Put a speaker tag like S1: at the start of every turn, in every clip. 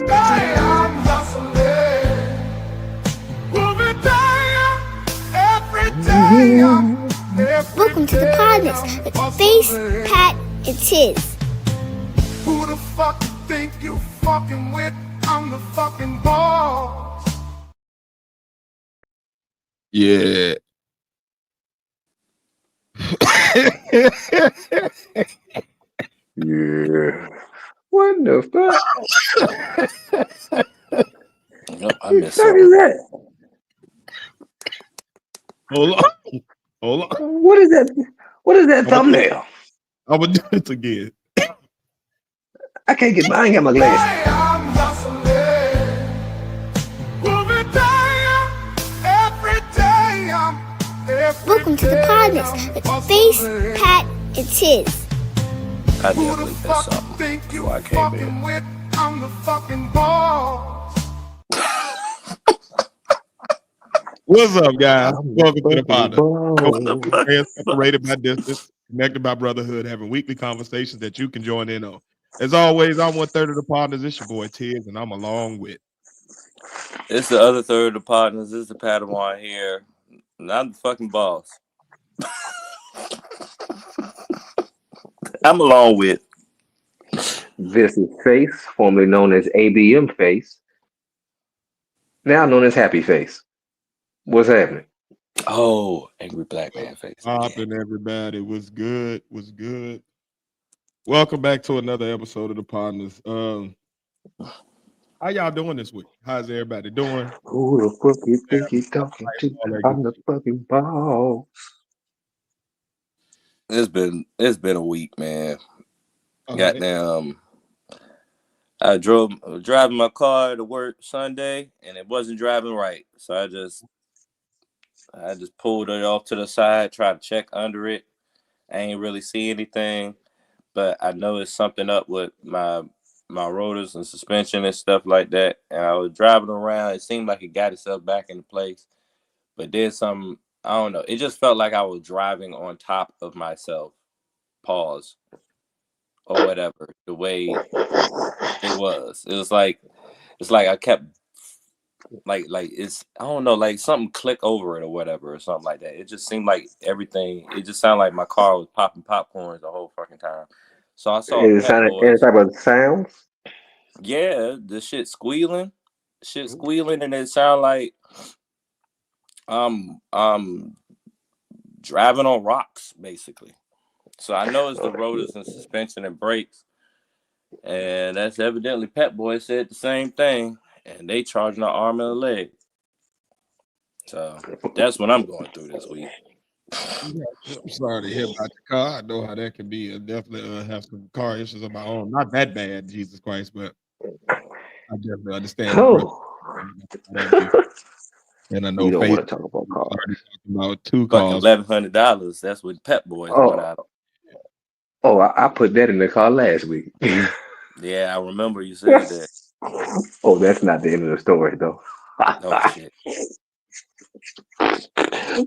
S1: day I'm hustling. Moving day, every day
S2: Welcome to the Podnas with Face, Pat, and Tiz.
S1: Who the fuck you think you fucking with? I'm the fucking boss.
S3: Yeah.
S4: Yeah. What the fuck?
S5: Nope, I missed
S4: What
S5: something.
S4: is that?
S3: Hold on.
S4: What is that? What is that thumbnail?
S3: I'm gonna do it again.
S4: I can't get. I ain't got my glasses.
S1: Day I'm hustling. Moving day, every day
S2: Welcome to the Podnas with Face, Pat, and Tiz.
S5: I
S1: Who the
S5: definitely missed
S1: fuck you
S5: something
S1: think you
S5: before I came
S1: fucking
S5: in.
S1: with? I'm the fucking boss.
S3: What's up, guys? Welcome to the Podnas.
S4: Podcast.
S3: Separated by distance, connected by brotherhood, having weekly conversations that you can join in on. As always, I'm 1/3 of the Podnas. It's your boy Tiz, and I'm along with.
S5: It's the other third of the partners. It's the Padawan here. Not the fucking boss. I'm along with.
S4: This is Face, formerly known as ABM Face, now known as Happy Face. What's happening?
S5: Oh, angry black man face.
S3: Popping, everybody. Was good. Welcome back to another episode of the Podnas. How y'all doing this week? How's everybody doing?
S4: Who the fuck you think you talking to?
S3: All that
S4: I'm
S3: good
S4: the fucking boss.
S5: It's been a week, man.
S3: shit.
S5: Goddamn. I was driving my car to work Sunday, and it wasn't driving right. So I just pulled it off to the side, tried to check under it. I ain't really see anything, but I know it's something up with my rotors and suspension and stuff like that. And I was driving around. It seemed like it got itself back into place, but then some. I don't know. It just felt like I was driving on top of myself. Pause. Or whatever. The way it was. It's like I kept like it's I don't know, like something click over it or whatever or something like that. It just seemed like everything. It just sounded like my car was popping popcorns the whole fucking time. So I saw
S4: Is it sounding any type of sounds?
S5: yeah, the shit squealing, and it sounded like I'm driving on rocks basically. So I know it's the rotors and suspension and brakes, and that's evidently Pep Boy said the same thing, and they charging an arm and a leg. So that's what I'm going through this week.
S3: I'm sorry to hear about your car. I know how that can be. I definitely have some car issues of my own. Not that bad, Jesus Christ, but I definitely understand.
S4: Oh,
S3: And I know
S4: we don't
S3: Faith
S4: want to talk about cars.
S3: already talking about two
S5: Fucking
S3: cars.
S5: $1,100. That's what Pep Boys went out.
S4: Oh, I put that in the car last week.
S5: Yeah, I remember you said that.
S4: Oh, that's not the end of the story, though.
S5: Oh shit.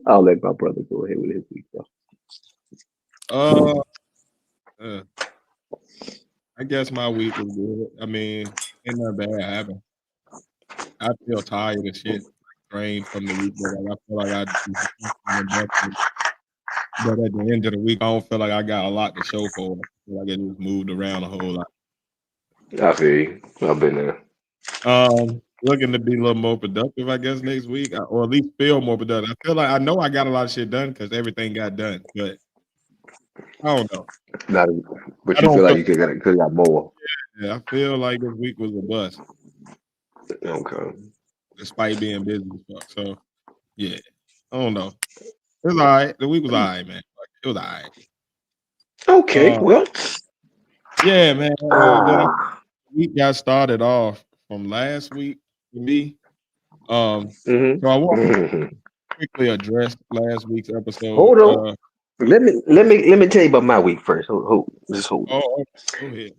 S4: I'll let my brother go ahead with his week, though.
S3: I guess my week was good. I mean, ain't nothing bad happened. I feel tired of shit, drained from the week, but I feel like but at the end of the week, I don't feel like I got a lot to show for it. I feel like I just moved around a whole lot.
S4: I feel you. I've been there.
S3: Looking to be a little more productive, I guess, next week, or at least feel more productive. I feel like I know I got a lot of shit done because everything got done, but I don't know.
S4: But you feel like you could have got more.
S3: Yeah, I feel like this week was a bust.
S4: Okay.
S3: Despite being busy as fuck. So, yeah. I don't know. It was all right. The week was all right, man. It was all right.
S4: Okay, well.
S3: Yeah, man. The week got started off from last week for me. So I want to quickly address last week's episode.
S4: Hold on. Let me tell you about my week first. Just hold.
S3: Oh, go ahead.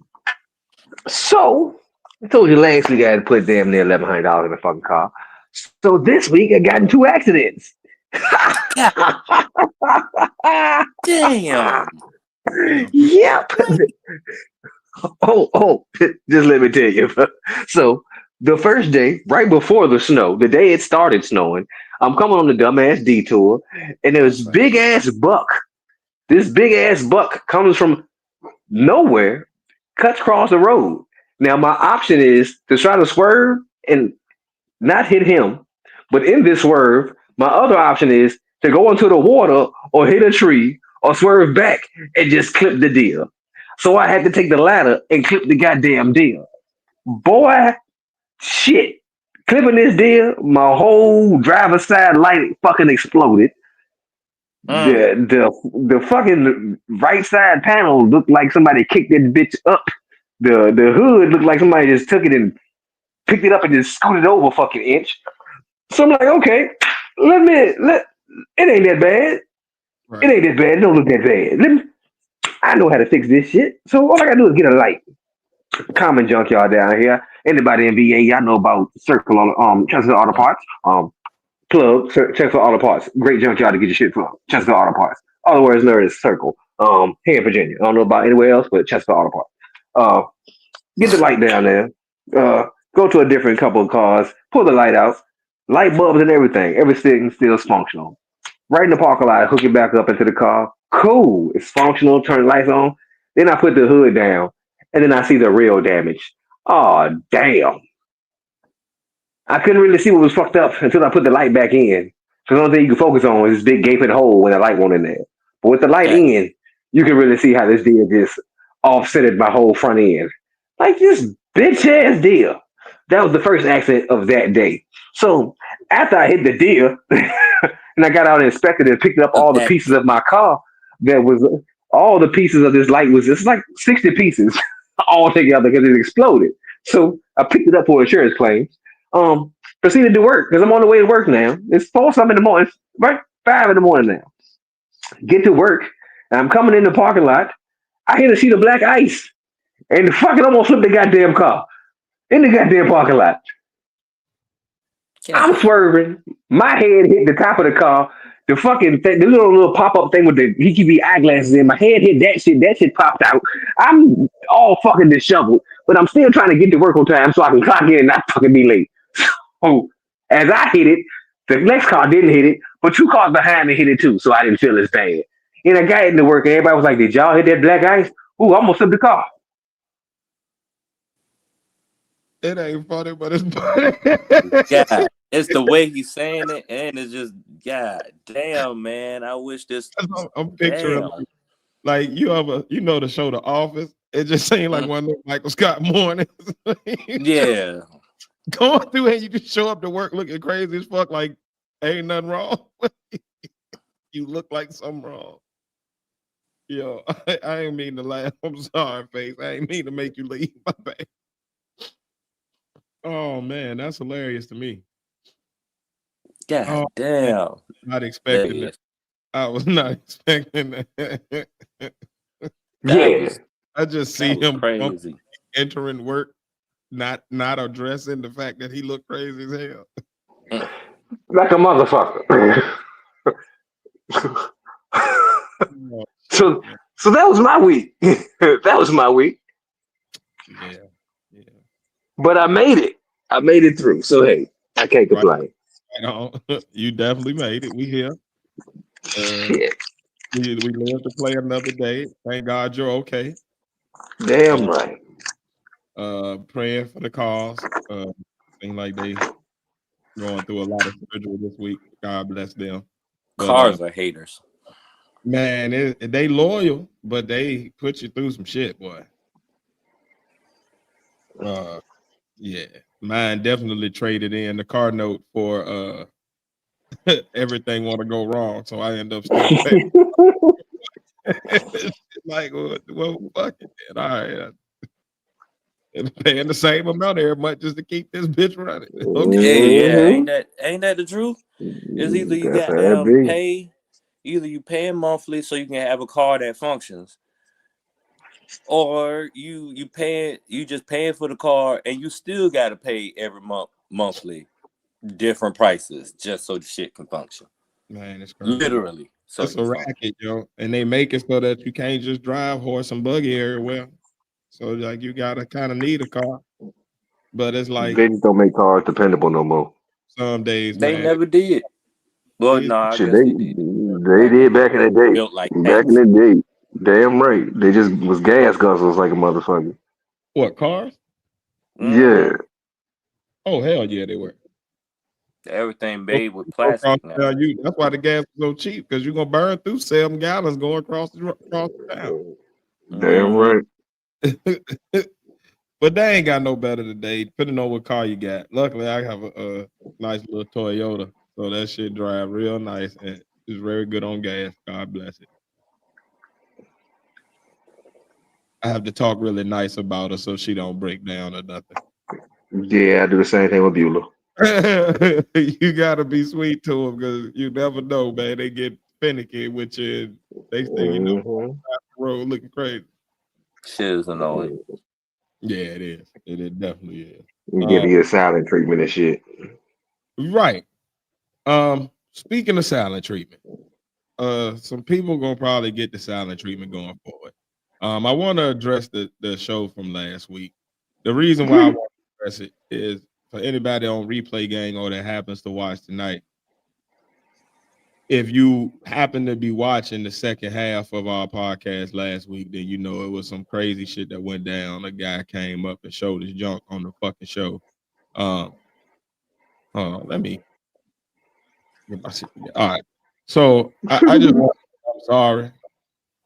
S4: So I told you last week I had to put damn near $1,100 in the fucking car. So this week I got in 2 accidents.
S5: Damn.
S4: Yep. Just let me tell you. So the first day, right before the snow, the day it started snowing, I'm coming on the dumbass detour, and there was big ass buck. This big ass buck comes from nowhere, cuts across the road. Now my option is to try to swerve and not hit him, but in this swerve, my other option is to go into the water or hit a tree or swerve back and just clip the deer. So I had to take the ladder and clip the goddamn deer. Boy, shit. Clipping this deer, my whole driver's side light fucking exploded. The fucking right side panel looked like somebody kicked that bitch up. The hood looked like somebody just took it and picked it up and just scooted over a fucking inch. So I'm like, okay, it ain't that bad.
S3: Right.
S4: It ain't that bad. It don't look that bad. I know how to fix this shit. So all I gotta do is get a light. Common junkyard down here. Anybody in VA, y'all know about Circle on Chester Auto Parts. Plug Chester Auto Parts. Great junkyard to get your shit from. Chester Auto Parts. Other words known as Circle. Here in Virginia. I don't know about anywhere else, but Chester Auto Parts. Get the light down there. Go to a different couple of cars. Pull the light out. Light bulbs and everything. Everything still functional. Right in the parking lot, hook it back up into the car. Cool. It's functional. Turn the lights on. Then I put the hood down. And then I see the real damage. Oh, damn. I couldn't really see what was fucked up until I put the light back in. So the only thing you can focus on is this big gaping hole when the light went in there. But with the light in, you can really see how this deer just offsetted my whole front end. Like this bitch ass deer. That was the first accident of that day. So after I hit the deer and I got out and inspected and picked up all the pieces of my car, that was all the pieces of this light was just like 60 pieces all together because it exploded. So I picked it up for insurance claims. Proceeded to work because I'm on the way to work now. It's 4 something in the morning. It's right 5 in the morning now. Get to work and I'm coming in the parking lot. I hit a sheet of black ice and the fucking almost flipped the goddamn car in the goddamn parking lot. I'm swerving. My head hit the top of the car. The fucking thing, the little pop-up thing with the EQB eyeglasses in. My head hit that shit. That shit popped out. I'm all fucking disheveled, but I'm still trying to get to work on time so I can clock in and not fucking be late. So as I hit it, the next car didn't hit it, but 2 cars behind me hit it too, so I didn't feel as bad. And I got into work and everybody was like, did y'all hit that black ice? Ooh, I almost flipped the car.
S3: It ain't funny, but it's funny.
S5: Yeah, it's the way he's saying it, and it's just, God damn, man. I wish this.
S3: I'm picturing like you know the show The Office. It just seemed like one of those Michael Scott mornings.
S5: Yeah,
S3: going through and you just show up to work looking crazy as fuck, like ain't nothing wrong. You look like something wrong. Yo, I ain't mean to laugh. I'm sorry, face. I ain't mean to make you leave. My bad. Oh man, that's hilarious to me.
S5: God damn.
S3: Not expecting it. I was not expecting that. I just see him
S5: crazy
S3: entering work, not addressing the fact that he looked crazy as hell.
S4: Like a motherfucker. So that was my week. That was my week.
S3: Yeah.
S4: But I made it. I made it through. So hey, I can't complain.
S3: You definitely made it. We here.
S4: Shit.
S3: We live to play another day. Thank God you're okay.
S4: Damn right.
S3: Praying for the cause. Seem like they going through a lot of surgery this week. God bless them. But,
S5: cars are haters.
S3: Man, they loyal, but they put you through some shit, boy. Yeah. Mine definitely traded in the car note for everything want to go wrong, so I end up still paying. Like, well, fuck it, man. All right. Paying the same amount every month just to keep this bitch running.
S5: Okay. Yeah. Ain't that the truth? It's either you got either you paying monthly so you can have a car that functions, or you just paying for the car and you still got to pay every monthly different prices just so the shit can function.
S3: Man, it's crazy.
S5: Literally. So
S3: it's a racket, yo. And they make it so that you can't just drive horse and buggy everywhere. So like you gotta kind of need a car, but it's like
S4: They just don't make cars dependable no more.
S3: some days,
S5: They
S3: man.
S5: never did. Well,
S3: These
S5: no, I
S4: Shit,
S5: guess
S4: they
S5: they did.
S4: they
S5: Back
S4: did
S5: in the
S4: back in
S5: day,
S4: the day.
S5: built like
S4: Back in
S5: tanks.
S4: the day, damn right. They just was gas guzzlers like a motherfucker.
S3: what cars?
S4: Yeah,
S3: Oh hell yeah, they were.
S5: Everything
S3: Go,
S5: made with
S3: go across
S5: plastic now.
S3: that's why the gas is so cheap because you're gonna burn through 7 gallons going across the town.
S4: damn
S5: Mm-hmm.
S4: right.
S3: But they ain't got no better today, depending on what car you got. Luckily, I have a nice little Toyota, so that shit drive real nice and is very good on gas. God bless it. I have to talk really nice about her so she don't break down or nothing.
S4: Yeah, I do the same thing with Bueller.
S3: You gotta be sweet to them because you never know, man. They get finicky with you. They say,
S4: Mm-hmm.
S3: road looking crazy.
S5: Shit is annoying.
S3: Yeah, it is. It definitely is.
S4: You give you a silent treatment and shit.
S3: Right. Speaking of silent treatment, some people gonna probably get the silent treatment going forward. I want to address the show from last week. The reason why I want to address it is for anybody on replay gang or that happens to watch tonight. If you happen to be watching the second half of our podcast last week, then you know it was some crazy shit that went down. A guy came up and showed his junk on the fucking show. Let me get my shit together. All right. So I just want I'm sorry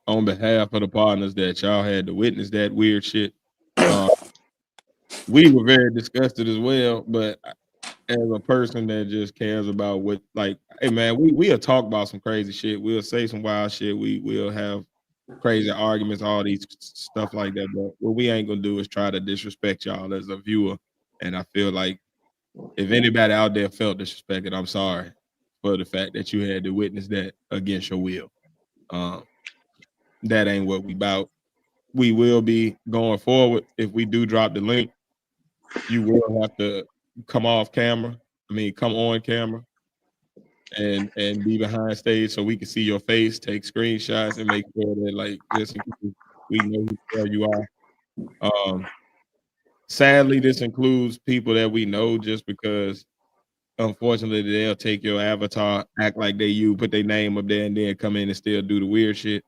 S3: on behalf of the partners that y'all had to witness that weird shit. We were very disgusted as well, but as a person that just cares about what, like, hey man, we'll talk about some crazy shit. We'll say some wild shit. We'll have crazy arguments, all these stuff like that. But what we ain't gonna do is try to disrespect y'all as a viewer. And I feel like if anybody out there felt disrespected, I'm sorry for the fact that you had to witness that against your will. That ain't what we about. We will be going forward. If we do drop the link, you will have to come off camera. Come on camera and be behind stage so we can see your face, take screenshots, and make sure that like just in case we know who the hell you are. Sadly, this includes people that we know just because unfortunately they'll take your avatar, act like they you, put their name up there, and then come in and still do the weird shit.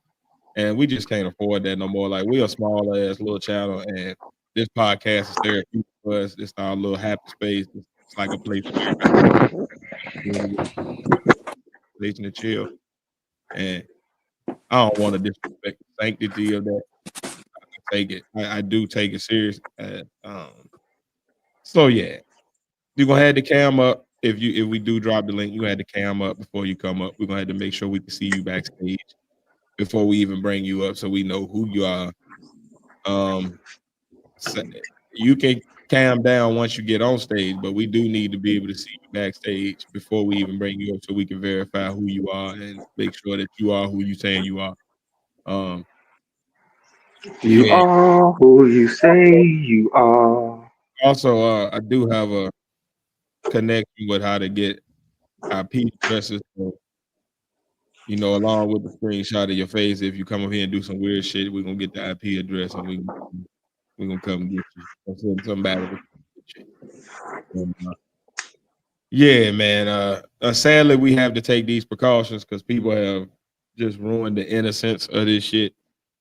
S3: And we just can't afford that no more. Like we're a small ass little channel, and this podcast is therapeutic for us. It's our little happy space. It's like a place for everybody to chill. And I don't want to disrespect the sanctity of that. I take it. I do take it serious. So yeah, you're gonna have the cam up. If we do drop the link, you had the cam up before you come up. We're gonna have to make sure we can see you backstage before we even bring you up, so we know who you are. So you can cam down once you get on stage, but we do need to be able to see you backstage before we even bring you up, so we can verify who you are and make sure that you are who you saying you are.
S4: You
S3: Yeah.
S4: are who you say you are.
S3: Also, I do have a connection with how to get IP addresses. So, along with the screenshot of your face, if you come up here and do some weird shit, we're gonna get the IP address and we're gonna come get you. Or send somebody to get you. And, yeah, man. Sadly, we have to take these precautions because people have just ruined the innocence of this shit.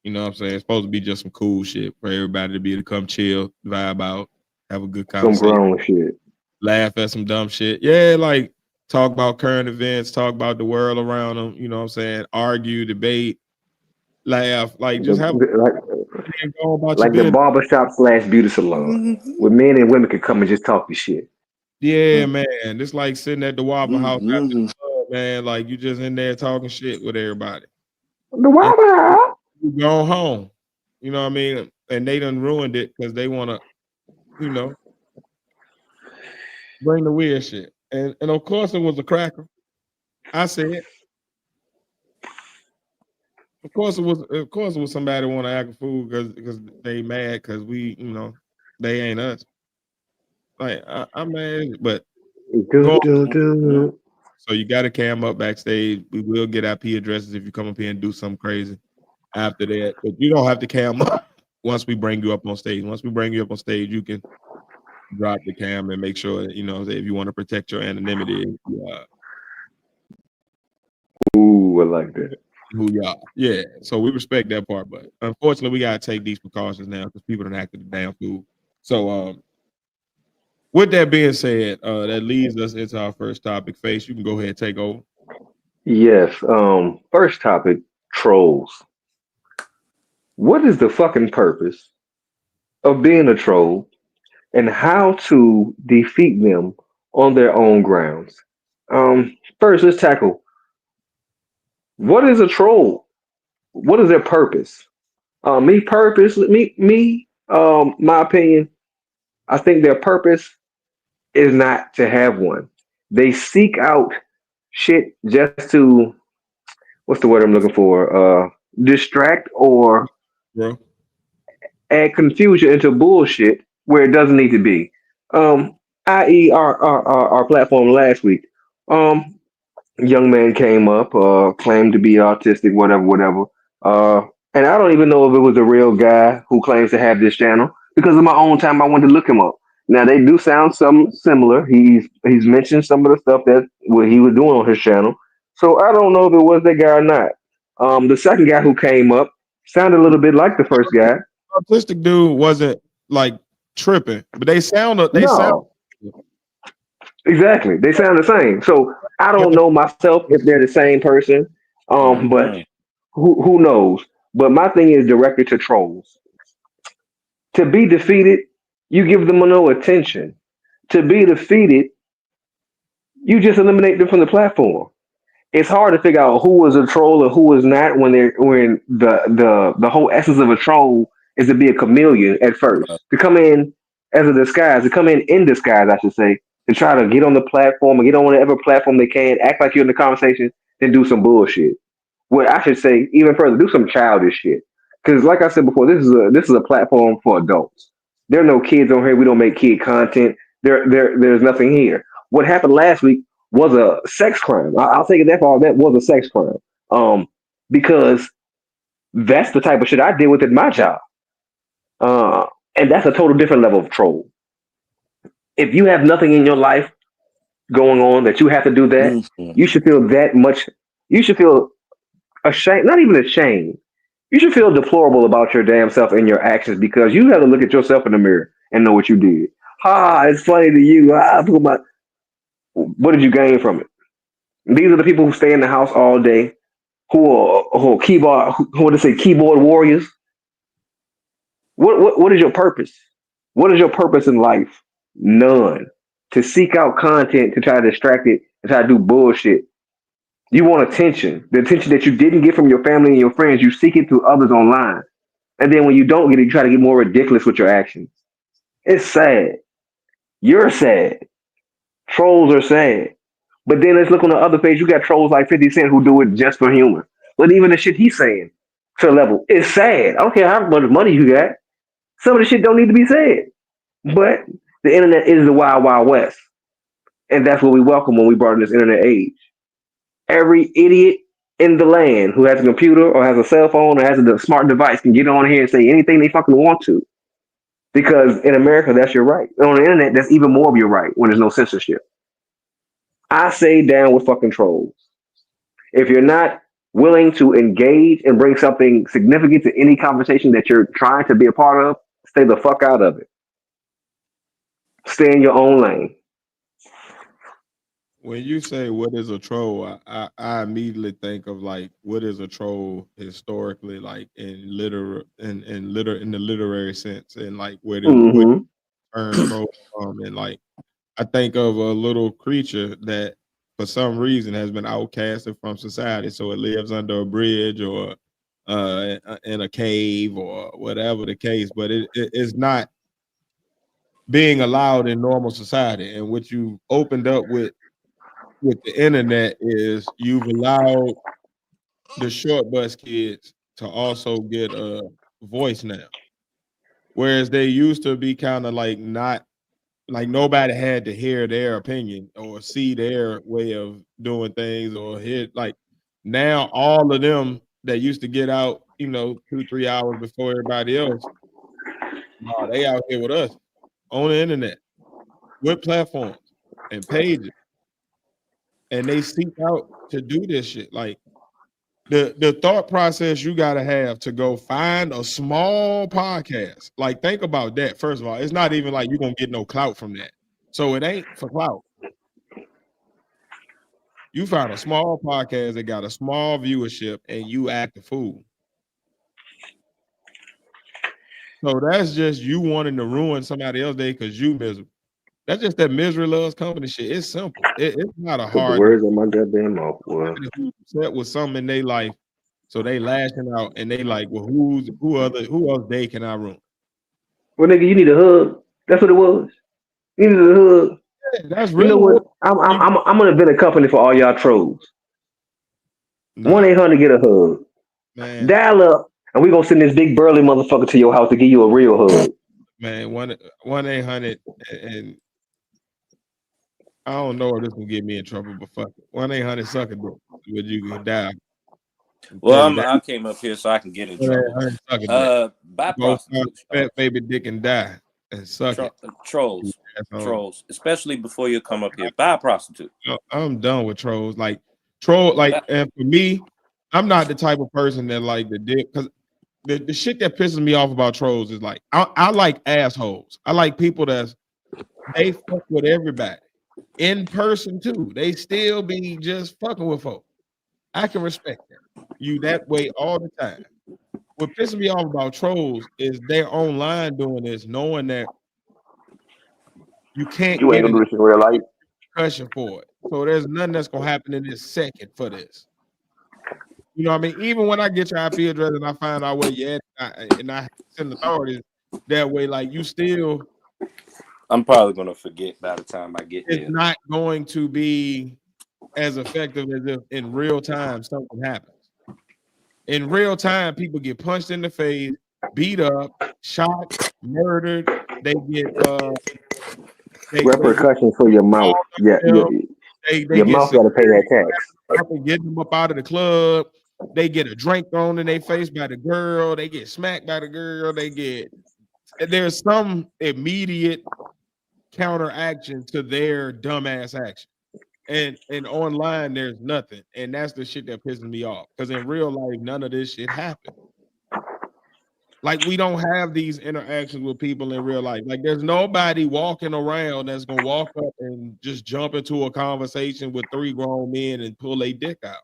S3: You know what I'm saying? It's supposed to be just some cool shit for everybody to be able to come chill, vibe out, have a good
S4: Some
S3: conversation,
S4: grown shit.
S3: laugh at some dumb shit. Yeah, like talk about current events, talk about the world around them. You know what I'm saying? Argue, debate, laugh, like just have go about your
S4: Like the
S3: business.
S4: barbershop / beauty salon, where men and women could come and just talk the shit.
S3: Yeah, man. It's like sitting at the Waffle House after
S5: Mm-hmm.
S3: the club, man. Like you just in there talking shit with everybody.
S4: The
S3: And
S4: Wawa.
S3: you go home. You know what I mean? And they done ruined it because they want to, bring the weird shit. And of course it was a cracker. I said, of course it was somebody want to act a fool because they mad because we, they ain't us. Like I'm mad, but
S4: Do,
S3: go.
S4: do, do.
S3: So you got to cam up backstage. We will get IP addresses if you come up here and do something crazy after that. But you don't have to cam up once we bring you up on stage. Once we bring you up on stage, you can drop the cam and make sure that, if you want to protect your anonymity,
S4: Ooh, I like that.
S3: who y'all. Yeah, so we respect that part, but unfortunately, we gotta take these precautions now because people don't acted a damn fool. So, with that being said, that leads us into our first topic. Face, you can go ahead and take over.
S4: Yes. First topic: trolls. What is the fucking purpose of being a troll, and how to defeat them on their own grounds? First, let's tackle what is a troll. What is their purpose? My opinion. I think their purpose is not to have one. They seek out shit just to what's the word I'm looking for? Distract or
S3: Bro.
S4: add confusion into bullshit where it doesn't need to be. Um, i.e., our platform last week. Um, Young man came up, claimed to be autistic, whatever, whatever. Uh, and I don't even know if it was a real guy who claims to have this channel because of my own time. I went to look him up. Now they do sound some similar. He's mentioned some of the stuff that what he was doing on his channel. So I don't know if it was that guy or not. The second guy who came up sounded a little bit like the first guy.
S3: Autistic dude wasn't like tripping, but they sound.
S4: No, exactly. They sound the same. So I don't know myself if they're the same person. But
S5: Mhm.
S4: who knows? But my thing is directed to trolls. To be defeated, you give them no attention. To be defeated, you just eliminate them from the platform. It's hard to figure out who was a troll and who was not when the whole essence of a troll is to be a chameleon at first. To come in as a disguise, to come in disguise, I should say, to try to get on the platform and get on whatever platform they can, act like you're in the conversation, then do some bullshit. Well, I should say even further, do some childish shit. Because, like I said before, this is a platform for adults. There are no kids on here. We don't make kid content. There's nothing here. What happened last week was a sex crime. I'll take it that far. That was a sex crime. Because that's the type of shit I deal with at my job. Uh, and that's a total different level of troll. If you have nothing in your life going on that you have to do that,
S5: Mhm.
S4: you should feel that much. You should feel ashamed, not even ashamed. You should feel deplorable about your damn self and your actions because you have to look at yourself in the mirror and know what you did. Ha, it's funny to you. What did you gain from it? These are the people who stay in the house all day, who are who want to say keyboard warriors. What is your purpose? What is your purpose in life? None. To seek out content to try to distract it and try to do bullshit. You want attention. The attention that you didn't get from your family and your friends, you seek it through others online. And then when you don't get it, you try to get more ridiculous with your actions. It's sad. You're sad. Trolls are sad. But then let's look on the other page. You got trolls like 50 Cent who do it just for humor. But even the shit he's saying to a level, it's sad. I don't care how much money you got. Some of the shit don't need to be said. But the internet is the wild, wild west. And that's what we welcome when we brought in this internet age. Every idiot in the land who has a computer or has a cell phone or has a smart device can get on here and say anything they fucking want to. Because in America, that's your right. And on the internet, that's even more of your right when there's no censorship. I say down with fucking trolls. If you're not willing to engage and bring something significant to any conversation that you're trying to be a part of, stay the fuck out of it. Stay in your own lane.
S3: When you say what is a troll, I immediately think of like what is a troll historically, like in the literary sense, and like where
S4: Mm-hmm.
S3: term troll from, and like I think of a little creature that for some reason has been outcasted from society, so it lives under a bridge or in a cave or whatever the case, but it's not being allowed in normal society. And what you opened up with the internet is you've allowed the short bus kids to also get a voice now, whereas they used to be kind of like not like nobody had to hear their opinion or see their way of doing things or hear like now all of them that used to get out 2-3 hours before everybody else No, they out here with us on the internet with platforms and pages, and they seek out to do this shit. Like the thought process you gotta have to go find a small podcast. Like, think about that. First of all, it's not even like you're gonna get no clout from that. So it ain't for clout. You find a small podcast that got a small viewership and you act a fool. So that's just you wanting to ruin somebody else's day because you miserable. That's just that misery loves company shit. It's simple. It's not a
S4: Put the
S3: hard
S4: words on my goddamn mouth, boy.
S3: upset with something in their life. So they lashing out and they like, well, who else day can I ruin?
S4: Well, nigga, you need a hug. That's what it was. You need a hug.
S3: Yeah, that's
S4: You
S3: really
S4: know what? I'm gonna invent a company for all y'all trolls. 1-800 get a hug.
S3: Man.
S4: Dial up, and we gonna send this big burly motherfucker to your house to give you a real hug.
S3: Man, 1-800 and I don't know if this will get me in trouble, but fuck it. 1-800 suck a dick. Would you can die?
S5: Well, I came up here so I can get in trouble. Buy prostitutes.
S3: Fat baby dick and die and suck it.
S5: Trolls, especially before you come up here. Buy a prostitute.
S3: I'm done with trolls. And for me, I'm not the type of person that like the dick, because the shit that pisses me off about trolls is like I like assholes. I like people they fuck with everybody in person too. They still be just fucking with folks. I can respect that. You that way all the time. What pisses me off about trolls is they're online doing this, knowing that you can't
S4: You ain't gonna do this in real life.
S3: Pressure for it. So there's nothing that's gonna happen in this second for this. You know what I mean? Even when I get your IP address and I find out where you're at, and I send authorities that way, like you still.
S5: I'm probably gonna forget by the time I get there.
S3: It's not going to be as effective as if in real time something happens. In real time, people get punched in the face, beat up, shot, murdered. They get
S4: repercussions for your mouth. Yeah, your mouth got to pay that tax.
S3: Get them up out of the club. They get a drink thrown in their face by the girl. They get smacked by the girl. There's some immediate counteraction to their dumbass action. And online, there's nothing. And that's the shit that pisses me off. Because in real life, none of this shit happened. Like, we don't have these interactions with people in real life. Like, there's nobody walking around that's going to walk up and just jump into a conversation with 3 grown men and pull their dick out.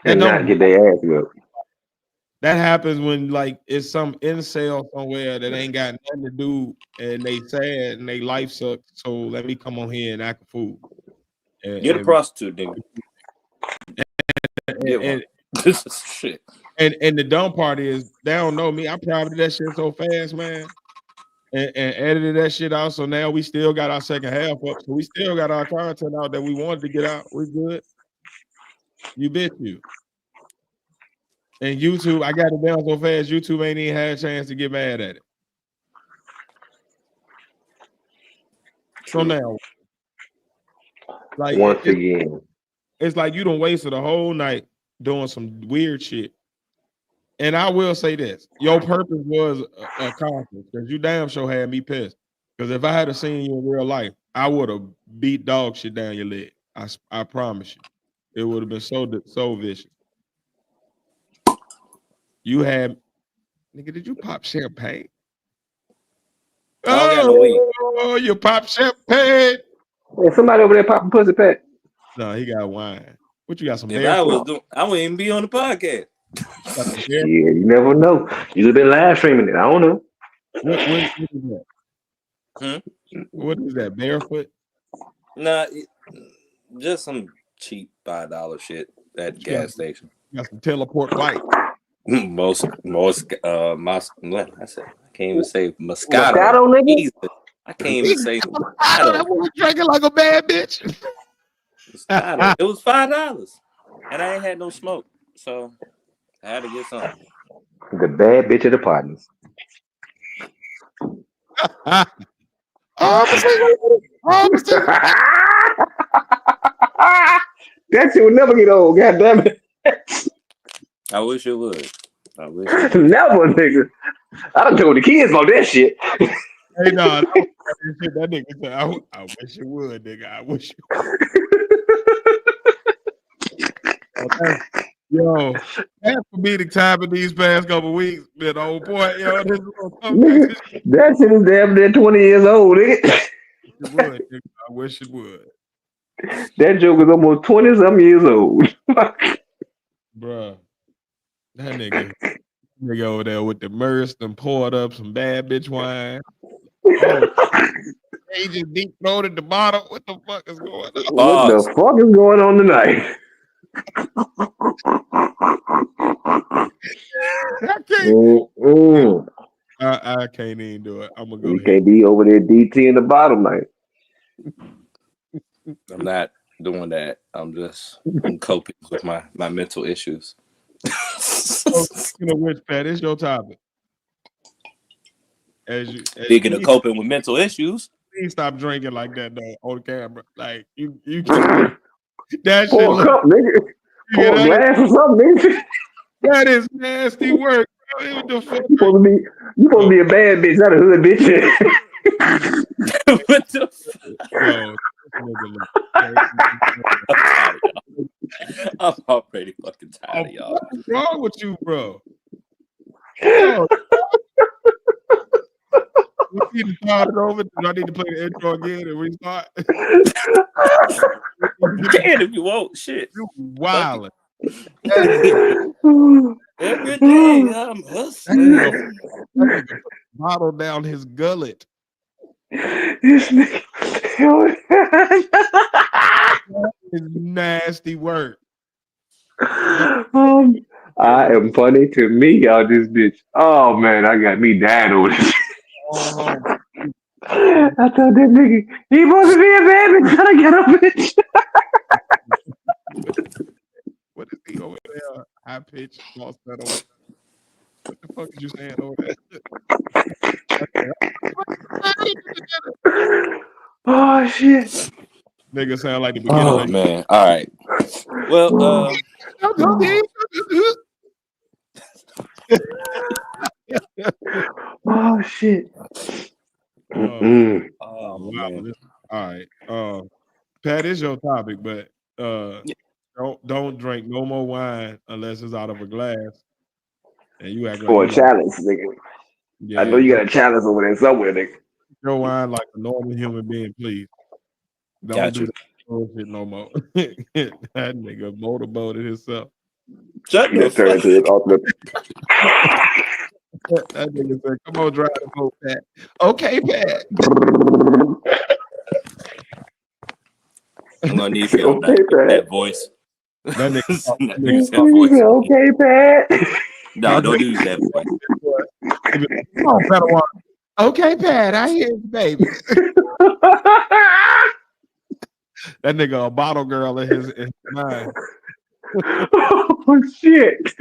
S4: And not get their ass whipped.
S3: That happens when, like, it's some incel somewhere that ain't got nothing to do and they sad and they life sucks. So let me come on here and act a fool.
S5: Get a prostitute, nigga. Shit.
S3: And the dumb part is they don't know me. I private that shit so fast, man. And edited that shit out. So now we still got our second half up. So we still got our content out that we wanted to get out. We good. You bet you. And YouTube, I got it down so fast, YouTube ain't even had a chance to get mad at it. So now, like
S4: once again,
S3: it's like you done wasted a whole night doing some weird shit. And I will say this, your purpose was accomplished because you damn sure had me pissed. Because if I had seen you in real life, I would have beat dog shit down your leg. I promise you. It would have been so vicious. You had, nigga, did you pop champagne? Oh, you pop champagne.
S4: Hey, somebody over there popping pussy pack.
S3: No, he got wine. What you got? Some
S5: if I wouldn't even be on the podcast.
S4: Yeah, you never know. You could have been live streaming it. I don't know.
S3: What is that? What is that? Barefoot?
S5: Nah, just some cheap $5 shit at the gas station.
S3: You got some teleport light.
S5: Most I said I can't even say Moscato.
S4: Nigga?
S5: I can't even say
S3: Moscato. I was drinking like a bad bitch.
S5: Moscato. It was $5, and I ain't had no smoke, so I had to get something.
S4: The bad bitch of the partners. That shit would never get old. God damn it.
S5: I wish it would.
S4: Never, nigga. I done told the kids about that shit.
S3: Hey, no, that nigga said, I wish it would, nigga. I wish it would. Yo, that comedic time in these past couple weeks been on point. Yo, this little comeback.
S4: That shit is damn near 20 years old, nigga.
S3: It would, nigga. I wish it would.
S4: That joke is almost 20-something years old.
S3: Bruh. That nigga over there with the merce and poured up some bad bitch wine. Oh, he just deep throated the bottle. What the fuck is going on?
S4: What the fuck is going on tonight?
S3: I can't even do it. I'm gonna go.
S4: You can't be over there DT in the bottom, man.
S5: I'm not doing that. I'm coping with my mental issues.
S3: Speaking of which, Pat, it's your topic.
S5: Speaking of coping with mental issues,
S3: please stop drinking like that though on camera. Like you can that shit.
S4: Pour a cup, nigga. Pour a glass or something, nigga.
S3: That is nasty work. Bro.
S4: You supposed to be a bad bitch, not a hood bitch.
S5: What the fuck? I'm already fucking tired of y'all.
S3: What's wrong with you, bro? Yo. We need to start it over. Do I need to play the intro again and restart?
S5: You can if you want. Shit.
S3: You wildin'.
S5: Every day I'm hustling.
S3: Bottle down his gullet.
S4: This nigga.
S3: It's nasty work.
S4: I am funny to me, y'all. This bitch. Oh man, I got me dying over this. I told that nigga he supposed to be a bad bitch. Trying to get a bitch.
S3: What is he over there? High pitch, falsetto. What the fuck is you saying over there?
S4: Oh shit.
S3: Nigga sound like the beginning.
S5: Oh man. All right. Well,
S4: oh shit.
S3: Oh man. All right. Pat, is your topic, but don't drink no more wine unless it's out of a glass. And you act like
S4: for a challenge, nigga. Yeah, I know you got a challenge over there somewhere, nigga.
S3: Your wine like a normal human being, please. Don't do that bullshit no more. That nigga motorboated himself.
S5: Shut
S4: up. Turn to his ultimate.
S3: That nigga said, "Come on, drive the boat, Pat." Okay, Pat.
S5: I'm gonna need you that voice.
S3: That
S5: voice.
S4: Okay, Pat.
S5: No, don't use that voice.
S3: Come on, Pat. Okay, Pat. I hear you, baby. That nigga a bottle girl in his mind.
S4: Oh shit.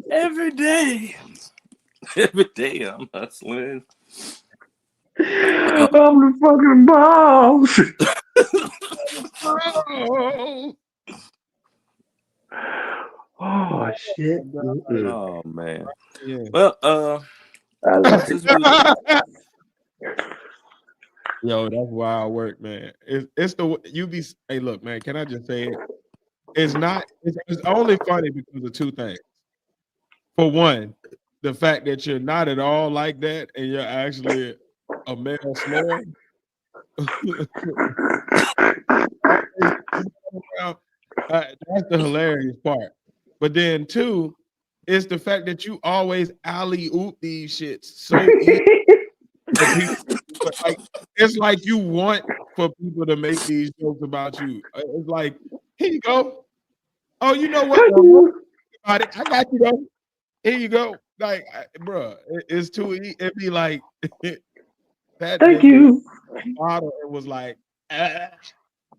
S5: Every day I'm hustling.
S4: I'm the fucking boss. Oh shit.
S5: Oh man.
S3: Yeah.
S5: Well,
S3: yo, that's wild work, man. It's the you be. Hey, look, man. Can I just say it? It's not. It's only funny because of two things. For one, the fact that you're not at all like that, and you're actually a male snore. That's the hilarious part. But then two, it's the fact that you always alley-oop these shits so easy. Like, it's like you want for people to make these jokes about you. It's like, here you go. Oh, you know what? I got you though. Here you go. Like, bro, it's too easy. It'd be like that.
S4: Thank you.
S3: Model, it was like,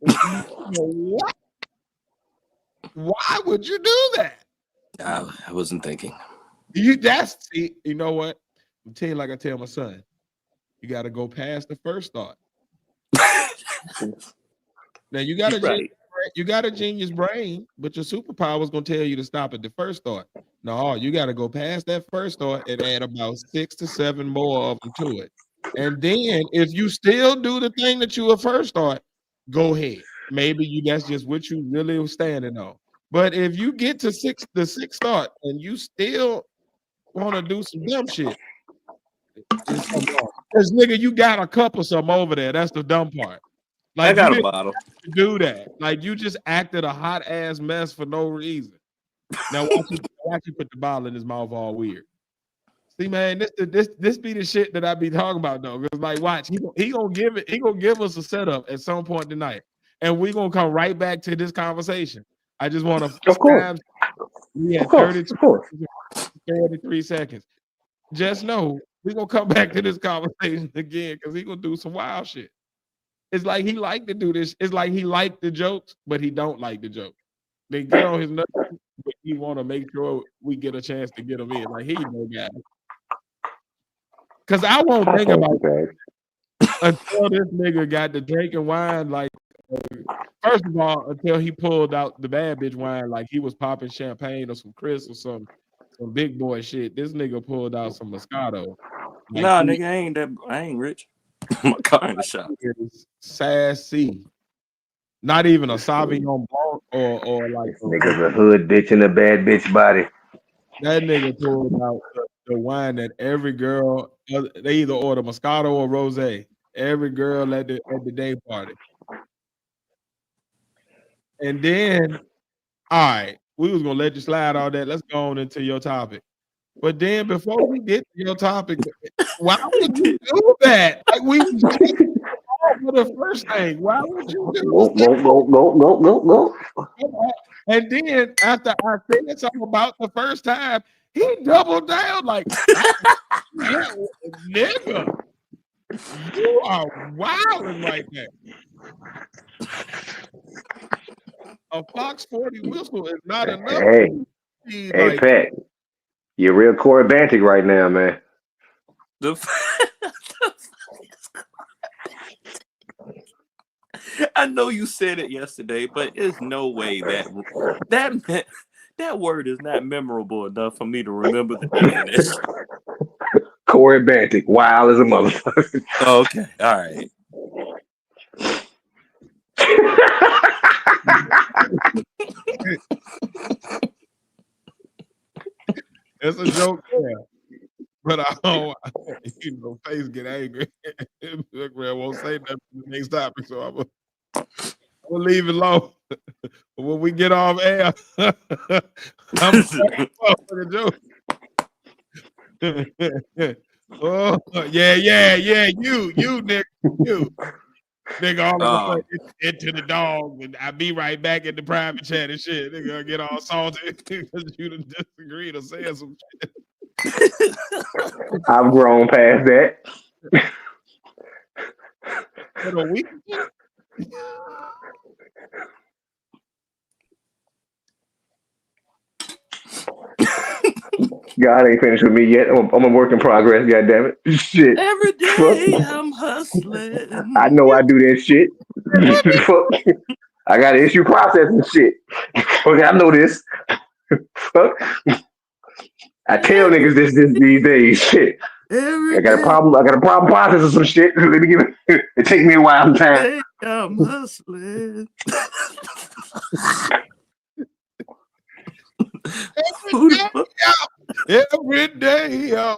S3: what? Why would you do that?
S5: I wasn't thinking.
S3: You know what? I'm telling you, like I tell my son, you got to go past the first thought. Now you got to You got a genius brain, but your superpower is gonna tell you to stop at the first thought. No, you got to go past that first thought and add about 6 to 7 more of them to it. And then if you still do the thing that you were first thought, go ahead. Maybe that's just what you really were standing on. But if you get to the sixth thought and you still want to do some dumb shit, it's something wrong. Because nigga, you got a cup or something over there. That's the dumb part. Like
S5: I got
S3: you
S5: a
S3: didn't
S5: bottle.
S3: do that. Like you just acted a hot ass mess for no reason. Now watch you put the bottle in his mouth all weird. See, man, this be the shit that I be talking about though. Because like, watch, he gonna give us a setup at some point tonight, and we gonna come right back to this conversation. I just want to
S4: Of course.
S3: We had
S4: Of course.
S3: 33 seconds. Just know we gonna come back to this conversation again because he gonna do some wild shit. It's like he like to do this. It's like he like the jokes, but he don't like the jokes. They get on his nuts, but he want to make sure we get a chance to get him in. Like he no guy. Because I won't think about it until this nigga got the drinking wine. Like, first of all, until he pulled out the bad bitch wine, like he was popping champagne or some Chris or some big boy shit. This nigga pulled out some Moscato. Like,
S5: nah, nigga, I ain't rich. My car in the shop.
S3: Sassy. Not even a Sauvignon Blanc or like
S4: Nigga's a hood bitch and a bad bitch body.
S3: that nigga pulled out the wine that every girl they either order Moscato or Rosé. Every girl at the day party. And then, all right, we was gonna let you slide all that. Let's go on into your topic. But then before we get to your topic, why would you do that? Like we was just for the first thing. Why would you do
S4: Go.
S3: And then after I said something about the first time, he doubled down like, nigga, you are wilding right now. A Fox 40 whistle is not enough.
S4: Hey, Pat, you're real Corey Bantic right now, man.
S5: I know you said it yesterday, but there's no way that word is not memorable enough for me to remember the definition.
S4: Corey Bantic, wild as a motherfucker.
S5: Oh, okay, all right.
S3: It's a joke, yeah. But I don't, face get angry. Look, man, won't say nothing to the next topic, so I'm gonna leave it alone. When we get off air, I'm for the joke. Oh yeah, you nigga, you. Nigga, all of a sudden into the dog, and I be right back in the private chat and shit. Nigga, get all salty because you done disagreed or said some shit.
S4: I've grown past that.
S3: For a week.
S4: God ain't finished with me yet. I'm a work in progress. God damn it! Shit.
S5: Every day I'm hustling.
S4: I know I do that shit. I got to issue processing shit. Fuck, I know this. Fuck. I tell niggas this these days. Shit. I got a problem processing some shit. Let me give it. It take me a while time.
S5: I'm hustling.
S3: Every day I'm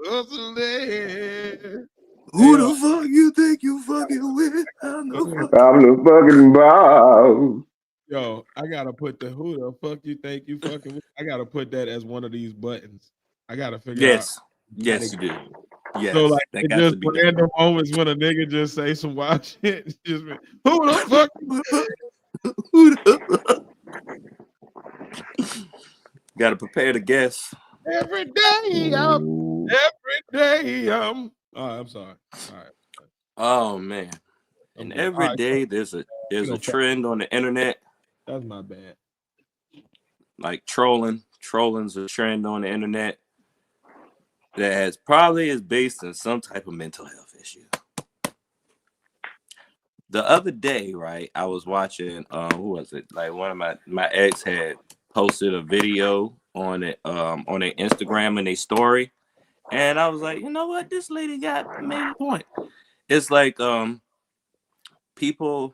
S3: hustling.
S5: Who the fuck you think you fucking with? I'm
S4: the fucking boss.
S3: Yo, I gotta put the who the fuck you think you fucking with? I gotta put that as one of these buttons. I gotta figure out.
S5: Yes, you do. Yes.
S3: So like it just random moments when a nigga just say some wild shit. Just who the fuck?
S5: Who the Gotta prepare to guess.
S3: Every day I'm. Oh, I'm sorry. All right.
S5: Oh man. And every day there's a trend on the internet.
S3: That's my bad.
S5: Like trolling. Trolling's a trend on the internet that probably is based on some type of mental health issue. the other day, right? I was watching. Who was it? Like one of my ex had posted a video on it on their Instagram and their story, and I was like, you know what? This lady made a point. It's like people.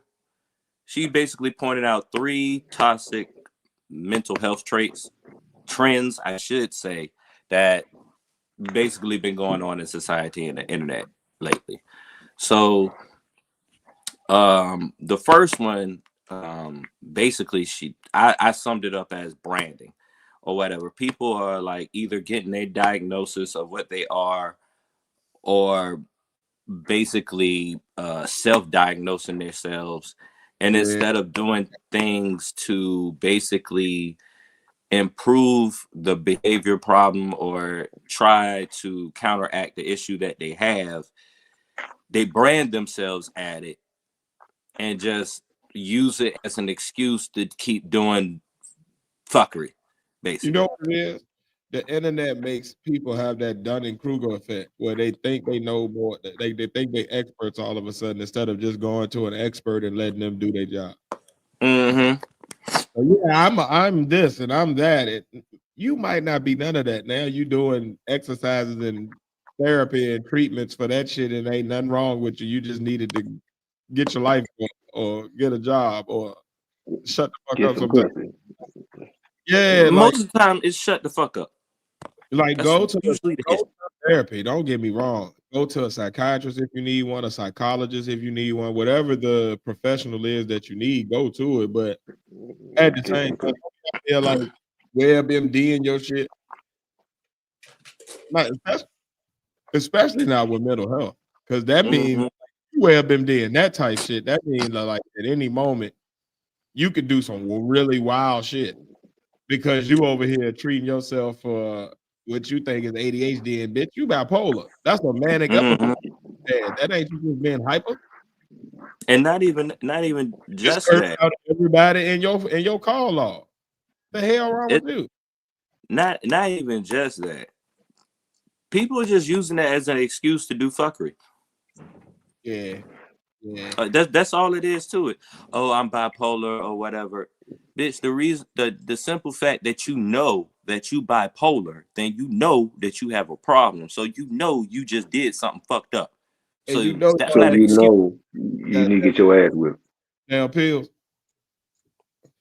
S5: She basically pointed out 3 toxic mental health trends, I should say, that basically been going on in society and the internet lately. So the first one, basically I summed it up as branding or whatever. People are like either getting a diagnosis of what they are or basically self-diagnosing themselves, and instead of doing things to basically improve the behavior problem or try to counteract the issue that they have, they brand themselves at it and just use it as an excuse to keep doing fuckery, basically.
S3: You know what it is? The internet makes people have that Dunning-Kruger effect where they think they know more. They think they're experts all of a sudden instead of just going to an expert and letting them do their job.
S5: Mm-hmm.
S3: So yeah, I'm this and I'm that. You might not be none of that. Now you doing exercises and therapy and treatments for that shit, and ain't nothing wrong with you. You just needed to get your life going or get a job or shut the fuck
S4: Get
S3: up
S4: some
S3: sometimes.
S4: pussy.
S3: Yeah,
S5: Most of the time it's shut the fuck up.
S3: like
S5: That's
S3: go to
S5: usually the case.
S3: therapy. Don't get me wrong. Go to a psychiatrist if you need one, a psychologist if you need one, whatever the professional is that you need, go to it. But at the
S4: Get
S3: same
S4: some
S3: time,
S4: pussy.
S3: I feel like WebMD and your shit, like especially now with mental health, because that means WebMD and that type shit. That means like at any moment you could do some really wild shit because you over here treating yourself for what you think is ADHD, and bitch, you bipolar. That's a manic episode. That ain't you just being hyper.
S5: And not even
S3: Just
S5: just
S3: curse
S5: that.
S3: out everybody in your call log. The hell wrong with you?
S5: Not even just that. People are just using that as an excuse to do fuckery.
S3: Yeah.
S5: That's all it is to it. Oh, I'm bipolar or whatever. Bitch, the reason the simple fact that you know that you bipolar, then you know that you have a problem. So you know you just did something fucked up.
S3: And
S5: So
S3: you know
S5: that's
S4: So
S5: not an
S4: you
S5: excuse.
S4: know you need to get your ass whipped.
S3: Damn pills.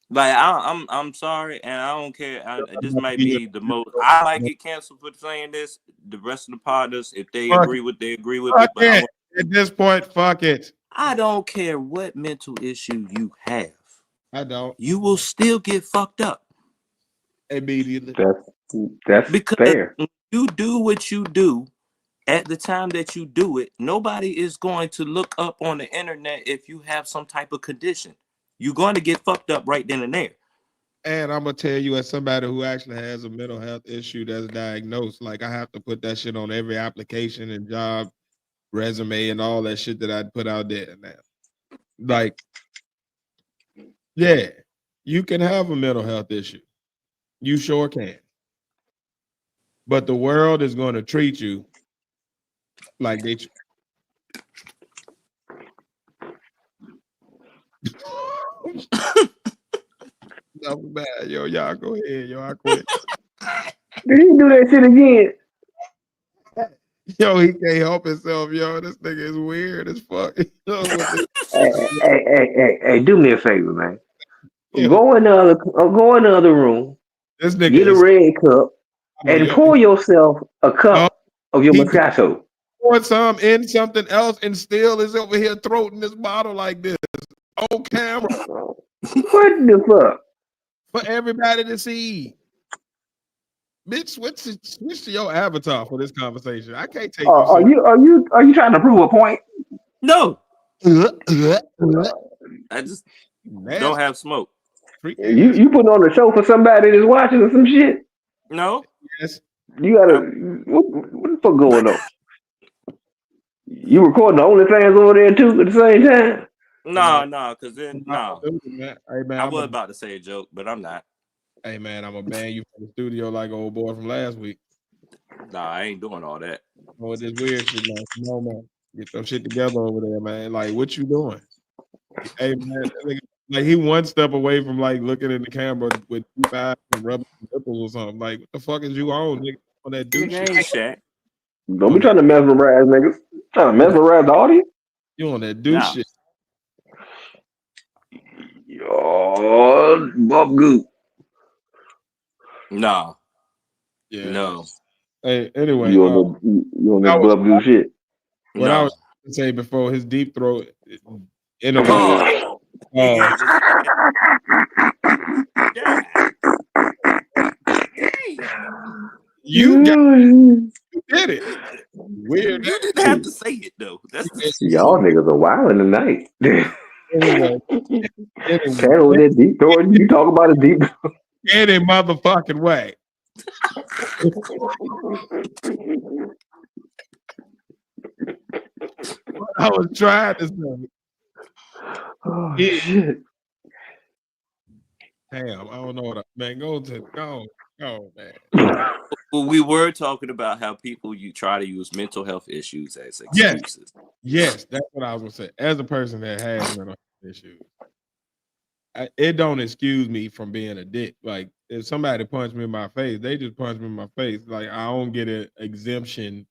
S5: Like I'm sorry, and I don't care. This might be the most. I might get canceled for saying this. The rest of the partners, if they agree with, they agree with
S3: Fuck
S5: it. But
S3: it. At this point, fuck it.
S5: I don't care what mental issue you have.
S3: I don't.
S5: You will still get fucked up
S3: Immediately.
S4: That's
S5: because
S4: fair.
S5: when you do what you do at the time that you do it, nobody is going to look up on the internet if you have some type of condition. You're going to get fucked up right then and there.
S3: And I'm gonna tell you, as somebody who actually has a mental health issue that's diagnosed, like I have to put that shit on every application and job resume and all that shit that I'd put out there now. Like, yeah, you can have a mental health issue. You sure can. But the world is going to treat you like they. That was bad. Yo, y'all go ahead. Yo, I quit.
S4: Did he do that shit again?
S3: Yo, he can't help himself. Yo, this nigga is weird as fuck.
S4: Hey, do me a favor, man.
S3: Yo,
S4: Go in the other room,
S3: this nigga
S4: get a
S3: is.
S4: red cup, and pour yourself a cup of your
S3: he
S4: Moscato.
S3: poured some in something else and still is over here throating this bottle like this on camera
S4: What the fuck?
S3: for everybody to see. Bitch, switch to your avatar for this conversation. I can't take
S4: Are you trying to prove a point?
S5: No,
S3: you.
S5: I just don't have smoke.
S4: You putting on a show for somebody that's watching or some shit?
S5: No.
S3: Yes.
S4: You gotta what the fuck going on? You recording the OnlyFans over there too at the same time?
S5: No, because then
S3: Hey, man,
S5: I was about to say a joke, but I'm not.
S3: Hey man, I'm gonna ban you from the studio like old boy from last week.
S5: Nah, I ain't doing all that.
S3: Oh, this weird shit, man. Come on, man. Get some shit together over there, man. Like, what you doing? Hey man, like he one step away from like looking in the camera with 2 eyes and rubbing nipples or something. Like, what the fuck is you on, nigga? On that douche
S5: Nigga
S3: shit.
S5: ain't Shaq.
S4: Don't be trying to mesmerize niggas. Trying to mesmerize the audience.
S3: You on that douche
S5: Nah.
S3: shit.
S4: Yo, Bob Goop.
S5: No.
S3: Yeah.
S5: No.
S3: Hey, anyway,
S4: You on
S3: I
S4: that
S3: was
S4: Bob Goop shit.
S3: what I
S5: No.
S3: was gonna say before his deep throat interview.
S5: Pause. Nigga just God. Damn.
S3: You did it. Weird.
S5: You didn't have to say it though. That's
S4: Y'all niggas are wilding tonight.
S3: Anyway,
S4: Channel with that deep throat. You talk about a deep
S3: any motherfucking way. I was trying to say.
S4: Oh
S3: Yeah.
S4: shit.
S3: Damn, I don't know what man. Go, man.
S5: Well, we were talking about how people you try to use mental health issues as
S3: Yes.
S5: excuses.
S3: Yes, that's what I was gonna say. As a person that has mental health issues, it don't excuse me from being a dick. Like if somebody punched me in my face, they just punch me in my face. Like I don't get an exemption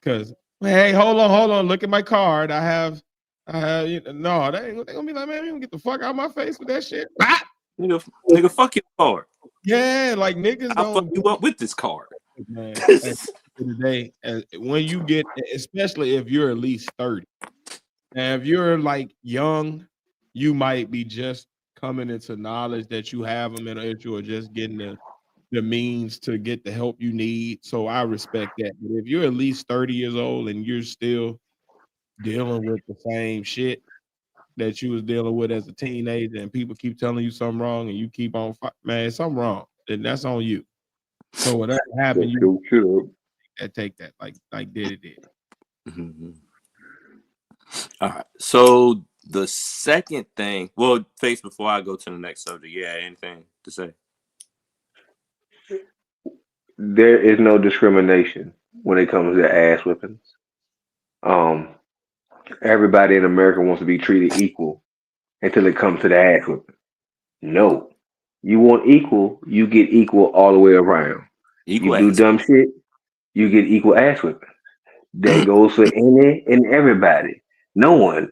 S3: because hey, hold on, look at my card. I have. No, they gonna be like, man, you get the fuck out of my face with that shit. Ah!
S5: Nigga, fuck your card.
S3: Yeah, like niggas
S5: I'll fuck
S3: don't.
S5: you up with this card.
S3: Man, at the end of the day, when you get, especially if you're at least 30, and if you're like young, you might be just coming into knowledge that you have a mental issue or just getting the means to get the help you need. So I respect that. But if you're at least 30 years old and you're still dealing with the same shit that you was dealing with as a teenager, and people keep telling you something wrong, and you keep on, man, something wrong, and that's on you. So whatever happened, you take that like did it.
S5: Mm-hmm. All right. So the second thing, well, Face, before I go to the next subject, anything to say?
S4: There is no discrimination when it comes to ass whippings. Everybody in America wants to be treated equal until it comes to the ass whipping. No. You want equal, you get equal all the way around.
S5: Equal
S4: You do
S5: ass.
S4: dumb shit, you get equal ass whipping. That goes for any and everybody. No one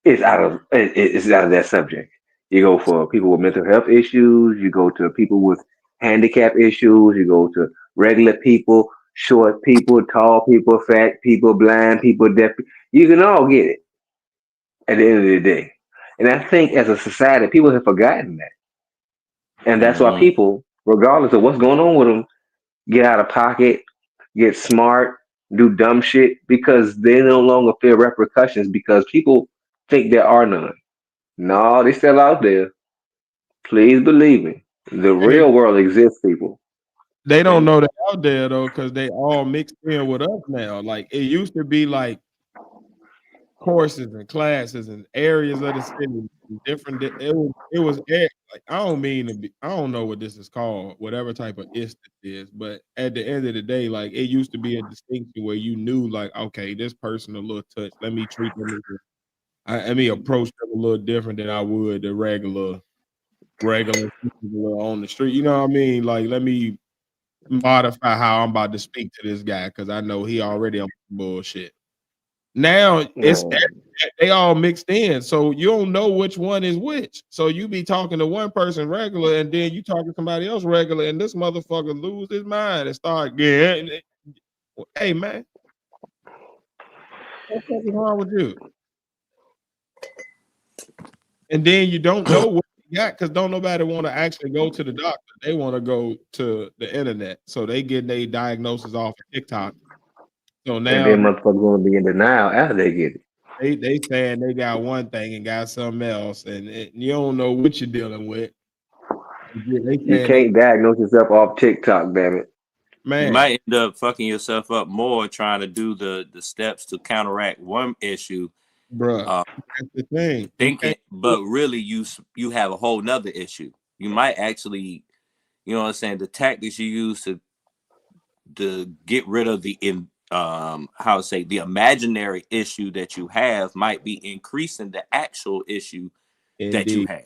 S4: is out of that subject. You go for people with mental health issues, you go to people with handicap issues, you go to regular people, short people, tall people, fat people, blind people, deaf. You can all get it at the end of the day. And I think as a society, people have forgotten that. And that's why people, regardless of what's going on with them, get out of pocket, get smart, do dumb shit because they no longer feel repercussions because people think there are none. No, they still out there. Please believe me. The real world exists, people.
S3: They don't know they're out there though, because they all mixed in with us now. Like it used to be like courses and classes and areas of the city, different. It was like I don't mean to be. I don't know what this is called, whatever type of this is. But at the end of the day, like it used to be a distinction where you knew, like, okay, this person a little touch. Let me treat them. Let me approach them a little different than I would the regular people on the street. You know what I mean? Like let me modify how I'm about to speak to this guy because I know he already on bullshit. Now they all mixed in, so you don't know which one is which. So you be talking to one person regular, and then you talking to somebody else regular, and this motherfucker lose his mind and start getting. Hey man, what's wrong with you? And then you don't know what you got because don't nobody want to actually go to the doctor. They want to go to the internet, so they get their diagnosis off of TikTok. So
S4: And
S3: now
S4: then motherfuckers gonna be in denial after they get it.
S3: they saying they got one thing and got something else, and you don't know what you're dealing with.
S4: You can't diagnose yourself off TikTok, damn it.
S5: You
S3: Man,
S5: might end up fucking yourself up more trying to do the steps to counteract one issue,
S3: bro. That's the thing.
S5: thinking, but really you have a whole nother issue. You might actually, you know what I'm saying, the tactics you use to get rid of the the imaginary issue that you have might be increasing the actual issue that you
S3: Indeed.
S5: have.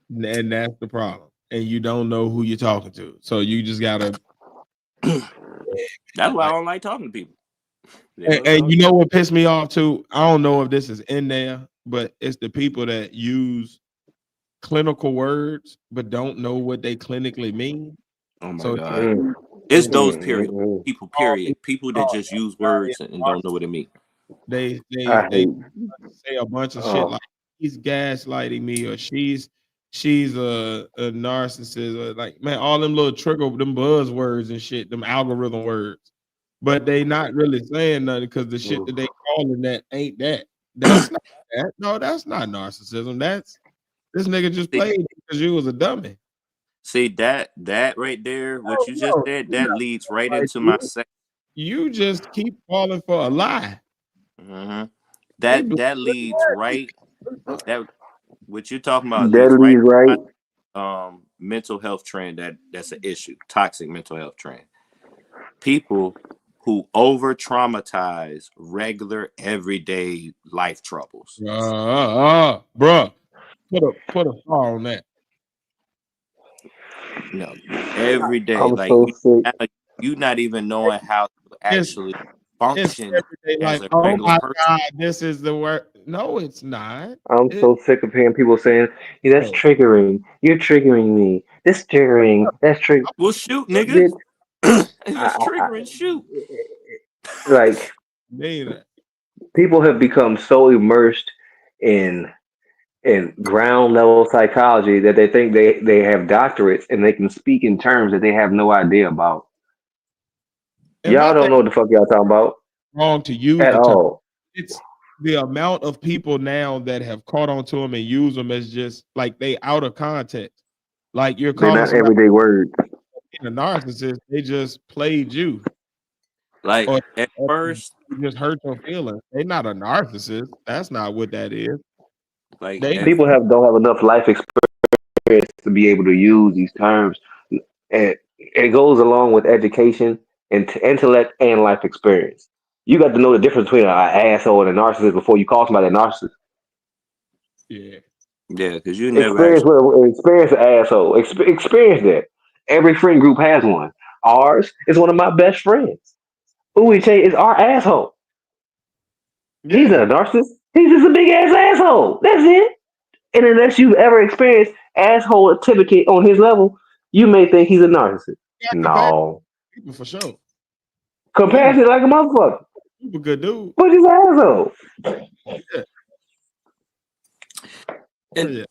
S3: And that's the problem. And you don't know who you're talking to. So you just gotta.
S5: That's why I don't like talking to people.
S3: And you know what pissed me off too? I don't know if this is in there, but it's the people that use clinical words but don't know what they clinically mean.
S5: Oh my
S3: So
S5: God. It's those people, period. People that just use words and don't know what it means.
S3: They say a bunch of shit like he's gaslighting me or she's a narcissist or like, man, all them little trigger, them buzzwords and shit, them algorithm words. But they not really saying nothing because the shit that they calling that ain't that. That's not that. No, that's not narcissism. That's this nigga just played because you was a dummy.
S5: See that right there, what you just said, that leads right into my second.
S3: You just keep falling for a lie.
S5: Mm-hmm. That leads right. That what you're talking about
S4: that
S5: leads
S4: right.
S5: Mental health trend that's an issue. Toxic mental health trend. People who over traumatize regular everyday life troubles.
S3: Bruh. Put a star on that.
S5: No, every day.
S4: I'm
S5: like
S4: so sick.
S5: you not even knowing how to actually function as
S3: like,
S5: a
S3: oh
S5: regular
S3: my
S5: person.
S3: God, this is the word. No, it's not.
S4: I'm so sick of hearing people saying, "Yeah, that's triggering. You're triggering me. This triggering. That's triggering."
S5: Well, shoot, nigga. If it's triggering, shoot.
S4: Like
S3: Neither.
S4: people have become so immersed in ground level psychology that they think they have doctorates and they can speak in terms that they have no idea about.
S3: And
S4: Y'all
S3: my
S4: don't
S3: thing
S4: know what the fuck y'all talking about
S3: wrong to use
S4: at
S3: the term.
S4: all.
S3: It's the amount of people now that have caught on to them and use them as just like they out of context. Like you're
S4: They're
S3: calling
S4: not
S3: somebody
S4: everyday words.
S3: a narcissist, they just played you.
S5: Like
S3: Or
S5: at first,
S3: you just hurt your feelings. They're not a narcissist. That's not what that is.
S5: like
S4: People don't have enough life experience to be able to use these terms, and it goes along with education and intellect and life experience. You got to know the difference between an asshole and a narcissist before you call somebody a narcissist.
S3: Yeah.
S5: yeah, because you never actually.
S4: Experience an asshole. Experience that. Every friend group has one. Ours is one of my best friends. Uwe is our asshole. He's not a narcissist. He's just a big ass asshole. That's it. And unless you've ever experienced asshole activity on his level, you may think he's a narcissist.
S3: Yeah,
S4: No.
S3: people for sure.
S4: Compassionate like a motherfucker.
S3: He's a good dude.
S4: But he's an asshole.
S3: Yeah.
S5: And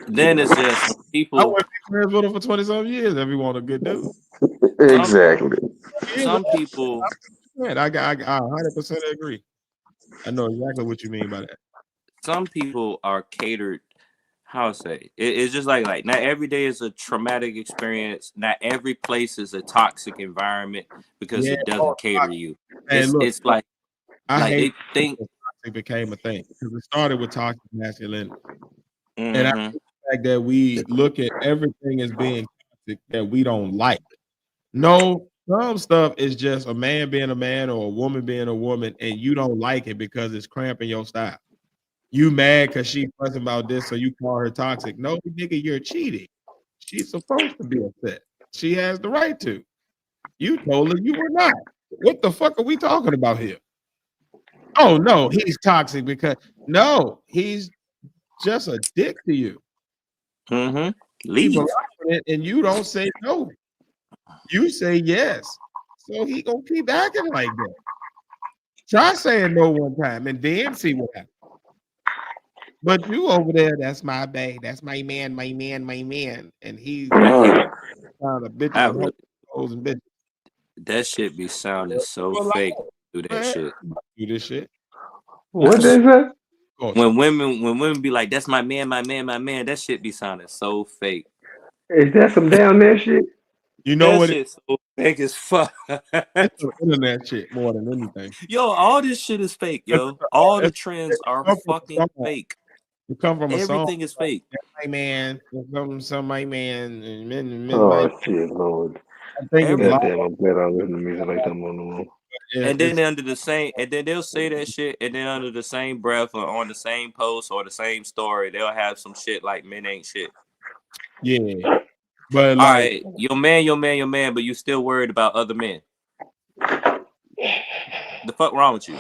S5: then it's just people.
S3: I went friends with him for 20-something years. Everyone a good dude.
S4: Exactly.
S5: Some people.
S3: I 100% agree. I know exactly what you mean by that.
S5: Some people are catered. How I say it's just like not every day is a traumatic experience. Not every place is a toxic environment because it doesn't cater to you. It's like they think
S3: it became a thing because it started with toxic masculinity, and I think the fact that we look at everything as being toxic that we don't like. No, some stuff is just a man being a man or a woman being a woman, and you don't like it because it's cramping your style. You mad because she fussing about this, so you call her toxic. No, nigga, you're cheating. She's supposed to be upset. She has the right to. You told her you were not. What the fuck are we talking about here? Oh no, he's toxic because no, he's just a dick to you.
S5: Leave.
S3: And you don't say no. You say yes. So he gonna keep acting like that. Try saying no one time and then see what happens. But you over there, that's my babe, that's my man, and he's found a bitch and bitches.
S5: That shit be sounding so fake. Do that shit.
S3: Do this shit.
S4: What they say?
S5: When women be like, "That's my man," that shit be sounding so fake.
S4: Is that some down there shit?
S3: You know
S5: that
S3: what?
S5: Shit's so fake as fuck.
S3: It's internet shit more than anything.
S5: Yo, all this shit is fake, yo. All the trends are fucking fake.
S3: You come from
S5: everything is fake.
S3: My man, some my man,
S4: oh shit, Lord!
S3: I think
S4: I'm glad I listen to music like that no more.
S5: And then under the same, and then they'll say that shit, and then under the same breath or on the same post or the same story, they'll have some shit like men ain't shit.
S3: Yeah, but
S5: All
S3: like
S5: right, your man, but you still worried about other men. The fuck wrong with you?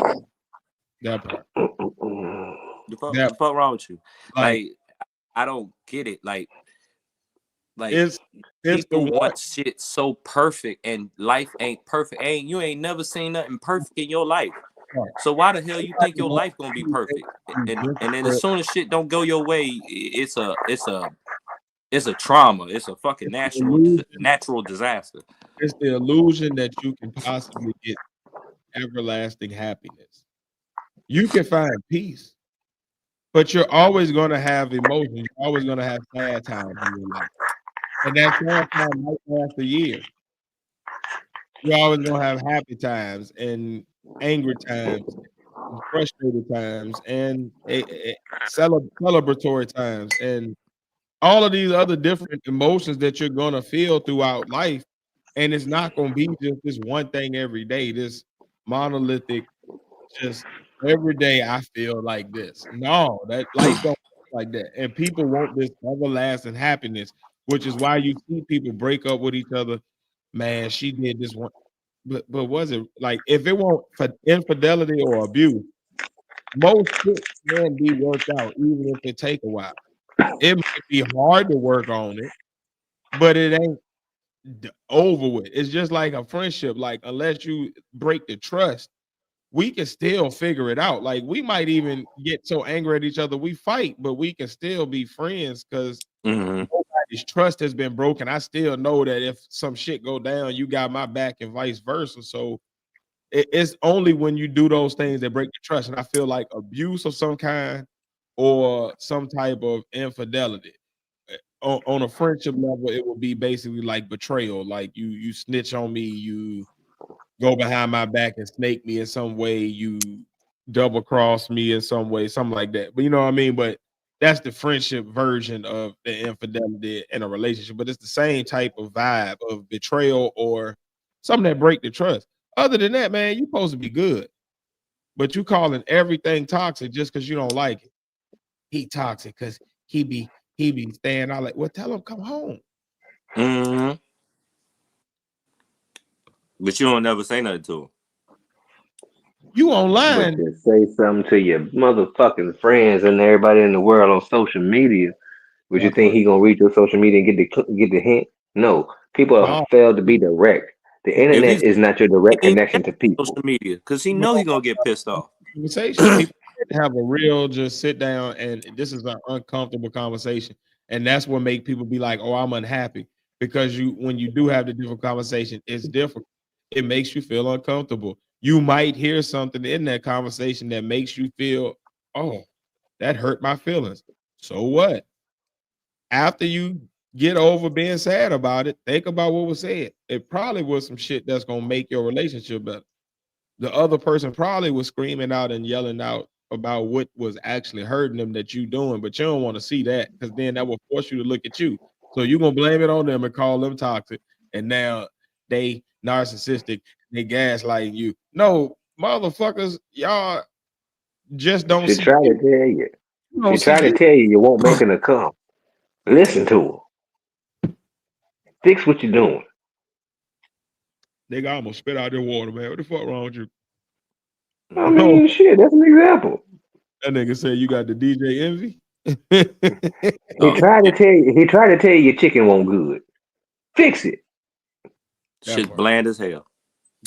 S3: that part.
S5: The fuck wrong with you? Like I don't get it. Like
S3: it's
S5: people
S3: the
S5: want shit so perfect, and life ain't perfect. You ain't never seen nothing perfect in your life. So why the hell you think your life gonna be perfect? And then as soon as shit don't go your way, it's a trauma. It's a fucking natural disaster.
S3: It's the illusion that you can possibly get everlasting happiness. You can find peace, but you're always going to have emotions. You're always going to have sad times in your life, and that sad time might last a year. You're always going to have happy times and angry times, and frustrated times, and celebratory times, and all of these other different emotions that you're going to feel throughout life. And it's not going to be just this one thing every day, this monolithic, just every day I feel like this. No, that life don't work like that. And people want this everlasting happiness, which is why you see people break up with each other. Man, she did this one. But was it like if it weren't for infidelity or abuse, most shit can be worked out, even if it take a while. It might be hard to work on it, but it ain't over with. It's just like a friendship. Like, unless you break the trust, we can still figure it out. Like, we might even get so angry at each other we fight, but we can still be friends because nobody's trust has been broken. I still know that if some shit go down, you got my back and vice versa. So it's only when you do those things that break the trust. And I feel like abuse of some kind or some type of infidelity. On a friendship level, it would be basically like betrayal. Like you snitch on me, you go behind my back and snake me in some way, you double cross me in some way, something like that. But you know what I mean? But that's the friendship version of the infidelity in a relationship. But it's the same type of vibe of betrayal or something that break the trust. Other than that, man, you're supposed to be good. But you calling everything toxic just because you don't like it. He toxic because he be staying out like, well, tell him come home.
S5: But you don't never say nothing to him.
S3: You online.
S4: But to say something to your motherfucking friends and everybody in the world on social media, would you think he gonna read your social media and get the hint? No, people fail to be direct. The internet is not your direct connection to people.
S5: Social media, because he know he gonna get pissed off.
S3: Conversation. People have a real just sit down and this is an uncomfortable conversation, and that's what make people be like, "Oh, I'm unhappy," because when you do have the difficult conversation, it's difficult. It makes you feel uncomfortable. You might hear something in that conversation that makes you feel, "Oh, that hurt my feelings." So what? After you get over being sad about it, think about what was said. It probably was some shit that's gonna make your relationship better. The other person probably was screaming out and yelling out about what was actually hurting them that you doing, but you don't want to see that because then that will force you to look at you. So you're gonna blame it on them and call them toxic, and now they narcissistic, they gaslighting you. No, motherfuckers, y'all just don't
S4: She
S3: see
S4: try
S3: it.
S4: to tell you.
S3: You don't
S4: She try
S3: see
S4: to
S3: it.
S4: tell you won't make her come. Listen to her. Fix what you're doing.
S3: Nigga almost spit out their water, man. What the fuck wrong with you?
S4: I mean, shit, that's an example.
S3: That nigga said you got the DJ envy.
S4: He tried to tell you. He tried to tell you your chicken won't good. Fix it.
S5: Shit bland as hell,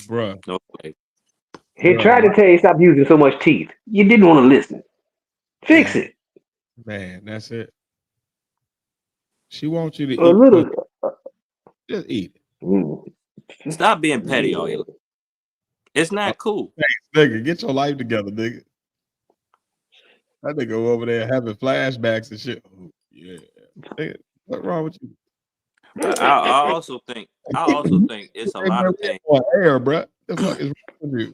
S3: bruh.
S5: No way.
S4: He tried to tell you stop using so much teeth. You didn't want to listen. Fix it.
S3: Man, that's it. She wants you to
S4: A
S3: eat.
S4: little.
S3: Just eat it.
S5: Stop being petty all your life. It's not cool.
S3: Nigga, get your life together, nigga. That nigga over there having flashbacks and shit. Oh, yeah. Nigga, what's wrong with you?
S5: But I also think it's a lot of things.
S3: Air, bro. The fuck is wrong with you?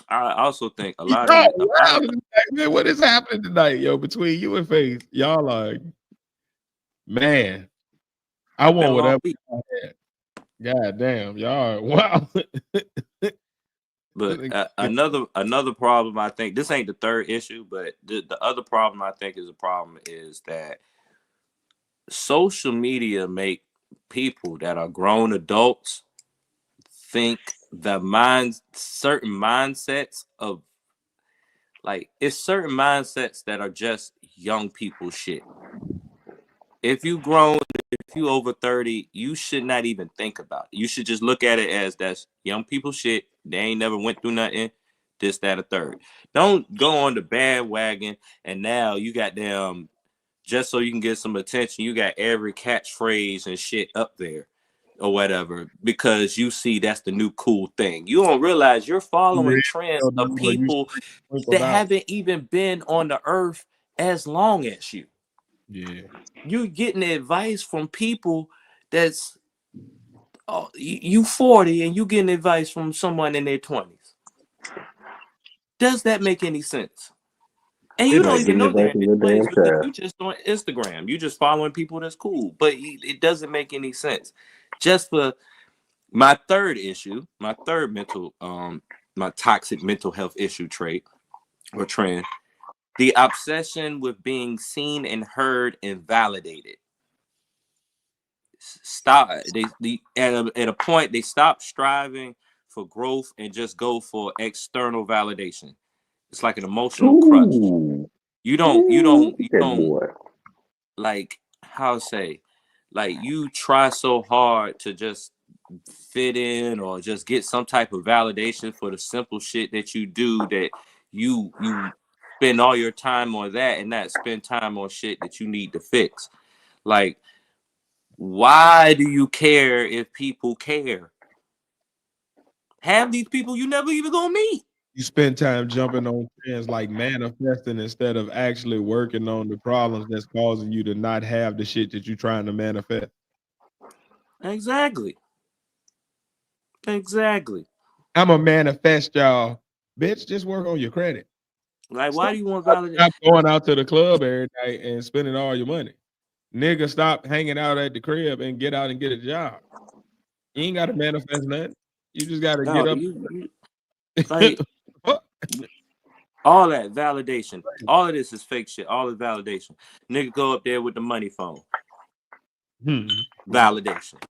S5: I also think a lot of
S3: man, what is happening tonight, yo? Between you and Faith, y'all like, man. I want whatever. God damn, y'all. Wow.
S5: But another problem, I think, this ain't the third issue, but the other problem I think is a problem is that social media make people that are grown adults think certain mindsets of like it's certain mindsets that are just young people shit. If you over 30, you should not even think about it. You should just look at it as that's young people shit. They ain't never went through nothing. This, that, a third. Don't go on the bandwagon and now you got them just so you can get some attention. You got every catchphrase and shit up there or whatever because you see that's the new cool thing. You don't realize you're following trends of people that haven't even been on the earth as long as you.
S3: Yeah.
S5: You're getting advice from people that's you 40 and you getting advice from someone in their 20s. Does that make any sense? And you don't even know they're in their 20s because you just on Instagram. You just following people that's cool. But it doesn't make any sense. Just for my third issue, my toxic mental health issue trait or trend, the obsession with being seen and heard and validated. Stop. At a point they stop striving for growth and just go for external validation. It's like an emotional crutch. You don't like how to say, like you try so hard to just fit in or just get some type of validation for the simple shit that you do that you spend all your time on that and not spend time on shit that you need to fix. Like, why do you care if people care? Have these people you never even gonna meet.
S3: You spend time jumping on trends like manifesting instead of actually working on the problems that's causing you to not have the shit that you're trying to manifest.
S5: Exactly.
S3: I'm a manifest, y'all. Bitch, just work on your credit.
S5: Like, why do you want validation?
S3: Stop going out to the club every night and spending all your money. Nigga, stop hanging out at the crib and get out and get a job. You ain't got to manifest nothing. You just got to get up.
S5: Like, all that validation. All of this is fake shit. All is validation. Nigga go up there with the money phone. Validation.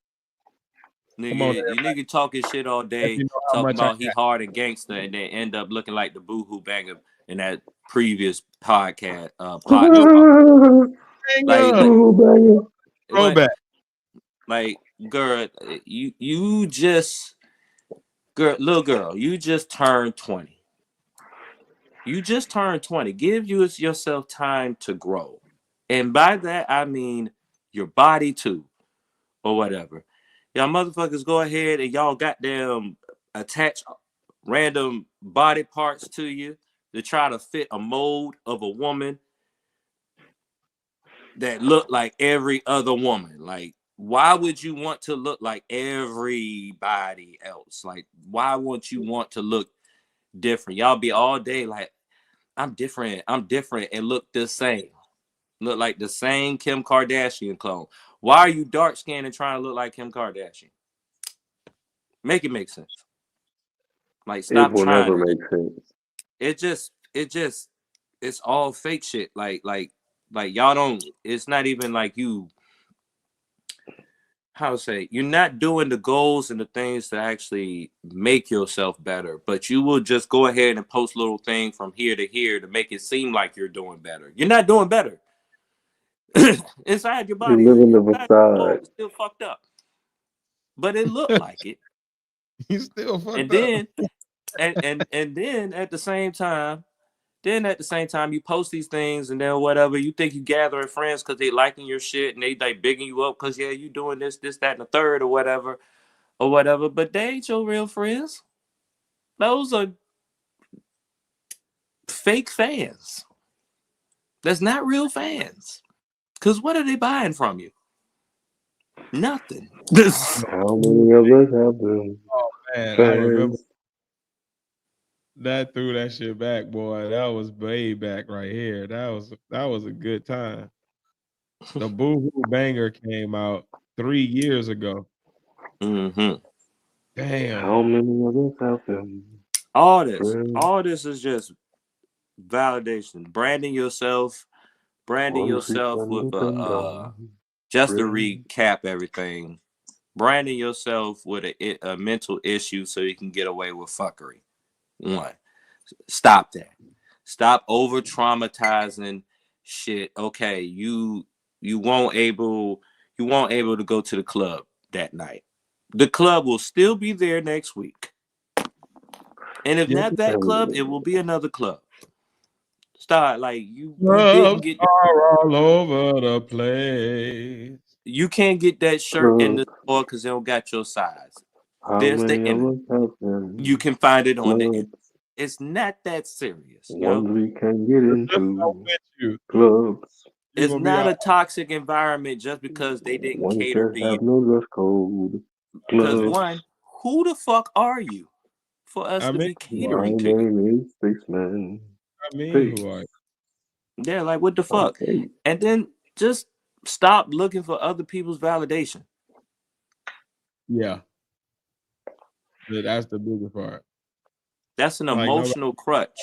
S5: Nigga talking shit all day, talking about he hard and gangster, and then end up looking like the boohoo banger in that previous podcast. Like, girl, you just, little girl, you just turned 20. You just turned 20. Give yourself time to grow. And by that, I mean your body too, or whatever. Y'all motherfuckers go ahead and y'all goddamn attach random body parts to you to try to fit a mold of a woman that look like every other woman. Like, why would you want to look like everybody else? Like, why would you want to look different? Y'all be all day like, I'm different, and look the same. Look like the same Kim Kardashian clone. Why are you dark skinned and trying to look like Kim Kardashian? Make it make sense. Like, stop trying. It will never make sense. It's all fake shit. Like y'all don't. It's not even like you. How to say? You're not doing the goals and the things to actually make yourself better, but you will just go ahead and post little thing from here to here to make it seem like you're doing better. You're not doing better. Inside your body,
S4: you're living the facade.
S5: It's still fucked up, but it looked like it.
S3: You still fucked
S5: and then, up. And then at the same time, you post these things and then whatever, you think you gathering friends because they liking your shit and they like bigging you up because yeah, you doing this, that, and the third or whatever. But they ain't your real friends. Those are fake fans. That's not real fans. Because what are they buying from you? Nothing.
S4: How many of us have them?
S3: Oh man, I remember that threw that shit back, boy. That was way back right here. That was a good time. The Boohoo Banger came out 3 years ago.
S5: Mm-hmm.
S3: Damn.
S4: How many of us have them?
S5: All this is just validation, branding yourself with just to recap everything, branding yourself with a mental issue so you can get away with fuckery. One, stop that. Stop over traumatizing shit. Okay, you won't able to go to the club that night. The club will still be there next week. And if not that club, it will be another club. Start like you didn't get
S3: all over the place.
S5: You can't get that shirt in the store because they don't got your size. There's the internet. You can find it on the internet. It's not that serious.
S4: We can get into clubs.
S5: It's not a toxic environment just because they didn't cater to you.
S4: No dress code.
S5: Because one, who the fuck are you for us to be catering to you?
S4: Spaceman.
S3: Who are you?
S5: Yeah, like what the fuck? Okay. And then just stop looking for other people's validation.
S3: Yeah. That's the biggest part.
S5: That's an emotional crutch.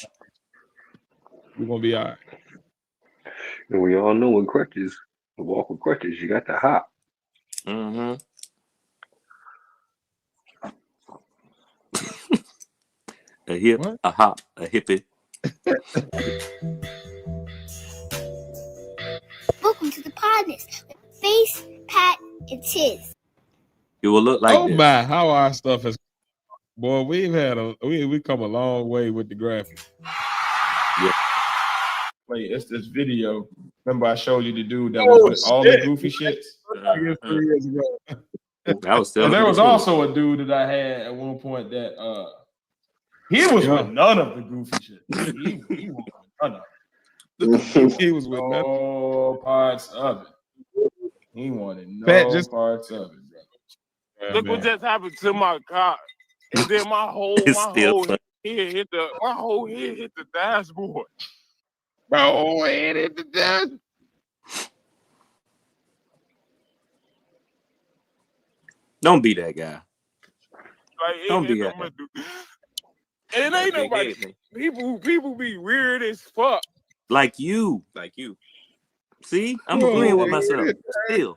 S3: We're gonna be all right.
S4: And we all know with crutches, to walk with crutches, you got to hop.
S5: Mm-hmm. A hip, what? A hop, a hippie.
S2: Welcome to the Podnas with Face, Pat, and Tiz.
S5: It will look like this.
S3: My, how our stuff is. Boy, we've had we come a long way with the graphics. Yeah. Wait, it's this video. Remember I showed you the dude that was with all the goofy shits? 3 years ago.
S5: That was still.
S3: And there was also a dude that I had at one point that he was with none of the goofy shit. He was with none of it. He was with no parts of it. He wanted no parts of it, bro. Yeah,
S1: look what just happened to my car. And then my whole head hit the dashboard.
S3: My whole head hit the dashboard.
S5: Don't be that guy.
S1: Like,
S5: don't be that guy.
S1: It ain't nobody. People be weird as fuck.
S5: Like you. See, I'm agreeing with myself. Still.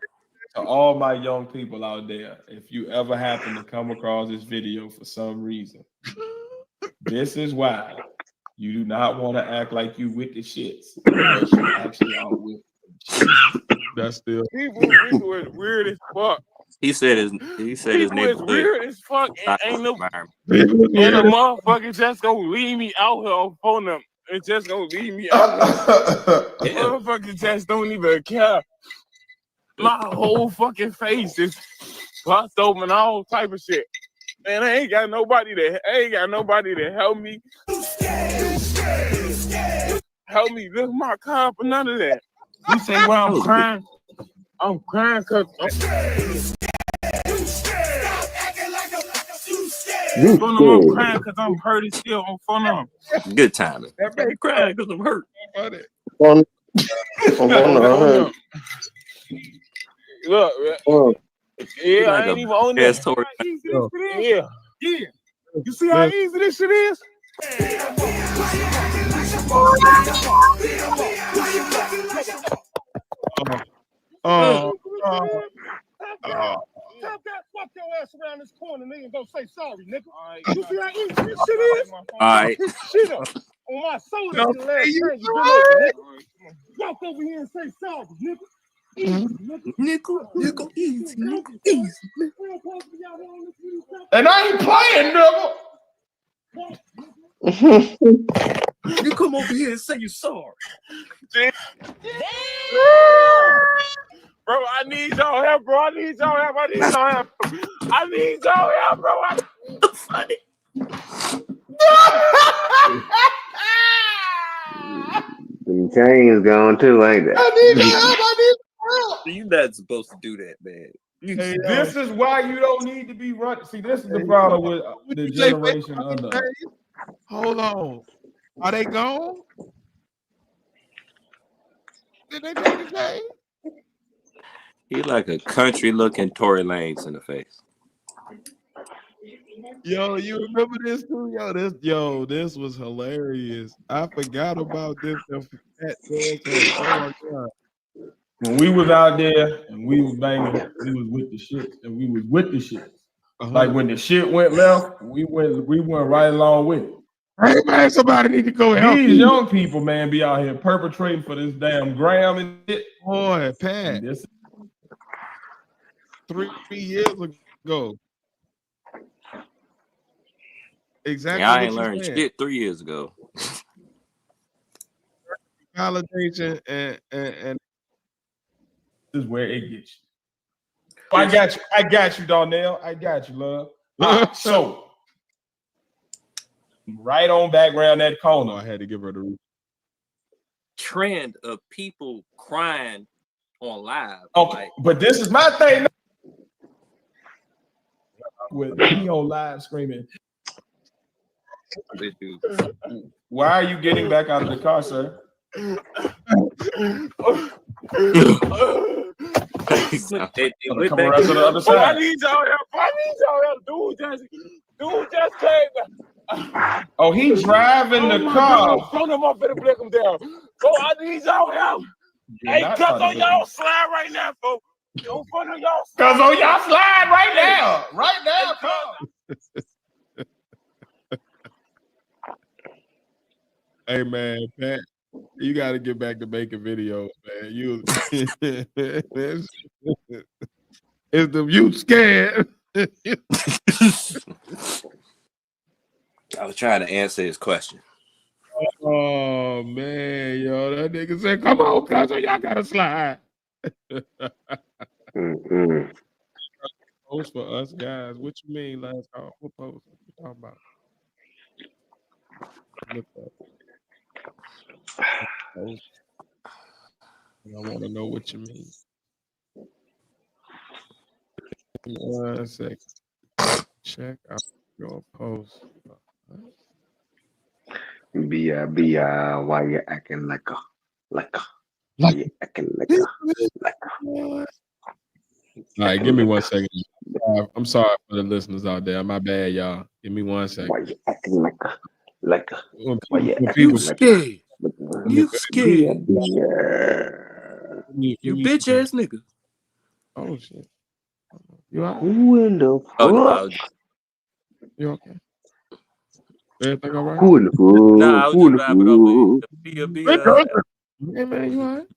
S3: To all my young people out there, if you ever happen to come across this video for some reason, this is why you do not want to act like you with the shits. Unless you actually are with the shits. That's still
S1: people is weird as fuck.
S5: He said his name
S1: is weird as fuck and ain't no and a motherfucker just gonna leave me out here on phone them. It's just gonna leave me out here. Motherfucker just don't even care. My whole fucking face is bust open, all type of shit. And I ain't got nobody to help me. Help me lift my car for none of that. You say, well, I'm crying. I'm crying because I'm crying because I'm hurt and still on phone them.
S5: Good timing. Everybody crying because I'm hurt.
S1: Look, yeah, like I ain't even on this. Yeah. You see how easy this shit is? Fuck your ass around this corner, nigga. Don't say sorry, nigga. Right, you see how easy this shit is?
S5: All right.
S1: Shit up on my soul. The last time you did it, nigga. Walk over here and say sorry, nigga.
S5: Nickel, easy.
S3: And I ain't playing, nigga.
S5: You come over here and say you're sorry.
S1: Bro, I need y'all help, bro. I need y'all help, bro.
S5: Funny.
S4: The chain's gone too, ain't that?
S3: I need help.
S5: You're not supposed to do that, man.
S3: Hey, this is why you don't need to be running. See, this is the problem with the generation under. Hold on. Are they gone? Did they take the chain?
S5: He like a country looking Tory Lanez in the face.
S3: Yo, you remember this too? This was hilarious. I forgot about this. Oh my god.
S1: When we was out there and we was banging, we was with the shit and we was with the shit. Like when the shit went left, we went right along with it.
S3: Hey man, somebody need to go help
S1: These
S3: me.
S1: young people, man, be out here perpetrating for this damn gram and shit.
S3: Boy, Pat. 3 years ago. Exactly.
S5: Yeah, I ain't learned shit 3 years ago.
S3: Validation and
S1: this is where it gets you. I got you, Darnell. I got you, love. So right on background that corner.
S3: I had to give her the
S5: trend of people crying on live.
S1: Okay, but this is my thing. With me on live screaming. Why are you getting back out of the car, sir?
S5: They
S1: come around to the other side.
S6: I need y'all help. Dude just came back.
S1: Oh, he's driving the car.
S6: Phone him up and break him down. So I need y'all help. Hey, cuz on y'all slide right now, folks. Don't phone on y'all slide.
S1: Cuz on y'all slide right now. Right now, cuz.
S3: Hey man, Pat, you got to get back to making videos, man. It's the you scared.
S5: I was trying to answer his question.
S3: Oh man, yo, that nigga said, "Come on, cuz y'all gotta slide." Post for us guys. What you mean last call? What post? What you talking about? Look up. I want to know what you mean. 1 second. Check out your post.
S4: Why you acting like a why you acting like a
S3: All right, give me 1 second. I'm sorry for the listeners out there. My bad, y'all. Give me 1 second.
S4: why you acting like a why you
S3: When
S4: acting
S3: people
S4: like
S5: scared.
S4: a
S5: You scared.
S3: you
S5: You bitch ass nigga.
S3: Oh shit. You all right?
S4: Who in the fuck?
S5: Oh,
S3: You okay? Everything all right?
S4: Who in the fuck?
S5: nah, I was
S4: Who in
S5: just
S4: the
S5: vibing off
S4: fuck?
S5: of
S3: Hey man, you all right?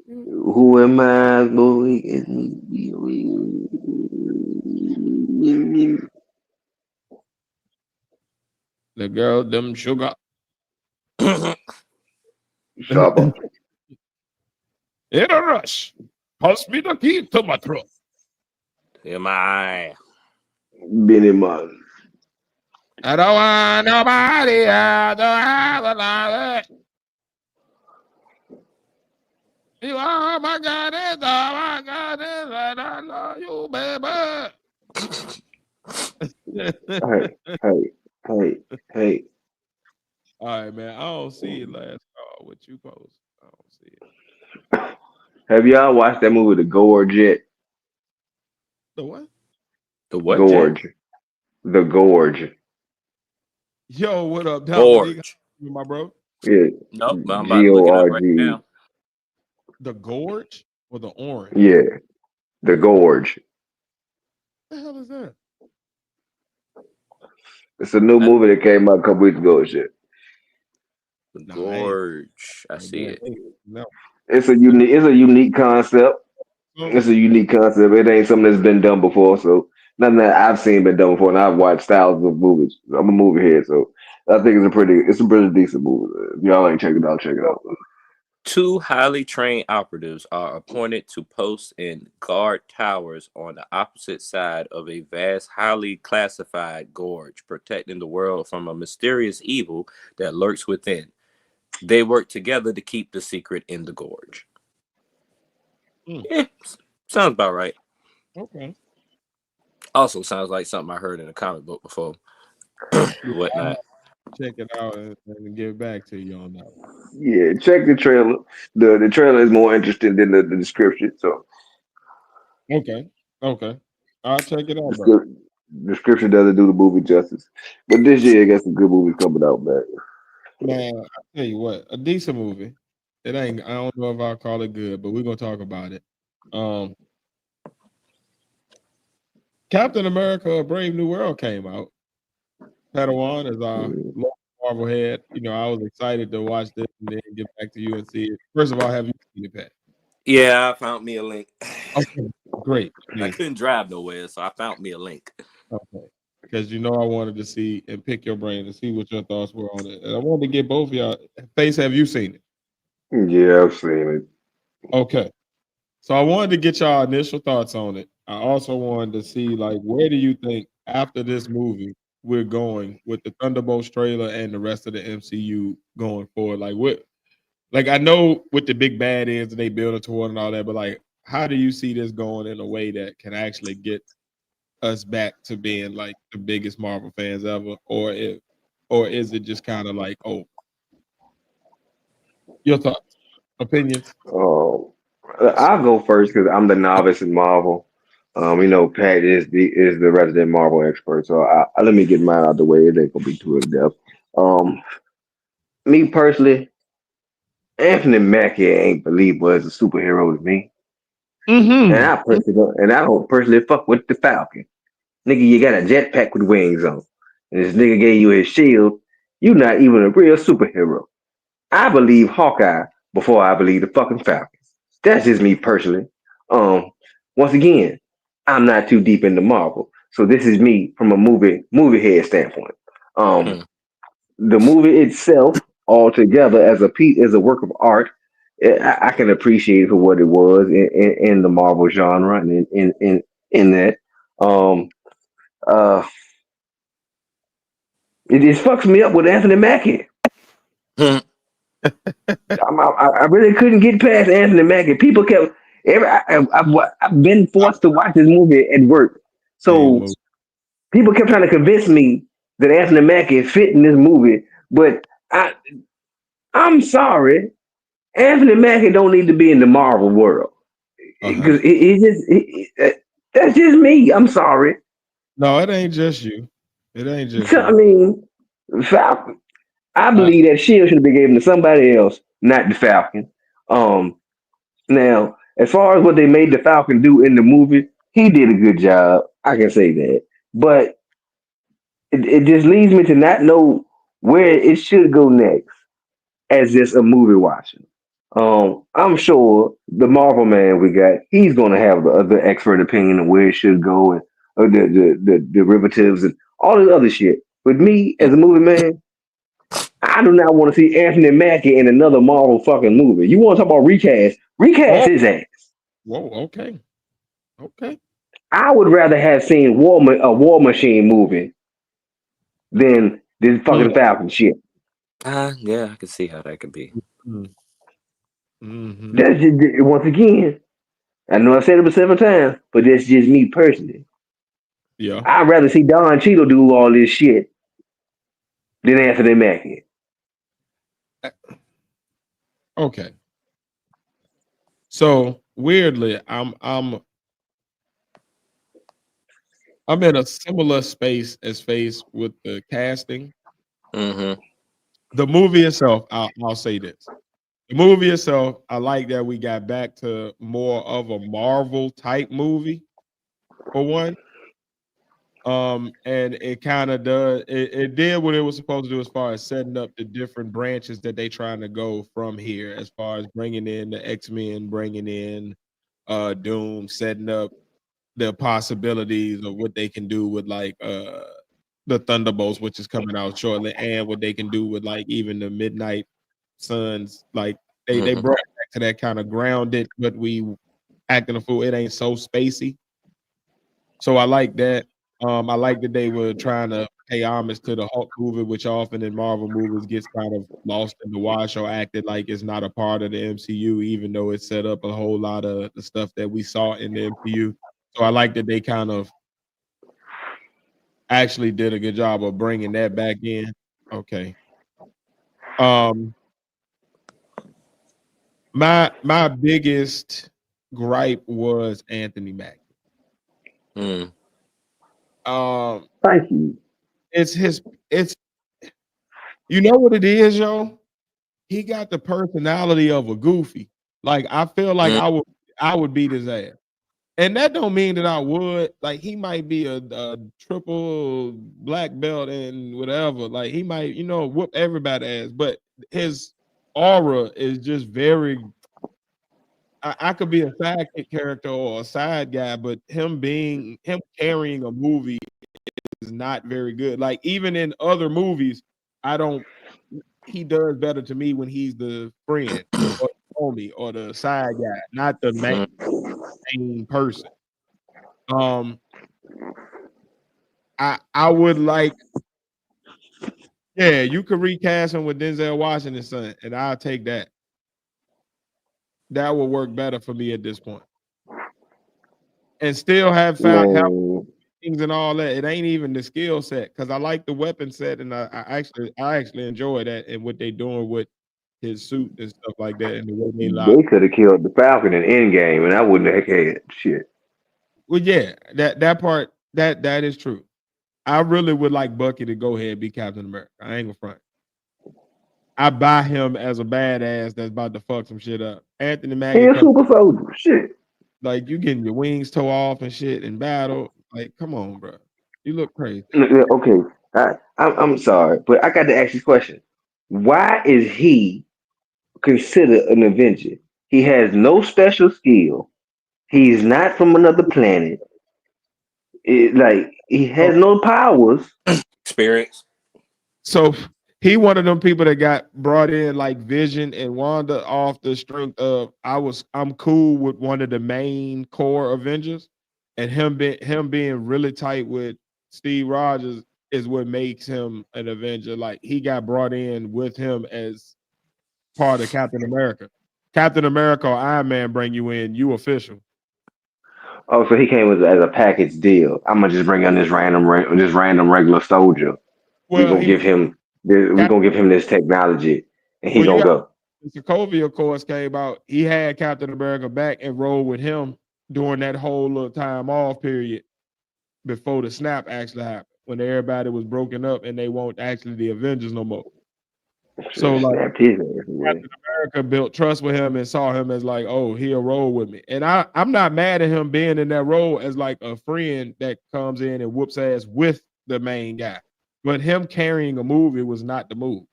S4: Who am I, boy?
S3: The girl, them sugar.
S4: Shabba.
S3: In a rush. Pass me the key to my truck.
S5: Am I?
S4: Benny man.
S3: I don't want nobody else to have a life. You are my goddess, and I love you, baby.
S4: Hey.
S3: All right, man. I don't see it last call. What you post? I don't see it.
S4: Have y'all watched that movie, The Gorge yet?
S3: The what?
S5: The what?
S4: Gorge.
S5: Jack?
S4: The Gorge.
S3: Yo, what up, Dominique?
S5: Gorge.
S3: My bro?
S4: Yeah.
S5: Nope, I'm about to look it up right now.
S3: The Gorge or the Orange?
S4: Yeah. The Gorge.
S3: What the hell is that?
S4: It's a new movie that came out a couple weeks ago and shit.
S5: The Gorge. I see it.
S3: No.
S4: It's a unique concept. It's a unique concept. It ain't something that's been done before, so nothing that I've seen been done before, and I've watched thousands of movies. I'm a movie head, so I think it's a pretty decent movie. If y'all ain't check it out, check it out.
S5: 2 highly trained operatives are appointed to post in guard towers on the opposite side of a vast, highly classified gorge, protecting the world from a mysterious evil that lurks within. They work together to keep the secret in the gorge. Yeah, sounds about right.
S3: Okay.
S5: Also sounds like something I heard in a comic book before. Whatnot.
S3: Check it out and get back to you on that.
S4: Yeah, check the trailer. The trailer is more interesting than the description. So
S3: okay, I'll check it out. Bro.
S4: description doesn't do the movie justice. But this year, I got some good movies coming out, man.
S3: Man, I tell you what, a decent movie. It ain't. I don't know if I'll call it good, but we're gonna talk about it. Um, Captain America: A Brave New World came out. Padawan is our local Marvel head. You know, I was excited to watch this and then get back to you and see it. First of all, have you seen it, Pat?
S5: Yeah, I found me a link.
S3: Okay, great.
S5: I couldn't drive nowhere, so I found me a link.
S3: Okay, because you know I wanted to see and pick your brain and see what your thoughts were on it, and I wanted to get both of y'all. Face, have you seen it?
S4: Yeah, I've seen it.
S3: Okay, so I wanted to get y'all initial thoughts on it. I also wanted to see like where do you think after this movie we're going with the Thunderbolts trailer and the rest of the MCU going forward? Like what? Like I know what the big bad is and they build it toward and all that, but like how do you see this going in a way that can actually get us back to being like the biggest Marvel fans ever, or is it just kind of like, oh, your thoughts, opinions?
S4: Oh, I'll go first because I'm the novice in Marvel. Pat is the resident Marvel expert, so let me get mine out of the way. It ain't gonna be too in depth. Um, Me personally, Anthony Mackie ain't believable as a superhero to me, and
S3: Mm-hmm.
S4: I don't personally fuck with the Falcon. Nigga, you got a jetpack with wings on, and this nigga gave you his shield. You not even a real superhero. I believe Hawkeye before I believe the fucking Falcon. That's just me personally. Um, Once again, I'm not too deep into Marvel, so this is me from a movie head standpoint. Um,
S5: Hmm.
S4: the movie itself, altogether as a piece, as a work of art, I can appreciate it for what it was in the Marvel genre and in that. Um, uh, it just fucks me up with Anthony Mackie.
S5: Hmm.
S4: I really couldn't get past Anthony Mackie. People kept I've been forced to watch this movie at work,
S3: Damn,
S4: so people kept trying to convince me that Anthony Mackie fit in this movie. But I'm sorry, Anthony Mackie don't need to be in the Marvel world
S3: uh-huh.
S4: because that's just me. I'm sorry.
S3: No, it ain't just you. It ain't just
S4: So, I
S3: you.
S4: mean, Falcon. I
S3: Uh,
S4: believe that shield should have been given to somebody else, not the Falcon. Um, Now, as far as what they made the Falcon do in the movie, he did a good job. I can say that. But it just leads me to not know where it should go next as just a movie watcher. I'm sure the Marvel man we got, he's gonna have the expert opinion of where it should go and the derivatives and all this other shit. But me as a movie man, I do not want to see Anthony Mackie in another Marvel fucking movie. You want to talk about recast? Recast
S3: oh,
S4: his ass.
S3: whoa, okay, okay.
S4: I would rather have seen a War Machine movie than this
S3: Mm,
S4: fucking Falcon shit.
S5: Yeah, I can see how that could be.
S3: mm, mm-hmm.
S4: That's just, once again, I know I said it several times, but that's just me personally.
S3: Yeah.
S4: I'd rather see Don Cheadle do all this shit than Anthony Mackie.
S3: Okay. So weirdly, I'm in a similar space as Face with the casting.
S5: Mm-hmm.
S3: The movie itself, I'll say this. The movie itself, I like that we got back to more of a Marvel type movie for one. And it kind of it did what it was supposed to do as far as setting up the different branches that they trying to go from here, as far as bringing in the X-Men, bringing in Doom, setting up the possibilities of what they can do with like the Thunderbolts, which is coming out shortly, and what they can do with like even the Midnight Suns. Like they
S5: Mm-hmm.
S3: brought it back to that kind of grounded, but we acting a fool. It ain't so spacey. So I like that. I like that they were trying to pay homage to the Hulk movie, which often in Marvel movies gets kind of lost in the wash or acted like it's not a part of the MCU, even though it set up a whole lot of the stuff that we saw in the MCU. So I like that they kind of actually did a good job of bringing that back in. Okay. Um, my biggest gripe was Anthony Mackie.
S5: Mm.
S4: Thank you.
S3: It's you know what it is, yo? He got the personality of a goofy. Like I feel like I would beat his ass. And that don't mean that I would. Like he might be a triple black belt and whatever. Like he might, whoop everybody's ass. But his aura is just very. I could be a sidekick character or a side guy, but him carrying a movie is not very good. Like even in other movies, he does better to me when he's the friend or the homie or the side guy, not the main person. I would like, you could recast him with Denzel Washington's son, and I'll take that. That will work better for me at this point. And still have things and all that. It ain't even the skill set because I like the weapon set, and I actually enjoy that and what they doing with his suit and stuff like that, and the way
S4: they could have killed the Falcon in Endgame, and I wouldn't have had shit.
S3: Well, yeah, that part that is true. I really would like Bucky to go ahead and be Captain America. I ain't gonna front. I buy him as a badass that's about to fuck some shit up. Anthony Mackie,
S4: he's a super soldier. Shit.
S3: Like you getting your wings tore off and shit in battle. Like, come on, bro. You look crazy.
S4: Okay, I'm sorry, but I got to ask you a question. Why is he considered an Avenger? He has no special skill. He's not from another planet. He has no powers.
S5: Experience.
S3: So he one of them people that got brought in like Vision and Wanda off the strength of I'm cool with one of the main core Avengers, and him being really tight with Steve Rogers is what makes him an Avenger. Like he got brought in with him as part of Captain America. Captain America or Iron Man bring you in, you official.
S4: Oh, so he came as a package deal. I'm gonna just bring in this random regular soldier. We're gonna give him this technology, and he's gonna go.
S3: Sokovia, of course, came out. He had Captain America back and rolled with him during that whole little time off period before the snap actually happened, when everybody was broken up and they weren't actually the Avengers no more. So like Captain America built trust with him and saw him as like, oh, he'll roll with me. And I'm not mad at him being in that role as like a friend that comes in and whoops ass with the main guy. But him carrying a movie was not the move.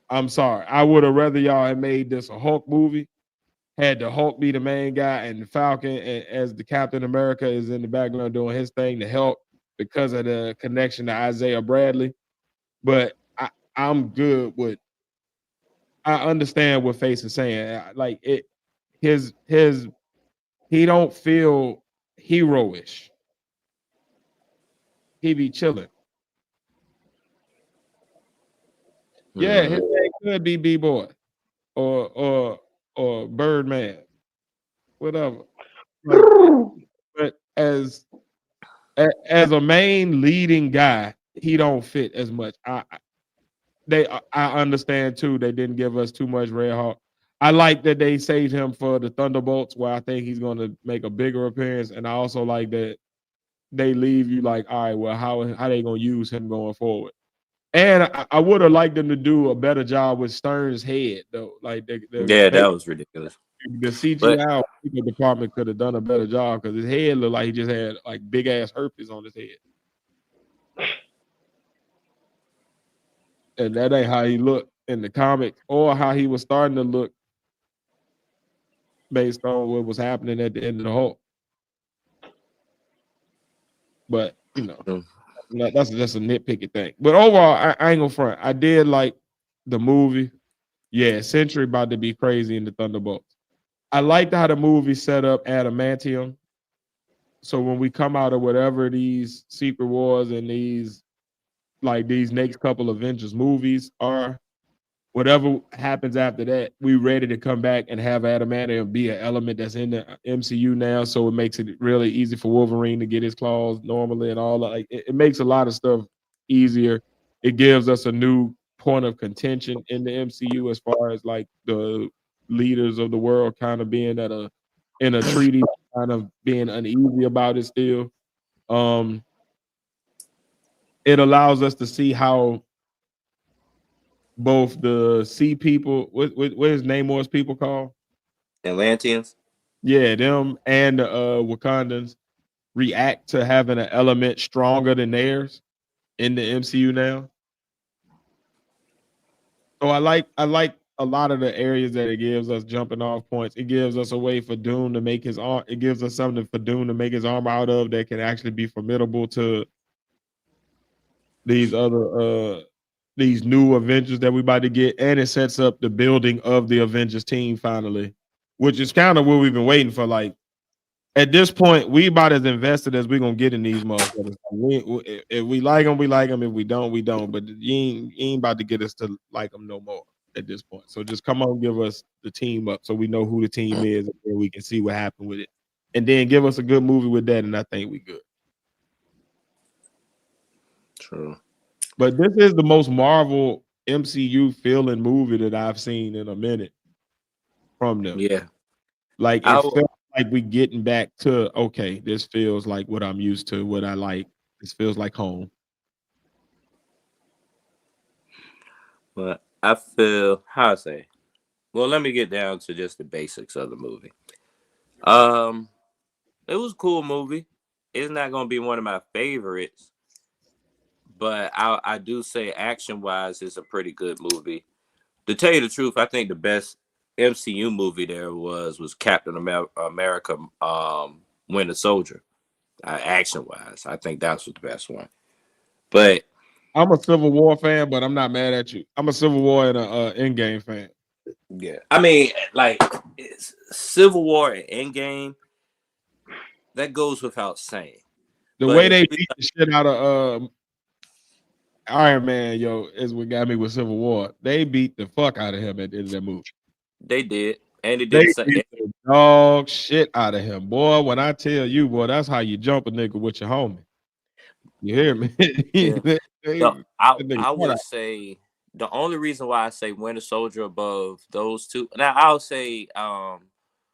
S3: I'm sorry. I would have rather y'all had made this a Hulk movie, had the Hulk be the main guy and the Falcon as the Captain America is in the background doing his thing to help because of the connection to Isaiah Bradley. But I'm good with. I understand what Face is saying. Like it, he don't feel heroish. He be chilling. Yeah, his name could be B-Boy or Birdman, whatever. But as a main leading guy, he don't fit as much. I understand too. They didn't give us too much Red Hawk. I like that they saved him for the Thunderbolts, where I think he's going to make a bigger appearance, and I also like that they leave you like, all right, well, how they going to use him going forward? And I would have liked them to do a better job with Stern's head, though. Like,
S5: that was ridiculous.
S3: The CGI department could have done a better job because his head looked like he just had like big ass herpes on his head. And that ain't how he looked in the comics or how he was starting to look based on what was happening at the end of the Hulk. But, that's just a nitpicky thing. But overall, I ain't gonna front. I did like the movie. Yeah, Sentry about to be crazy in the Thunderbolts. I liked how the movie set up adamantium. So when we come out of whatever these Secret Wars and these next couple Avengers movies are, whatever happens after that, we ready to come back and have adamantium be an element that's in the MCU now. So it makes it really easy for Wolverine to get his claws normally and all that. Like it makes a lot of stuff easier. It gives us a new point of contention in the MCU as far as like the leaders of the world kind of being in a treaty, kind of being uneasy about it still. it allows us to see how both the sea people, what is Namor's people called?
S5: Atlanteans.
S3: Yeah, them and the Wakandans react to having an element stronger than theirs in the MCU now. So I like a lot of the areas that it gives us jumping off points. It gives us a way for Doom to make his arm. It gives us something for Doom to make his armor out of that can actually be formidable to these other these new Avengers that we about to get, and it sets up the building of the Avengers team finally, which is kind of what we've been waiting for. Like at this point, we about as invested as we're gonna get in these motherfuckers. If we like them, we like them. If we don't, we don't. But you ain't about to get us to like them no more at this point. So just come on, give us the team up so we know who the team is, and we can see what happened with it. And then give us a good movie with that, and I think we good.
S5: True.
S3: But this is the most Marvel MCU feeling movie that I've seen in a minute from them.
S5: Yeah.
S3: Like it felt like we getting back to, okay, this feels like what I'm used to, what I like. This feels like home.
S5: But I feel, how I say, well, let me get down to just the basics of the movie. It was a cool movie. It's not going to be one of my favorites, but I do say action-wise, it's a pretty good movie. To tell you the truth, I think the best MCU movie there was Captain America, Winter Soldier. Action-wise, I think that's the best one. But
S3: I'm a Civil War fan, but I'm not mad at you. I'm a Civil War and a Endgame fan.
S5: Yeah, I mean, like Civil War and Endgame, that goes without saying.
S3: The way they beat the shit out of Iron Man, yo, is what got me with Civil War. They beat the fuck out of him at the end of that movie.
S5: They did, and they
S3: beat the dog shit out of him, boy. When I tell you, boy, that's how you jump a nigga with your homie. You hear me?
S5: Yeah. I would say the only reason why I say Winter Soldier above those two. Now I'll say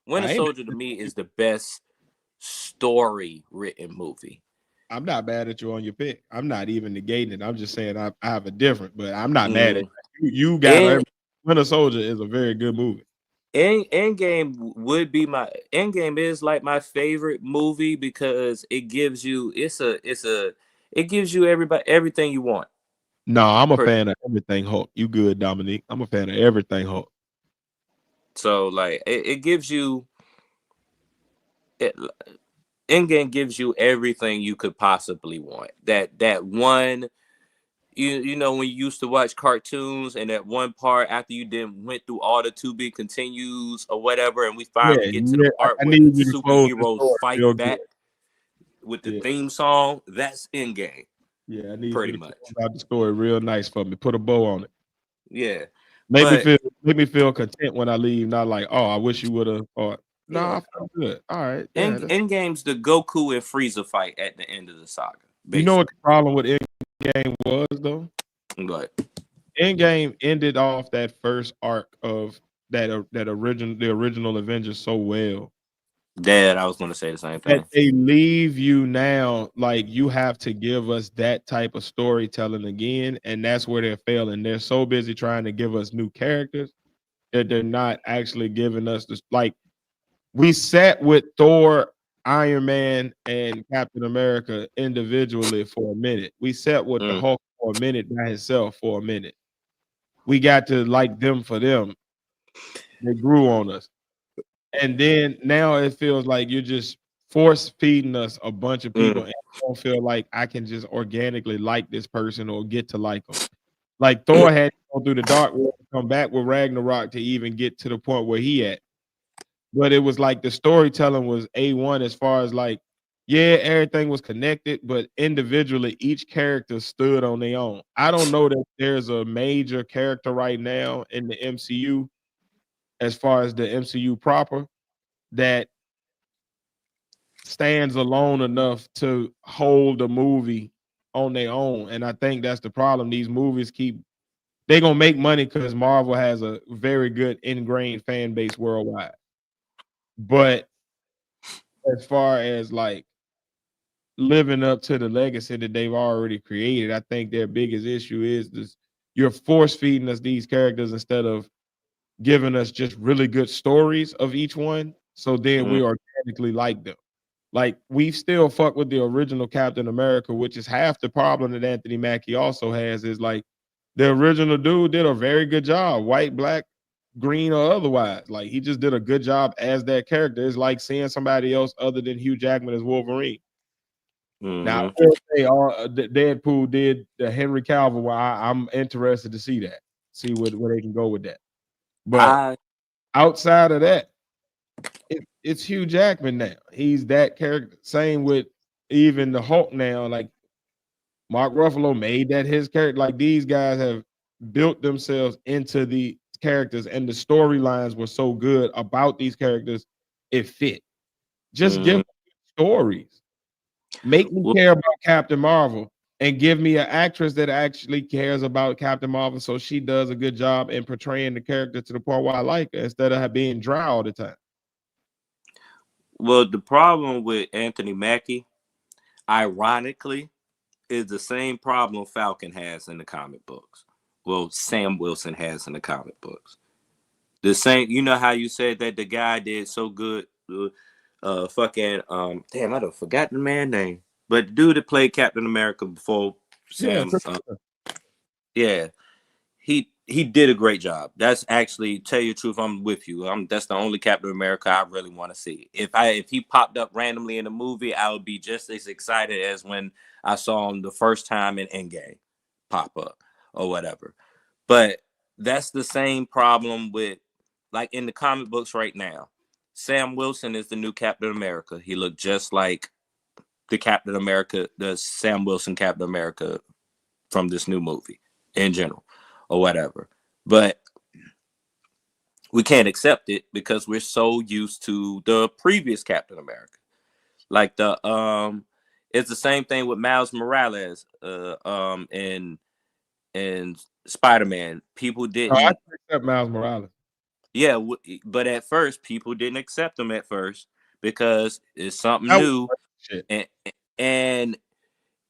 S5: Winter Soldier to me is the best story written movie.
S3: I'm not mad at you on your pick. I'm not even negating it. I'm just saying I have a different, but I'm not mad at you. You got Winter Soldier is a very good movie.
S5: Endgame would be Endgame is like my favorite movie because it gives you it gives you everything you want.
S3: No, I'm a fan of everything Hulk. You good, Dominique? I'm a fan of everything Hulk.
S5: So like it gives you Endgame gives you everything you could possibly want. That one, you know, when you used to watch cartoons and that one part after you went through all the to be continues or whatever, and we finally get to the part where the superheroes fight back with the theme song, that's Endgame.
S3: Yeah, I need
S5: pretty
S3: you to
S5: much
S3: about the story real nice for me. Put a bow on it.
S5: Yeah.
S3: Make me feel content when I leave. Not like, oh, I wish you would have. Or no, I feel good. All right. Yeah,
S5: Endgame's the Goku and Frieza fight at the end of the saga.
S3: Basically. You know what the problem with Endgame was though?
S5: What?
S3: Endgame ended off that first arc of the original Avengers so well.
S5: Dad, I was going to say the same thing.
S3: That they leave you now, like you have to give us that type of storytelling again, and that's where they're failing. They're so busy trying to give us new characters that they're not actually giving us this. Like we sat with Thor, Iron Man, and Captain America individually for a minute. We sat with the Hulk for a minute by himself for a minute. We got to like them for them. They grew on us. And then now it feels like you're just force feeding us a bunch of people, and I don't feel like I can just organically like this person or get to like them. Like Thor had to go through the dark world to come back with Ragnarok to even get to the point where he at. But it was like the storytelling was A1 as far as like, yeah, everything was connected, but individually each character stood on their own. I don't know that there's a major character right now in the MCU as far as the MCU proper that stands alone enough to hold a movie on their own. And I think that's the problem. These movies they're going to make money because Marvel has a very good ingrained fan base worldwide. But as far as like living up to the legacy that they've already created. I think their biggest issue is this: you're force feeding us these characters instead of giving us just really good stories of each one. So then we organically like them. Like we still fuck with the original Captain America, which is half the problem that Anthony Mackie also has. Is like the original dude did a very good job, white, black, green, or otherwise. Like he just did a good job as that character. It's like seeing somebody else other than Hugh Jackman as Wolverine. Now, of course, Deadpool did the Henry Cavill. Well, I'm interested to see that, see where they can go with that. But outside of that, it's Hugh Jackman now. He's that character. Same with even the Hulk now. Like Mark Ruffalo made that his character. Like these guys have built themselves into the characters, and the storylines were so good about these characters. It fit. Just give me stories. Make me care about Captain Marvel and give me an actress that actually cares about Captain Marvel, so she does a good job in portraying the character to the point where I like her instead of her being dry all the time.
S5: Well, the problem with Anthony Mackie, ironically, is the same problem Falcon has in the comic books. Well, Sam Wilson has in the comic books. The same, you know how you said that the guy did so good. Damn, I don't forgot the man's name, but the dude that played Captain America before Sam, he did a great job. That's actually, tell you the truth, I'm with you. That's the only Captain America I really want to see. If he popped up randomly in a movie, I would be just as excited as when I saw him the first time in Endgame pop up or whatever. But that's the same problem with, like in the comic books right now. Sam Wilson is the new Captain America. He looked just like the Sam Wilson Captain America from this new movie in general or whatever. But we can't accept it because we're so used to the previous Captain America. Like it's the same thing with Miles Morales and Spider-Man. People didn't
S3: accept Miles Morales.
S5: Yeah, but at first, people didn't accept him at first because it's something new, and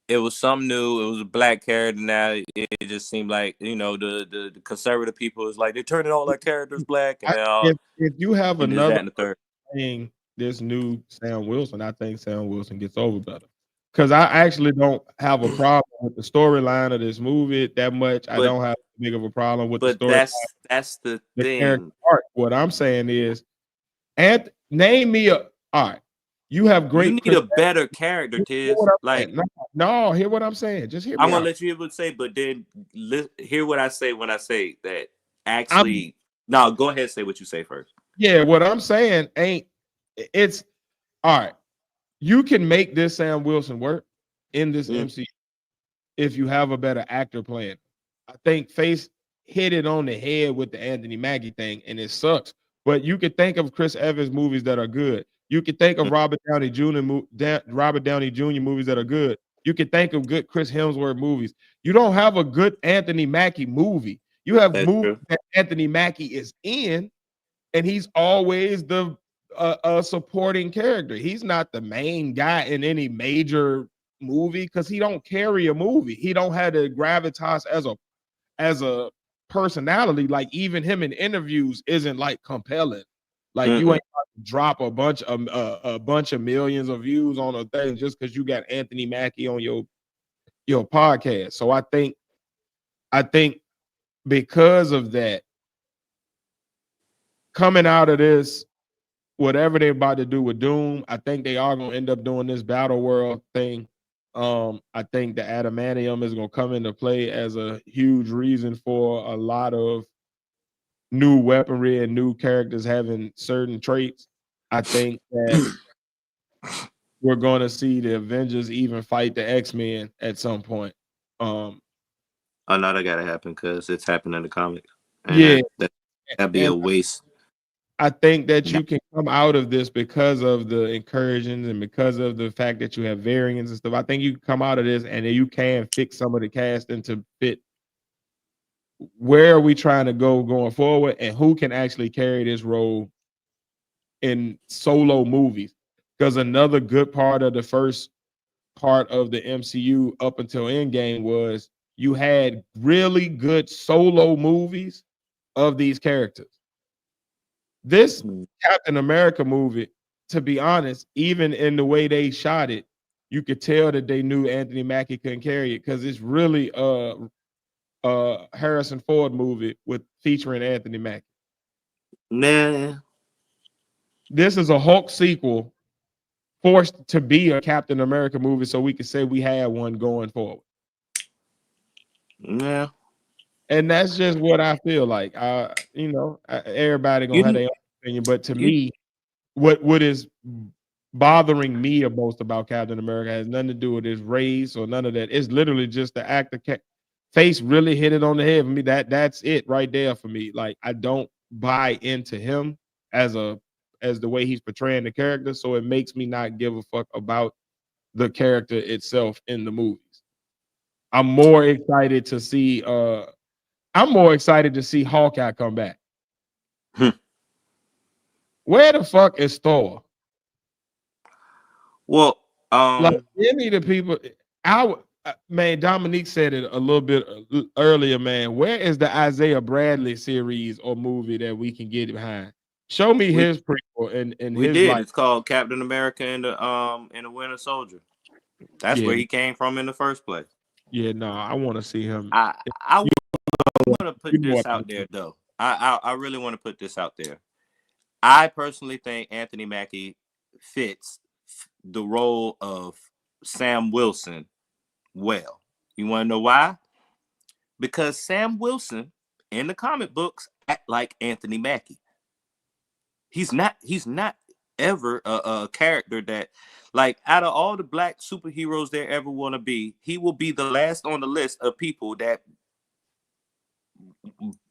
S5: it was something new. It was a black character. Now it just seemed like the conservative people is like they're turning all their characters black. And
S3: if you have another thing, this new Sam Wilson, I think Sam Wilson gets over better because I actually don't have a problem with the storyline of this movie that much. I don't have big of a problem with the story.
S5: That's the thing.
S3: What I'm saying is, name me all right. You have great.
S5: You need a better character, Tiz. Like
S3: no, hear what I'm saying. Just hear.
S5: I'm gonna let you able to say, but then hear what I say when I say that. Actually, no, go ahead and say what you say first.
S3: Yeah, what I'm saying it's all right. You can make this Sam Wilson work in this MCU if you have a better actor playing. I think Face hit it on the head with the Anthony Mackie thing, and it sucks. But you could think of Chris Evans movies that are good. You could think of Robert Downey Jr. movies that are good. You could think of good Chris Hemsworth movies. You don't have a good Anthony Mackie movie. You have movies that Anthony Mackie is in, and he's always the supporting character. He's not the main guy in any major movie because he don't carry a movie. He don't have the gravitas as a personality. Like even him in interviews isn't like compelling. Like you ain't about to drop a bunch of millions of views on a thing just because you got Anthony Mackie on your podcast. So I think because of that, coming out of this, whatever they're about to do with Doom, I think they are going to end up doing this Battle World thing. I think the adamantium is going to come into play as a huge reason for a lot of new weaponry and new characters having certain traits. I think that we're going to see the Avengers even fight the X-Men at some point.
S5: Oh, no, that got to happen because it's happened in the comics.
S3: And
S5: that'd be a waste.
S3: I think that you can come out of this because of the incursions and because of the fact that you have variants and stuff. I think you can come out of this and then you can fix some of the casting to fit where are we trying to go going forward and who can actually carry this role in solo movies. Because another good part of the first part of the MCU up until Endgame was you had really good solo movies of these characters. This Captain America movie, to be honest, even in the way they shot it, you could tell that they knew Anthony Mackie couldn't carry it because it's really Harrison Ford movie with featuring Anthony Mackie.
S5: Nah.
S3: This is a Hulk sequel forced to be a Captain America movie so we could say we had one going forward.
S5: Yeah.
S3: And that's just what I feel like. Everybody gonna have their own opinion, but to me, what is bothering me most about Captain America has nothing to do with his race or none of that. It's literally just the actor face really hit it on the head for me. That's it right there for me. Like I don't buy into him as the way he's portraying the character, so it makes me not give a fuck about the character itself in the movies. I'm more excited to see Hawkeye come back. Where the fuck is Thor?
S5: Well,
S3: like any of the people, man, Dominique said it a little bit earlier, man. Where is the Isaiah Bradley series or movie that we can get behind? Show me his prequel and
S5: we
S3: his
S5: did.
S3: life.
S5: It's called Captain America and the Winter Soldier. That's where he came from in the first place.
S3: Yeah, no, I want to see him.
S5: I want to put this out there, though. I really want to put this out there. I personally think Anthony Mackie fits the role of Sam Wilson well. You want to know why? Because Sam Wilson in the comic books act like Anthony Mackie. He's not ever a character that, like, out of all the black superheroes there ever want to be, he will be the last on the list of people that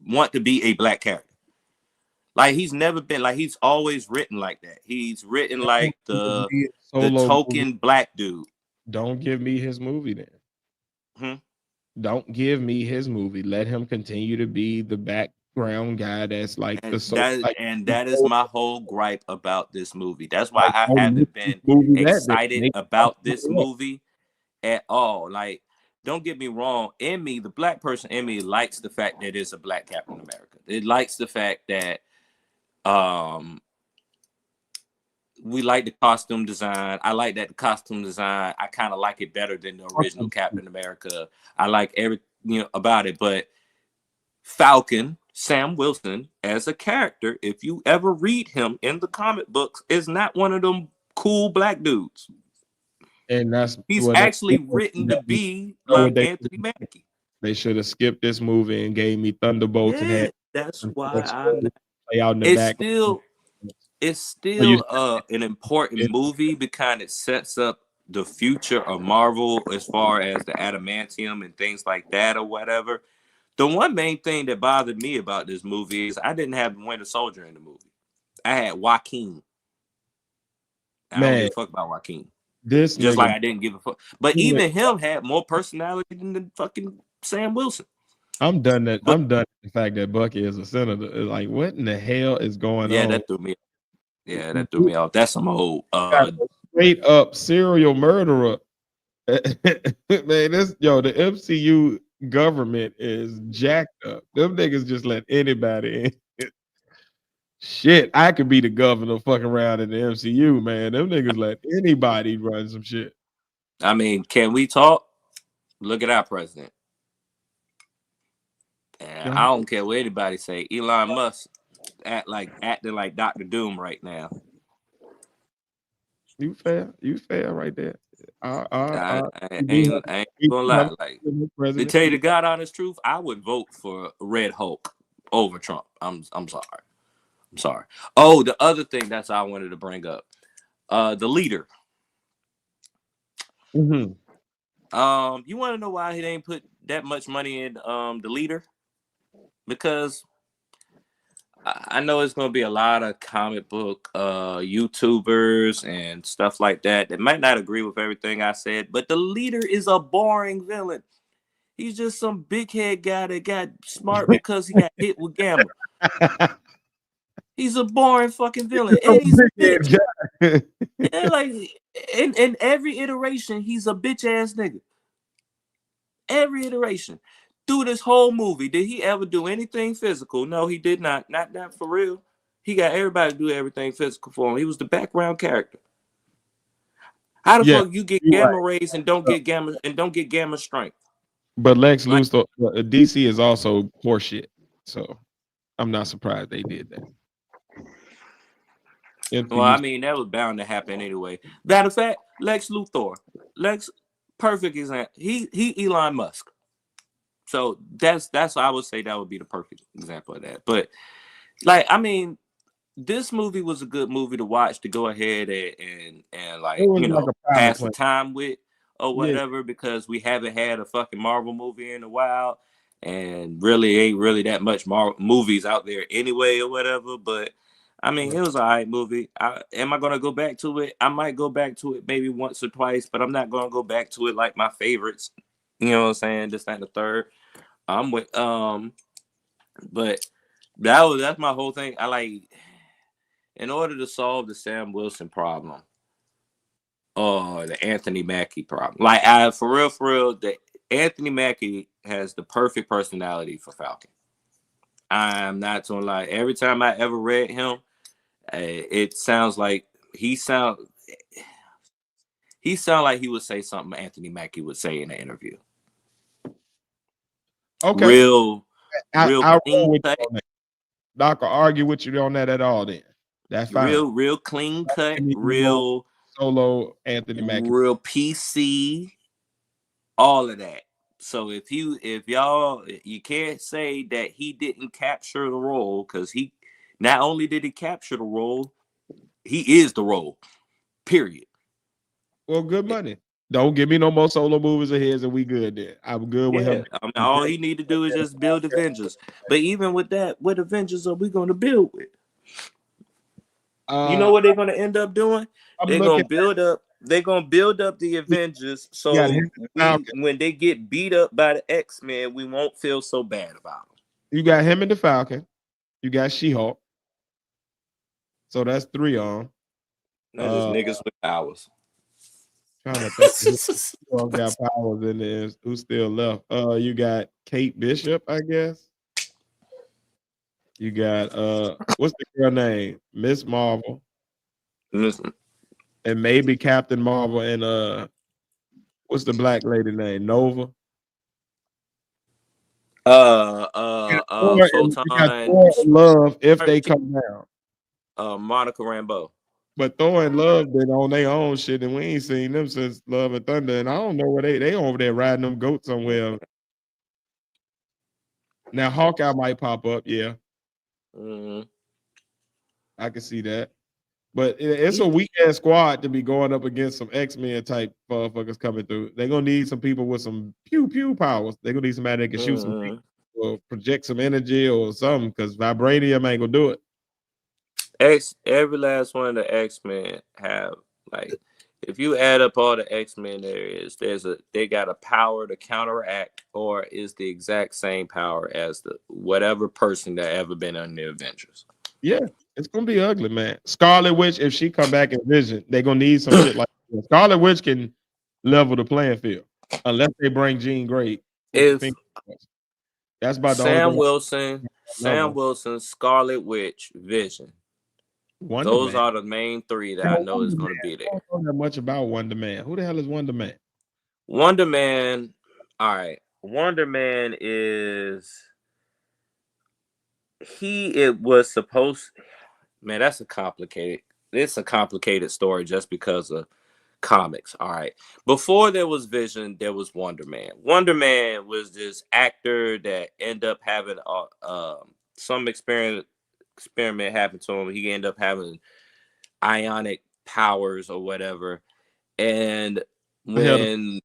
S5: want to be a black character. Like, he's never been, like, he's always written like that. He's written like the token movie. Black dude.
S3: Don't give me his movie then. Don't give me his movie. Let him continue to be the background guy that's like
S5: that is my whole gripe about this movie. That's why I haven't been excited about this movie at all. Like, don't get me wrong. In me, the black person in me likes the fact that it's a black Captain America. It likes the fact that we like the costume design. I like that the costume design, I kind of like it better than the original Captain America. I like everything about it. But Falcon, Sam Wilson, as a character, if you ever read him in the comic books, is not one of them cool black dudes.
S3: And
S5: he's actually written to be like Anthony Mackie.
S3: They should have skipped this movie and gave me Thunderbolts and had
S5: that's why
S3: play out in the back.
S5: It's still an important movie because it sets up the future of Marvel as far as the adamantium and things like that or whatever. The one main thing that bothered me about this movie is I didn't have the Winter Soldier in the movie. I had Joaquin. I don't give a fuck about Joaquin. Just like I didn't give a fuck. But even him had more personality than the fucking Sam Wilson.
S3: I'm done with the fact that Bucky is a senator. Like, what in the hell is going on?
S5: Yeah, that threw me. Yeah, that threw me off. That's some old
S3: straight up serial murderer. Man, the MCU government is jacked up. Them niggas just let anybody in. Shit, I could be the governor fucking around in the MCU, man. Them niggas let anybody run some shit.
S5: I mean, can we talk? Look at our president. And I don't care what anybody say. Elon Musk acting like Dr. Doom right now.
S3: You fair right there.
S5: I ain't gonna lie. Like, to tell you the God honest truth, I would vote for Red Hulk over Trump. I'm sorry. Oh, the other thing I wanted to bring up, the leader.
S3: Mm-hmm.
S5: You want to know why he didn't put that much money in the leader? Because I know it's going to be a lot of comic book YouTubers and stuff like that might not agree with everything I said, but the leader is a boring villain. He's just some big head guy that got smart because he got hit with gamma. He's a boring fucking villain, and he's a bitch. And like in every iteration, he's a bitch ass nigga. Every iteration. Through this whole movie, did he ever do anything physical? No, he did not. Not that for real. He got everybody to do everything physical for him. He was the background character. How the fuck you get gamma rays and don't get gamma strength?
S3: But Lex Luthor, DC is also horseshit, so I'm not surprised they did that.
S5: Well, I mean, that was bound to happen anyway. Matter of fact, Lex Luthor, perfect example. He Elon Musk. So that's I would say that would be the perfect example of that. But like, I mean, this movie was a good movie to watch, to go ahead and like, you know, pass the time with or whatever, because we haven't had a fucking Marvel movie in a while, and really ain't really that much movies out there anyway or whatever. But I mean, it was an alright movie. Am I gonna go back to it? I might go back to it maybe once or twice, but I'm not gonna go back to it like my favorites. You know what I'm saying? This, that, and the third. I'm with but that's my whole thing. I like, in order to solve the Sam Wilson problem or the Anthony Mackie problem, like for real, the Anthony Mackie has the perfect personality for Falcon. I'm not gonna lie. Every time I ever read him, it sounds like he sound like he would say something Anthony Mackie would say in an interview.
S3: Okay.
S5: Real
S3: clean cut. Not gonna argue with you on that at all. Then that's fine.
S5: Real clean cut. Real
S3: solo Anthony Mackie.
S5: Real PC. All of that. So if y'all can't say that he didn't capture the role, because he not only did he capture the role, he is the role. Period.
S3: Well, good money. Don't give me no more solo movies of his, and we good there. I'm good with him.
S5: I mean, all he need to do is just build Avengers. But even with that, what Avengers are we going to build with? You know what they're going to end up doing? They're going to build up. They're going to build up the Avengers, so when they get beat up by the X-Men, we won't feel so bad about them.
S3: You got him and the Falcon. You got She-Hulk. So that's 3 on.
S5: That's just niggas with powers.
S3: Trying to think who got powers in there. Who's still left? You got Kate Bishop, I guess. You got what's the girl name? Miss Marvel. And maybe Captain Marvel, and what's the black lady name? Nova. Love if they come down.
S5: Monica Rambeau.
S3: But Thor and Love been on their own shit, and we ain't seen them since Love and Thunder. And I don't know where they over there riding them goats somewhere. Now Hawkeye might pop up, yeah.
S5: Mm-hmm.
S3: I can see that. But it's a weak ass squad to be going up against some X-Men type motherfuckers coming through. They're gonna need some people with some pew pew powers. They're gonna need somebody that can shoot some people or project some energy or something, because vibranium ain't gonna do it.
S5: Every last one of the X-Men have, like, if you add up all the X-Men there is, they got a power to counteract, or is the exact same power as the whatever person that ever been on the Avengers.
S3: Yeah, it's gonna be ugly, man. Scarlet Witch, if she come back in Vision, they're gonna need some shit like that. Scarlet Witch can level the playing field, unless they bring Jean Grey. That's about
S5: Sam Wilson, Scarlet Witch, Vision. Those are the main 3 that I know is going to be there.
S3: I don't know that much about Wonder Man. Who the hell is Wonder Man?
S5: Wonder Man. All right. Wonder Man is. It was supposed. Man, it's a complicated story just because of comics. All right. Before there was Vision, there was Wonder Man. Wonder Man was this actor that ended up having some experiment happened to him. He ended up having ionic powers or whatever. And when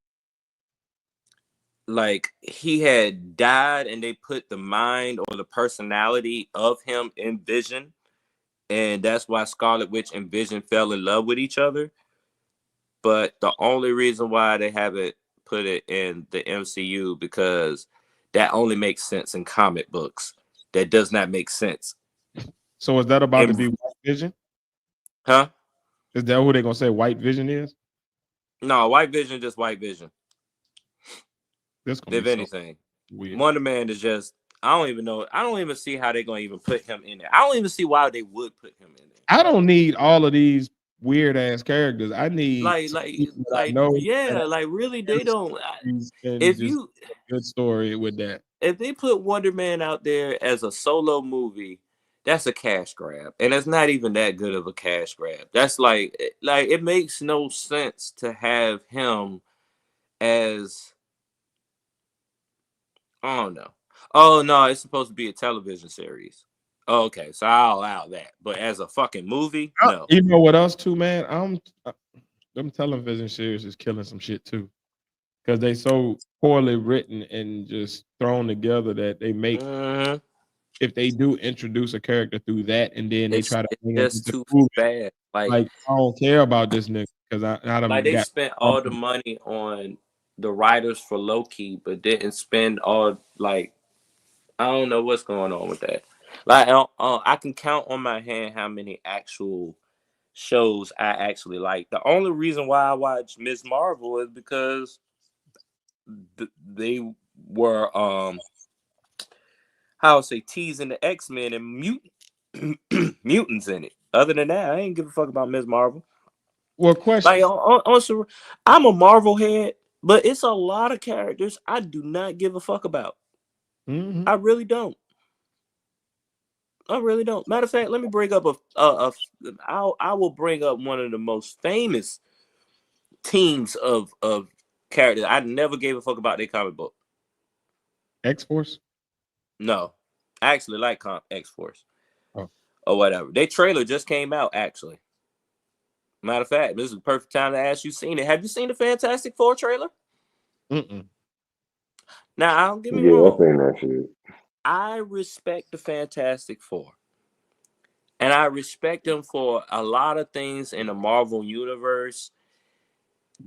S5: like he had died and they put the mind or the personality of him in Vision, and that's why Scarlet Witch and Vision fell in love with each other. But the only reason why they haven't put it in the MCU, because that only makes sense in comic books. That does not make sense
S3: So is that about to be White Vision?
S5: Huh?
S3: Is that who they gonna say White Vision is?
S5: No, White Vision, just White Vision.
S3: If
S5: anything,
S3: weird.
S5: Wonder Man is just. I don't even know. I don't even see how they're gonna even put him in there. I don't even see why they would put him in there.
S3: I don't need all of these weird ass characters. I need
S5: really they don't. If you
S3: good story with that.
S5: If they put Wonder Man out there as a solo movie, that's a cash grab, and it's not even that good of a cash grab. That's like it makes no sense to have him as. I don't know. Oh no, it's supposed to be a television series. Oh, okay, so I'll allow that. But as a fucking movie, no.
S3: You know what else too, man? Them television series is killing some shit too, because they so poorly written and just thrown together that they make. If they do introduce a character through that, and then they try to bring it into
S5: too
S3: movie,
S5: bad. Like
S3: I don't care about this nigga because
S5: they spent all the money on the writers for Loki, but didn't spend all I don't know what's going on with that. Like I can count on my hand how many actual shows I actually like. The only reason why I watch Ms. Marvel is because they were teasing the X-Men and mutants in it. Other than that, I ain't give a fuck about Ms. Marvel.
S3: Well, question.
S5: I'm a Marvel head, but it's a lot of characters I do not give a fuck about.
S3: Mm-hmm.
S5: I really don't. Matter of fact, let me bring up I will bring up one of the most famous teams of characters. I never gave a fuck about their comic book.
S3: X-Force?
S5: No, I actually like X-Force.
S3: Oh.
S5: Or whatever. Their trailer just came out, actually. Matter of fact, this is the perfect time to ask you seen it. Have you seen the Fantastic Four trailer?
S3: Mm-mm.
S5: Now, don't get me wrong.
S4: I've seen that shit.
S5: I respect the Fantastic Four. And I respect them for a lot of things in the Marvel universe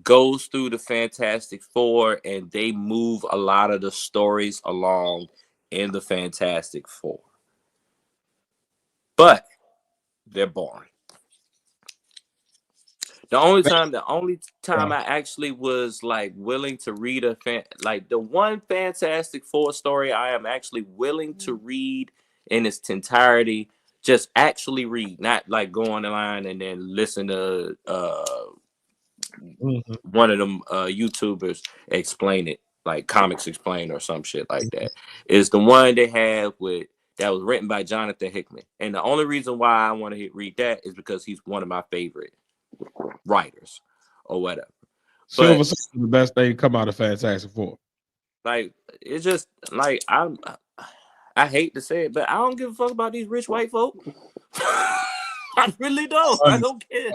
S5: goes through the Fantastic Four, and they move a lot of the stories along in the Fantastic Four. But they're boring. The only time I actually was willing to read the one Fantastic Four story I am actually willing to read in its entirety, just actually read, not go on the line and then listen to one of them YouTubers explain it, like Comics Explain or some shit like that, is the one they have that was written by Jonathan Hickman. And the only reason why I want to read that is because he's one of my favorite writers or whatever.
S3: Silver Surfer is the best thing to come out of Fantastic Four.
S5: It's just I hate to say it, but I don't give a fuck about these rich white folk. I really don't. I don't care.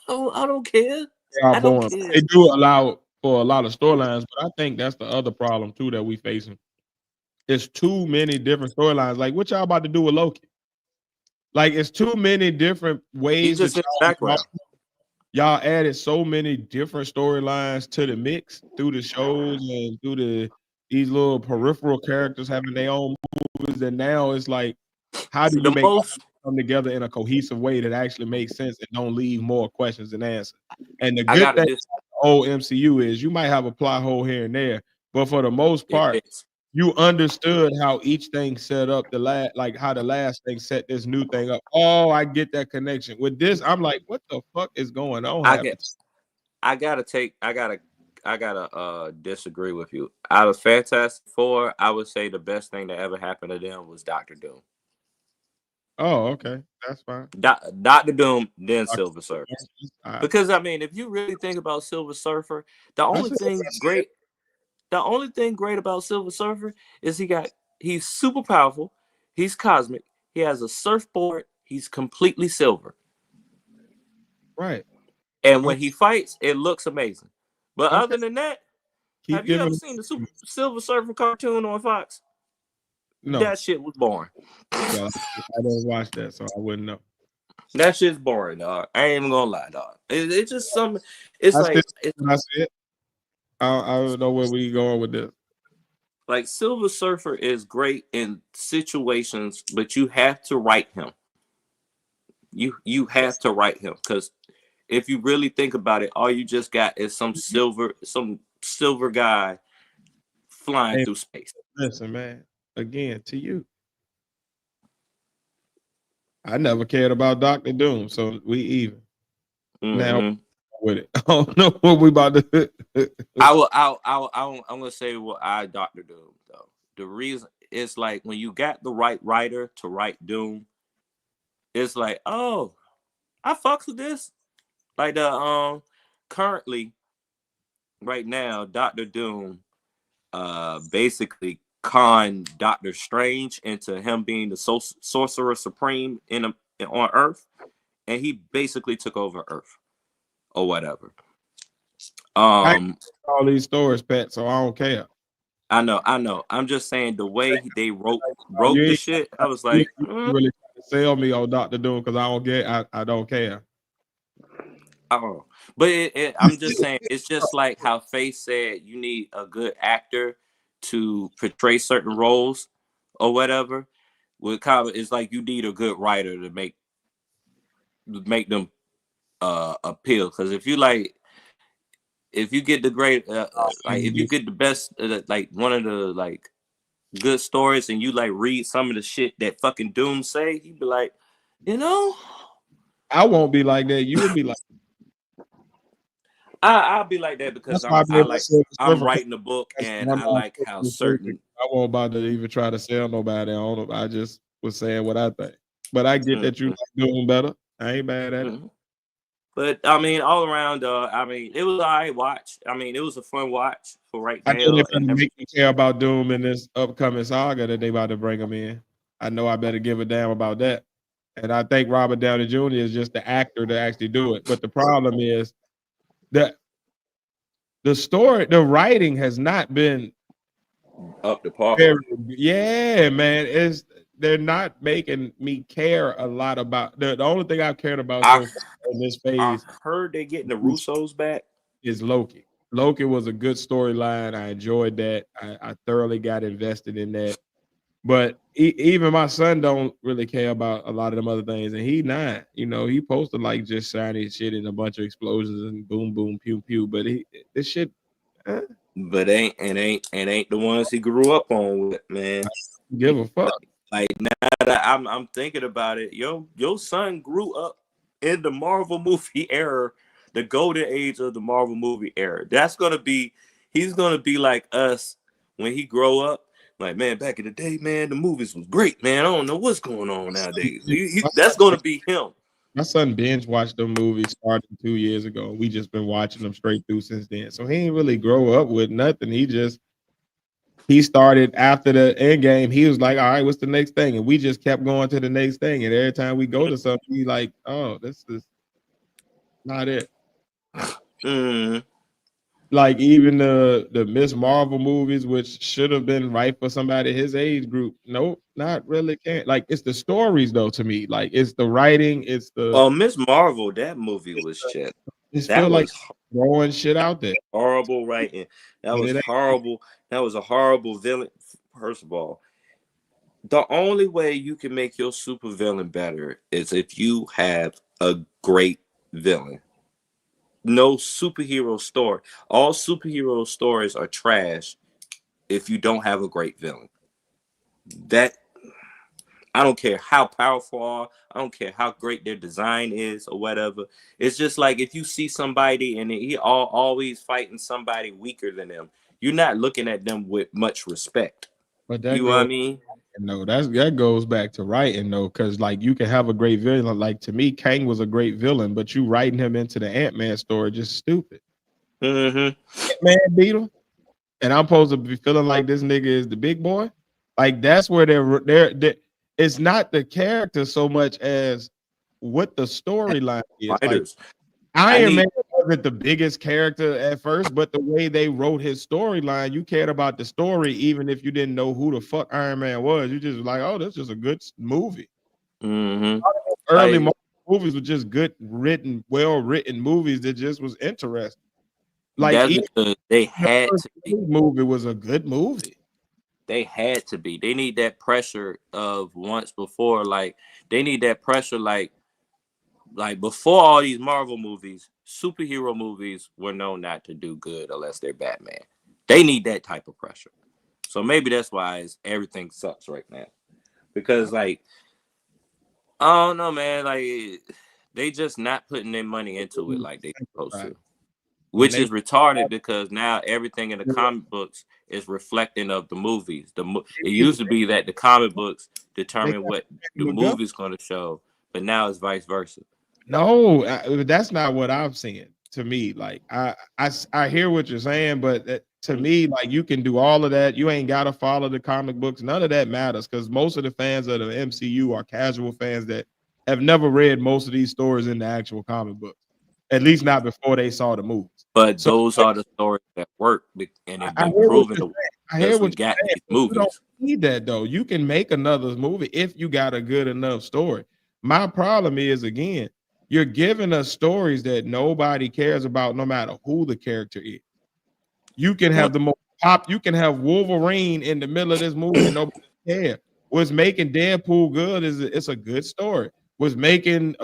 S5: I don't care. I don't care.
S3: They do allow for a lot of storylines, but I think that's the other problem too that we facing. It's too many different storylines. Like what y'all about to do with Loki? It's too many different ways that y'all added so many different storylines to the mix through the shows and through these little peripheral characters having their own movies. And now it's how do you make come together in a cohesive way that actually makes sense and don't leave more questions than answers? And the good thing about the whole MCU is you might have a plot hole here and there, but for the most part, you understood how each thing set up how the last thing set this new thing up. Oh, I get that connection. With this, I'm like, what the fuck is going on?
S5: I gotta disagree with you. Out of Fantastic Four, I would say the best thing that ever happened to them was Dr. Doom.
S3: Oh, okay, that's fine.
S5: Dr. Doom, then Silver Surfer. Because if you really think about Silver Surfer, the only thing great about Silver Surfer is he's super powerful, he's cosmic, he has a surfboard, he's completely silver.
S3: Right.
S5: And when he fights, it looks amazing. But other than that, have you ever seen the Silver Surfer cartoon on Fox?
S3: No.
S5: That shit was boring.
S3: Yeah, I didn't watch that, so I wouldn't know.
S5: That shit's boring, dog. I ain't even gonna lie, dog. It's just something. It's
S3: that's it. I don't know where we going with this.
S5: Like Silver Surfer is great in situations, but you have to write him. You have to write him, because if you really think about it, all you just got is some silver guy flying
S3: Hey,
S5: through space.
S3: listen, man. Again, to you, I never cared about Doctor Doom, so we even now with it. I don't know what we about to.
S5: I'm gonna say what Doctor Doom though. The reason it's like when you got the right writer to write Doom, it's like, oh, I fucks with this. Like the currently right now, Doctor Doom basically conned Doctor Strange into him being the sorcerer supreme on Earth, and he basically took over Earth or whatever.
S3: All these stories, Pat, so I don't care.
S5: I know. I'm just saying the way they wrote the shit. I was like,
S3: you really trying to sell me on Doctor Doom because I don't care.
S5: Oh, but I'm just saying, it's just like how Faith said, you need a good actor to portray certain roles or whatever. With comic, it's like you need a good writer to make them appeal. Because if you get the great, like if you get the best, like one of the like good stories, and you like read some of the shit that fucking Doom say, he'd be like,
S3: I won't be like that. You would be like.
S5: I'll be like that because I'm writing the book, and I like how certain.
S3: I won't about to even try to sell nobody on them. I just was saying what I think, but I get that you like doing better. I ain't mad at it.
S5: But I mean, all around, I mean, it was all right watch. I mean, it was a fun watch for right now.
S3: I know they're gonna make me care about Doom in this upcoming saga that they about to bring him in. I know I better give a damn about that. And I think Robert Downey Jr. is just the actor to actually do it. But the problem is that the writing has not been
S5: up to par.
S3: Yeah, man. They're not making me care a lot about the only thing I've cared about in this phase.
S5: I heard they're getting the Russos back.
S3: Is Loki. Loki was a good storyline. I enjoyed that. I thoroughly got invested in that. But even my son don't really care about a lot of them other things, and he not. He posted like just shiny shit and a bunch of explosions and boom, boom, pew, pew. But this shit,
S5: but ain't the ones he grew up on with, man.
S3: Give a fuck.
S5: Like now that I'm thinking about it, your son grew up in the Marvel movie era, the golden age of the Marvel movie era. He's gonna be like us when he grow up. Like, man, back in the day, man, the movies was great, man. I don't know what's going on nowadays. That's going to be him.
S3: My son binge watched the movies starting 2 years ago. We just been watching them straight through since then. So he ain't really grow up with nothing. He started after the end game. He was like, all right, what's the next thing? And we just kept going to the next thing. And every time we go to something, he's like, oh, this is not it. Like even the Miss Marvel movies, which should have been right for somebody his age group. Nope, not really. Can't. Like it's the stories though. To me, like it's the writing. It's the
S5: Miss Marvel. That movie was shit.
S3: That was like throwing shit out there.
S5: Horrible writing. That was horrible. That was a horrible villain. First of all, the only way you can make your super villain better is if you have a great villain. No superhero story. All superhero stories are trash if you don't have a great villain. That I don't care how powerful, I don't care how great their design is or whatever. It's just like if you see somebody and he always fighting somebody weaker than them, you're not looking at them with much respect.
S3: But that
S5: you know what I mean?
S3: No, that goes back to writing though, because like you can have a great villain. Like to me, Kang was a great villain, but you writing him into the Ant-Man story just stupid. Ant-Man beat him, and I'm supposed to be feeling like this nigga is the big boy. Like that's where they're it's not the character so much as what the storyline is. Like, Iron Man wasn't the biggest character at first, but the way they wrote his storyline, you cared about the story, even if you didn't know who the fuck Iron Man was. You just like, oh, this is a good movie. Early movies were just good written, well written movies that just was interesting. Like
S5: they had
S3: movie was a good movie.
S5: They had to be. They need that pressure of once before. Like they need that pressure. Like before all these Marvel movies, superhero movies were known not to do good unless they're Batman. They need that type of pressure. So maybe that's why everything sucks right now. Because like I don't know, man. Like they just not putting their money into it like they supposed to. Which is retarded because now everything in the comic books is reflecting of the movies. It used to be that the comic books determine what the movie's going to show, but now it's vice versa.
S3: No, that's not what I'm saying. To me, like I hear what you're saying, but to me, like you can do all of that. You ain't got to follow the comic books. None of that matters because most of the fans of the MCU are casual fans that have never read most of these stories in the actual comic books. At least not before they saw the movies.
S5: But those are the stories that work, and have been proven.
S3: I hear what
S5: we got these
S3: movies.
S5: You don't
S3: need that though. You can make another movie if you got a good enough story. My problem is again, you're giving us stories that nobody cares about, no matter who the character is. You can have the most pop. You can have Wolverine in the middle of this movie and nobody cares. What's making Deadpool good is it's a good story. What's making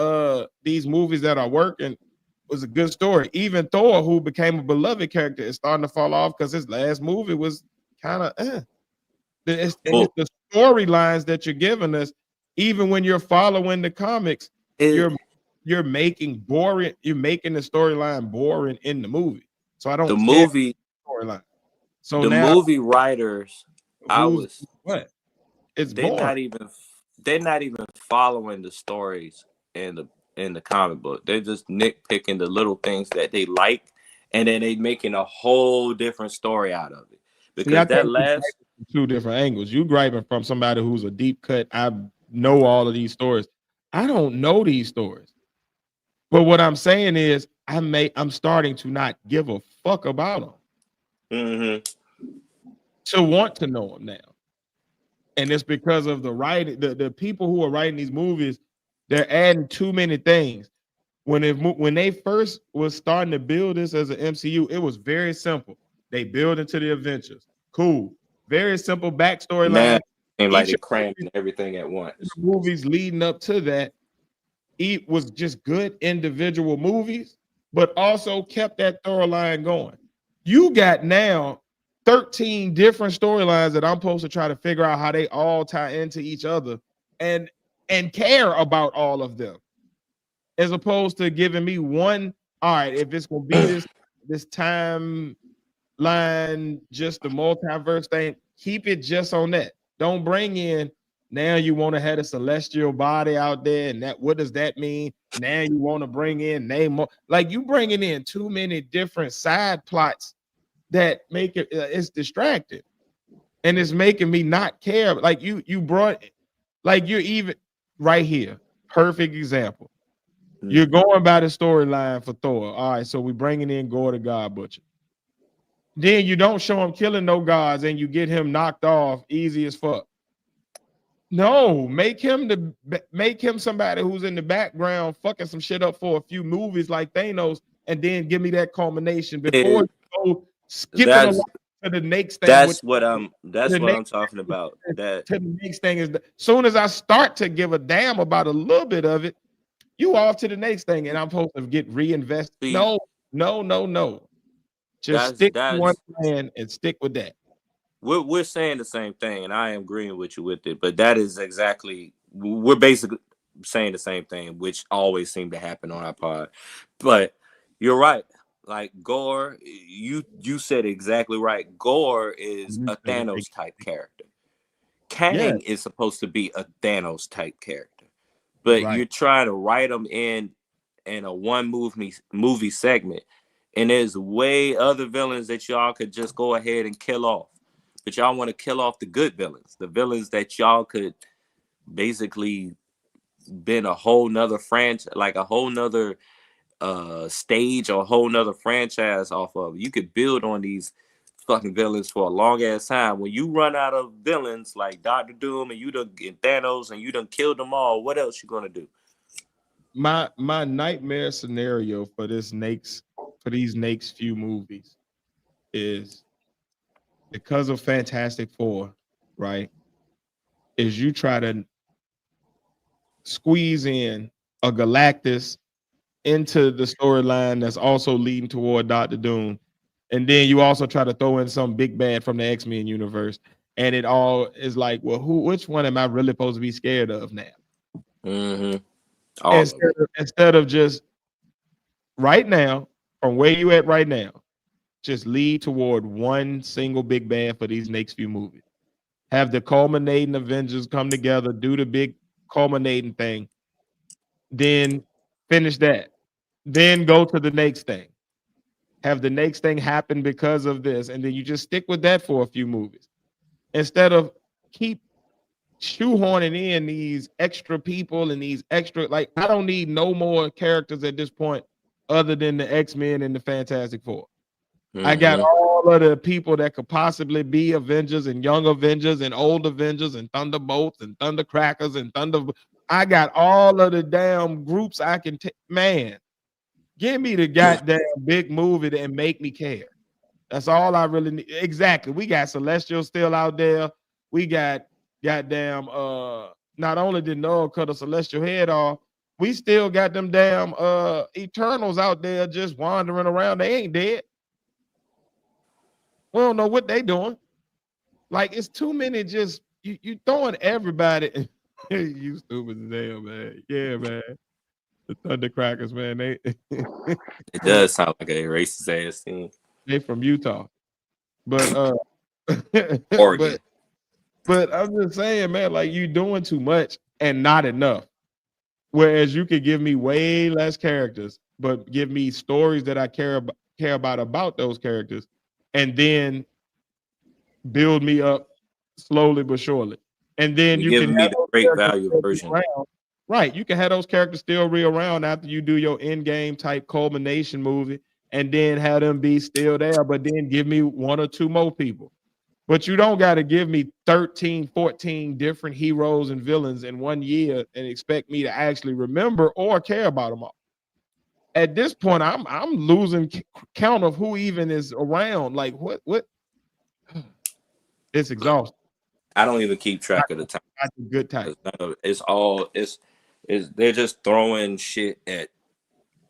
S3: these movies that are working was a good story. Even Thor, who became a beloved character, is starting to fall off because his last movie was kind of it's the storylines that you're giving us. Even when you're following the comics, you're making boring. You're making the storyline boring in the movie. So I don't.
S5: The movie
S3: storyline. So
S5: the
S3: now,
S5: movie writers,
S3: what? It's
S5: they're
S3: boring.
S5: They're not even following the stories in the comic book. They're just nitpicking the little things that they like, and then they making a whole different story out of it. Because that last
S3: two different angles. You griping from somebody who's a deep cut. I know all of these stories. I don't know these stories. But what I'm saying is I'm starting to not give a fuck about them.
S5: Mm-hmm.
S3: To want to know them now. And it's because of the writing, the people who are writing these movies, they're adding too many things. When they first was starting to build this as an MCU, it was very simple. They build into the Avengers. Cool. Very simple backstory line.
S5: And like they crammed everything at once.
S3: Movies leading up to that, it was just good individual movies, but also kept that thorough line going. You got now 13 different storylines that I'm supposed to try to figure out how they all tie into each other and care about all of them, as opposed to giving me one. All right, if it's gonna be this timeline, just the multiverse thing, keep it just on that. Don't bring in now you want to have a celestial body out there, and that what does that mean? Now you want to bring in Namor, like you bringing in too many different side plots that make it it's distracting, and it's making me not care. Like you brought, like you're even right here, perfect example. You're going by the storyline for Thor. All right, so we're bringing in Gore the God Butcher. Then you don't show him killing no gods, and you get him knocked off easy as fuck. No, make him somebody who's in the background fucking some shit up for a few movies like Thanos, and then give me that culmination before you go skipping along to the next thing.
S5: That's what I'm talking about. That
S3: to the next thing is soon as I start to give a damn about a little bit of it, you off to the next thing, and I'm supposed to get reinvested. No. Just stick to one plan and stick with that.
S5: We're saying the same thing, and I am agreeing with you with it. But that is exactly, we're basically saying the same thing, which always seemed to happen on our pod. But you're right. Like Gore, you said exactly right. Gore is a Thanos type character. Kang is supposed to be a Thanos type character, but you're trying to write them in a one movie segment, and there's way other villains that y'all could just go ahead and kill off. But y'all want to kill off the good villains, the villains that y'all could basically been a whole nother franchise, like a whole nother stage or a whole nother franchise off of. You could build on these fucking villains for a long ass time. When you run out of villains like Dr. Doom and you done get Thanos and you done killed them all, what else you gonna do?
S3: My nightmare scenario for these next few movies is, because of Fantastic Four, right, is you try to squeeze in a Galactus into the storyline that's also leading toward Doctor Doom. And then you also try to throw in some big bad from the X-Men universe. And it all is like, well, which one am I really supposed to be scared of now? Instead of just right now, from where you at right now, just lead toward one single big bad for these next few movies. Have the culminating Avengers come together, do the big culminating thing, then finish that. Then go to the next thing. Have the next thing happen because of this, and then you just stick with that for a few movies. Instead of keep shoehorning in these extra people and these extra, like, I don't need no more characters at this point other than the X-Men and the Fantastic Four. I got all of the people that could possibly be Avengers and Young Avengers and Old Avengers and Thunderbolts and Thundercrackers and I got all of the damn groups I can take. Man, give me the goddamn big movie and make me care. That's all I really need. Exactly. We got Celestial still out there. We got goddamn not only did Noah cut a Celestial head off, we still got them damn Eternals out there just wandering around. They ain't dead. We don't know what they doing. Like, it's too many. Just you throwing everybody. You stupid as hell, man. Yeah, man. The Thundercrackers, man. They
S5: it does sound like a racist ass team.
S3: They from Utah, but
S5: Oregon.
S3: But I'm just saying, man, like, you doing too much and not enough. Whereas you could give me way less characters, but give me stories that I care about those characters, and then build me up slowly but surely. And then you
S5: give
S3: can
S5: me
S3: have
S5: the great value version.
S3: Right. You can have those characters still around after you do your end game type culmination movie, and then have them be still there, but then give me one or two more people. But you don't got to give me 13, 14 different heroes and villains in 1 year and expect me to actually remember or care about them all. At this point, I'm losing count of who even is around. Like, what? It's exhausting.
S5: I don't even keep track of the time.
S3: That's a good time.
S5: It's they're just throwing shit at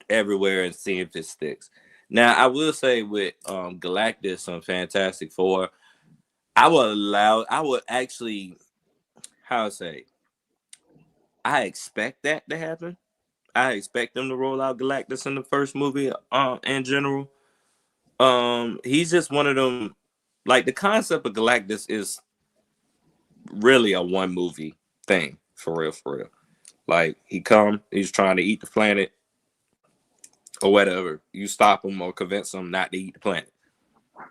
S5: everywhere and seeing if it sticks. Now, I will say with Galactus on Fantastic Four, I would actually, I expect that to happen. I expect them to roll out Galactus in the first movie in general. He's just one of them, like, the concept of Galactus is really a one movie thing, for real. Like, he's trying to eat the planet or whatever. You stop him or convince him not to eat the planet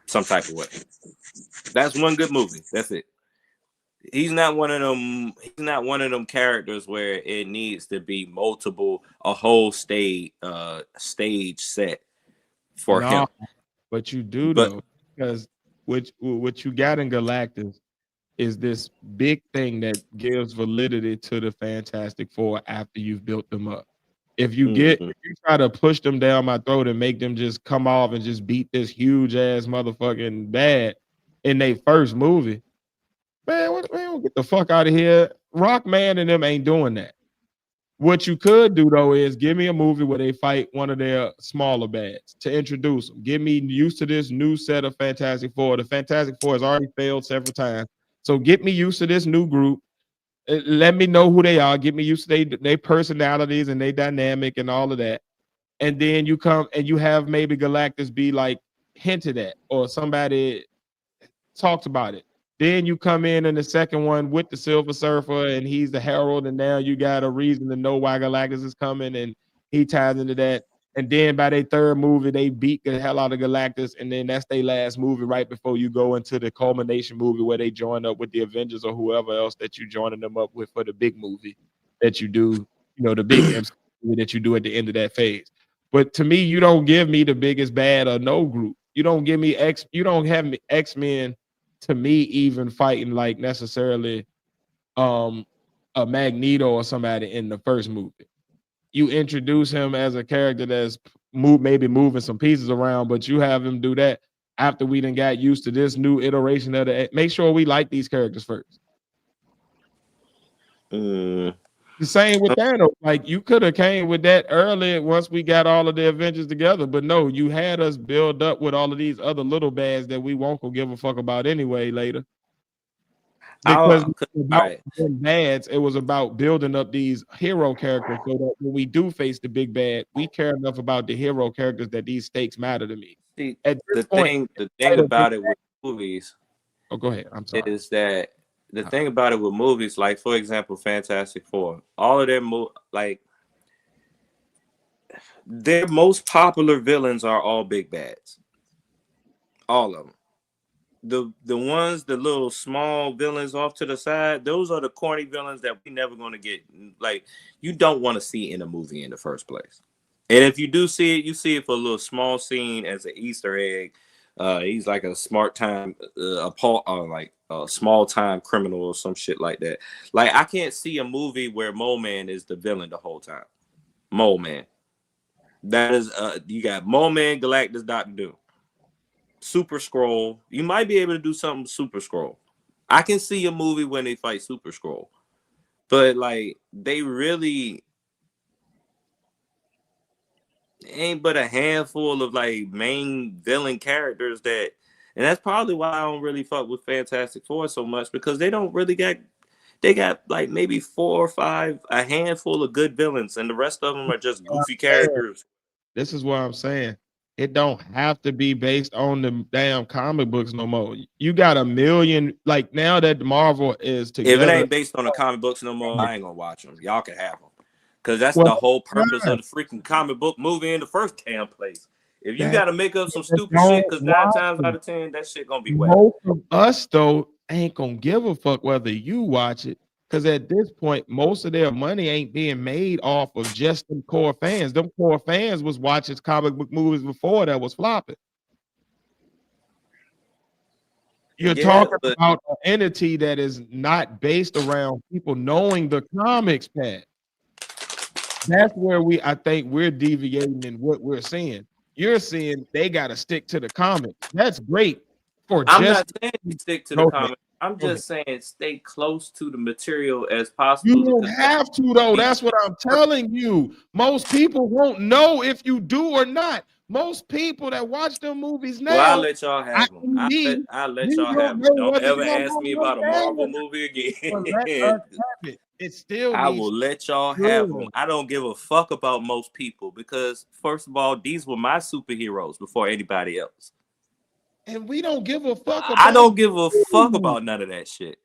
S5: some type of way. That's one good movie. That's it. He's not one of them characters where it needs to be a whole stage set for him.
S3: But you do, though, because what you got in Galactus is this big thing that gives validity to the Fantastic Four after you've built them up. If you try to push them down my throat and make them just come off and just beat this huge ass motherfucking bad in their first movie, man, get the fuck out of here. Rockman and them ain't doing that. What you could do, though, is give me a movie where they fight one of their smaller bads to introduce them. Get me used to this new set of Fantastic Four. The Fantastic Four has already failed several times. So get me used to this new group. Let me know who they are. Get me used to their personalities and their dynamic and all of that. And then you come and you have maybe Galactus be like hinted at or somebody talks about it. Then you come in the second one with the Silver Surfer and he's the herald, and now you got a reason to know why Galactus is coming, and he ties into that. And then by their third movie, they beat the hell out of Galactus, and then that's their last movie right before you go into the culmination movie where they join up with the Avengers or whoever else that you joining them up with for the big movie that you do, the big MC movie that you do at the end of that phase. But to me, you don't give me the biggest bad or no group. You don't give me you don't have me X-Men to me even fighting like necessarily a Magneto or somebody in the first movie. You introduce him as a character that's maybe moving some pieces around, but you have him do that. after we done got used to this new iteration of make sure we like these characters first. The same with Thanos. Like you could have came with that early once we got all of the Avengers together, but no, you had us build up with all of these other little bads that we won't give a fuck about anyway later. Because bads, it was about building up these hero characters so that when we do face the big bad, we care enough about the hero characters that these stakes matter to me.
S5: See, the thing about it with movies.
S3: Oh, go ahead. I'm sorry.
S5: Is that the thing about it with movies, like for example, Fantastic Four, all of their their most popular villains are all big bads. All of them. The ones, the little small villains off to the side, those are the corny villains that we never going to get. Like you don't want to see in a movie in the first place. And if you do see it, you see it for a little small scene as an Easter egg. He's like a smart time, like a small time criminal or some shit like that. Like I can't see a movie where Mole Man is the villain the whole time. Mole Man. That is, you got Mole Man, Galactus, Dr. Doom. Super Skrull. You might be able to do something Super Skrull. I can see a movie when they fight Super Skrull. But like they really ain't but a handful of like main villain characters and that's probably why I don't really fuck with Fantastic Four so much, because they don't really they got like maybe 4 or 5, a handful of good villains, and the rest of them are just goofy characters.
S3: This is what I'm saying. It don't have to be based on the damn comic books no more. You got a million, like now that Marvel is together.
S5: If it ain't based on the comic books no more, I ain't gonna watch them. Y'all can have them. Because that's the whole purpose of the freaking comic book movie in the first damn place. If you got to make up some stupid shit, because 9 times out of 10, that shit gonna be wet.
S3: Most of us, though, ain't gonna give a fuck whether you watch it. Because at this point, most of their money ain't being made off of just them core fans. Them core fans was watching comic book movies before that was flopping. You're talking about an entity that is not based around people knowing the comics, Pat. That's where I think we're deviating in what we're seeing. You're seeing they got to stick to the comics. That's great.
S5: I'm not saying you stick to the comics. I'm just saying stay close to the material as possible.
S3: You don't have to, though. That's what I'm telling you. Most people won't know if you do or not. Most people that watch them movies now.
S5: Well, I'll let y'all have them. I'll let y'all have them. Don't ever ask me about a Marvel movie again.
S3: It still
S5: I will let y'all have them. I don't give a fuck about most people because, first of all, these were my superheroes before anybody else.
S3: And we don't give a fuck about
S5: I don't give a fuck about none of that shit.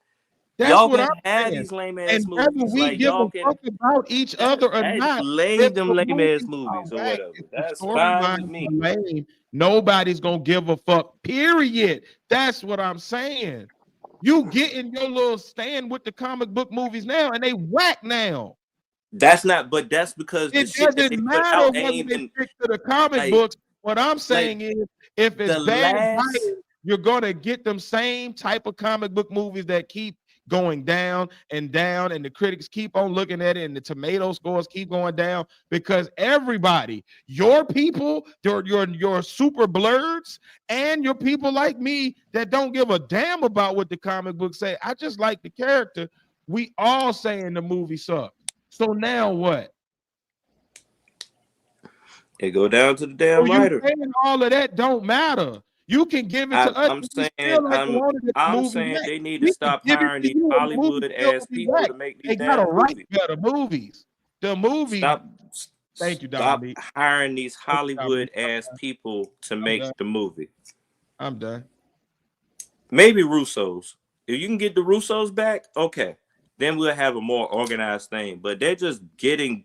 S3: That's
S5: y'all
S3: what
S5: can
S3: I'm
S5: have
S3: saying.
S5: These lame ass
S3: and
S5: movies.
S3: Whether we
S5: like,
S3: give
S5: y'all
S3: a
S5: can
S3: fuck about each other or not,
S5: lame them lame ass movies or whatever. That's fine with me.
S3: Lame, nobody's gonna give a fuck. Period. That's what I'm saying. You get in your little stand with the comic book movies now, and they whack now.
S5: That's not, but that's because
S3: it doesn't matter whether they stick to the comic books. What I'm saying is, if it's bad writing, you're gonna get them same type of comic book movies that keep going down, and the critics keep on looking at it, and the tomato scores keep going down because everybody, your people, your super blurs, and your people like me that don't give a damn about what the comic books say. I just like the character. We all saying the movie sucks. So now what?
S5: It go down to the damn writer.
S3: All of that don't matter. You can give it to us.
S5: I'm saying they need to stop hiring these Hollywood ass people to make these damn movies.
S3: Better movies. The movie. Thank you,
S5: Stop
S3: Dominique.
S5: hiring these Hollywood ass people to make the movie.
S3: I'm done.
S5: Maybe Russo's. If you can get the Russo's back, okay. Then we'll have a more organized thing. But they're just getting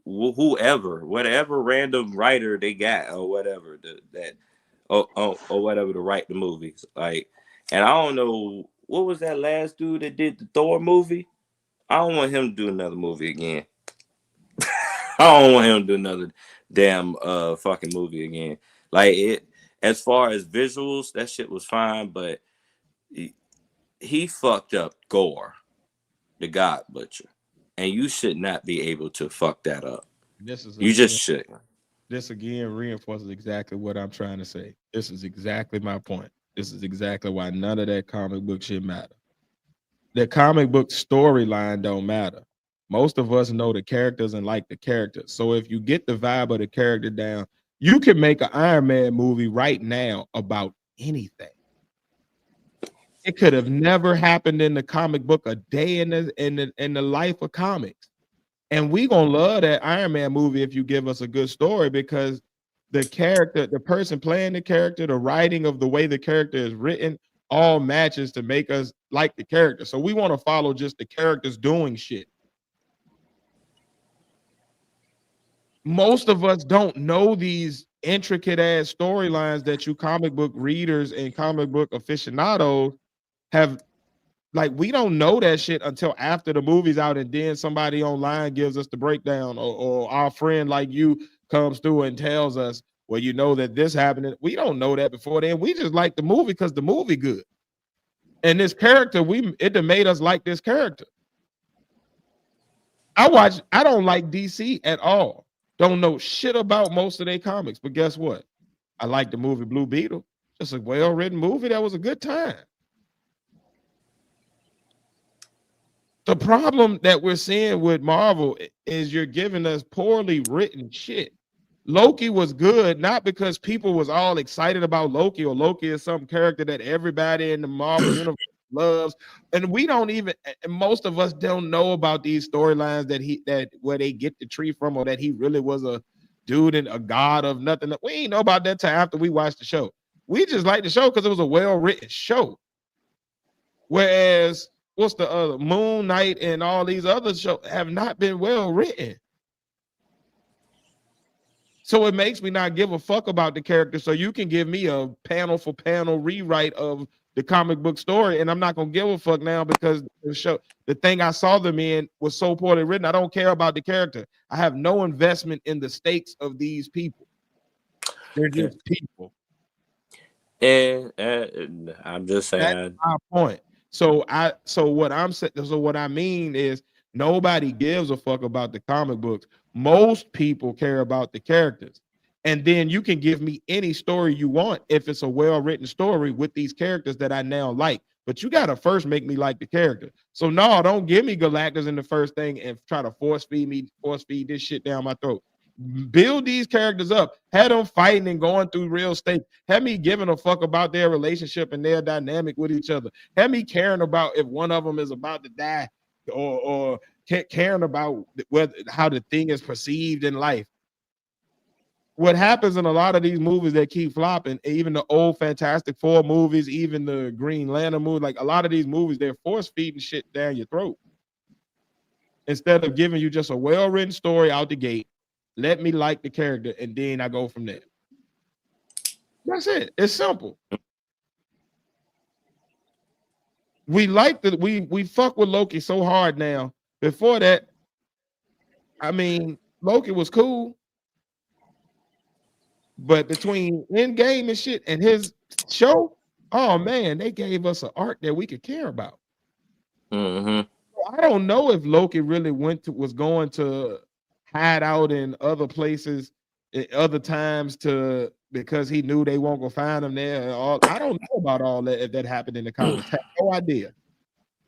S5: whatever random writer they got or whatever or whatever to write the movies. Like, and I don't know, what was that last dude that did the Thor movie? I don't want him to do another movie again. I don't want him to do another damn fucking movie again. Like, it, as far as visuals, that shit was fine, but he fucked up Gore, the God Butcher. And you should not be able to fuck that up. You just shouldn't.
S3: this again reinforces exactly what I'm trying to say. This is exactly my point. This is exactly why none of that comic book shit matter. The comic book storyline don't matter. Most of us know the characters and like the characters. So if you get the vibe of the character down, you can make an Iron Man movie right now about anything. It could have never happened in the comic book a day in the life of comics. And we gonna love that Iron Man movie if you give us a good story, because the character, the person playing the character, the writing of the way the character is written, all matches to make us like the character. So we want to follow just the characters doing shit. Most of us don't know these intricate ass storylines that you comic book readers and comic book aficionados have. Like, we don't know that shit until after the movie's out, and then somebody online gives us the breakdown, or our friend like you comes through and tells us, well, you know that this happened. We don't know that before then. We just like the movie because the movie good. And this character, it made us like this character. I don't like DC at all. Don't know shit about most of their comics, but guess what? I like the movie Blue Beetle. Just a well-written movie that was a good time. The problem that we're seeing with Marvel is you're giving us poorly written shit. Loki was good, not because people was all excited about Loki, or Loki is some character that everybody in the Marvel universe loves. And we don't even, most of us don't know about these storylines that where they get the tree from, or that he really was a dude and a god of nothing. We ain't know about that till after we watched the show. We just liked the show because it was a well-written show. Whereas what's the other, Moon Knight and all these other shows have not been well written. So it makes me not give a fuck about the character. So you can give me a panel for panel rewrite of the comic book story, and I'm not gonna give a fuck now because the thing I saw them in was so poorly written. I don't care about the character. I have no investment in the stakes of these people. They're just people.
S5: And I'm just saying.
S3: That's my point. So what I mean is, nobody gives a fuck about the comic books. Most people care about the characters. And then you can give me any story you want if it's a well-written story with these characters that I now like. But you gotta first make me like the character. So no, don't give me Galactus in the first thing and try to force feed this shit down my throat. Build these characters up, had them fighting and going through real stakes. Have me giving a fuck about their relationship and their dynamic with each other. Have me caring about if one of them is about to die, or caring about how the thing is perceived in life. What happens in a lot of these movies that keep flopping, even the old Fantastic Four movies, even the Green Lantern movie, like a lot of these movies, they're force feeding shit down your throat instead of giving you just a well-written story out the gate. Let me like the character, and then I go from there. That's it. It's simple. We fuck with Loki so hard now. Before that, I mean, Loki was cool, but between Endgame and shit and his show, oh man, they gave us an arc that we could care about. I don't know if Loki really was going to hide out in other places at other times because he knew they won't go find him there. I don't know about all that if that happened in the comics. I have no idea.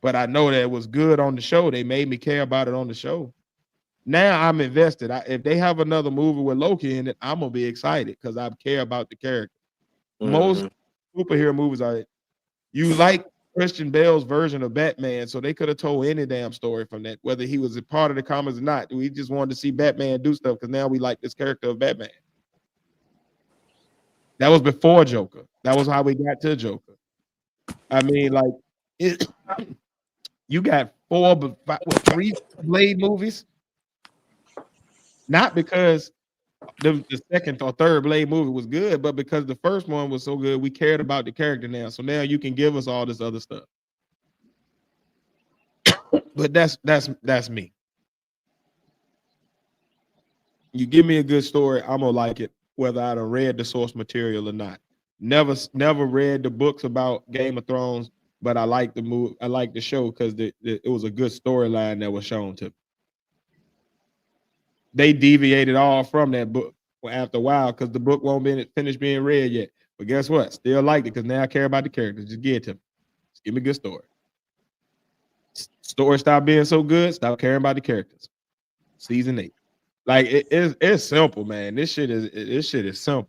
S3: But I know that it was good on the show. They made me care about it on the show. Now I'm invested. If they have another movie with Loki in it, I'm gonna be excited because I care about the character. Most superhero movies you like Christian Bale's version of Batman, so they could have told any damn story from that, whether he was a part of the comics or not. We just wanted to see Batman do stuff because now we like this character of Batman. That was before Joker. That was how we got to Joker. I mean, like, you got 3 Blade movies, not because the second or third Blade movie was good, but because the first one was so good, we cared about the character now. So now you can give us all this other stuff. But that's me. You give me a good story, I'm gonna like it, whether I done read the source material or not. Never read the books about Game of Thrones, but I like the movie. I like the show because it was a good storyline that was shown to me. They deviated all from that book. after a while because the book won't be finished being read yet. But guess what? Still liked it because now I care about the characters. Just give it to me. Just give me a good story. Story stop being so good. Stop caring about the characters. Season 8. Like it's simple, man. This shit is simple.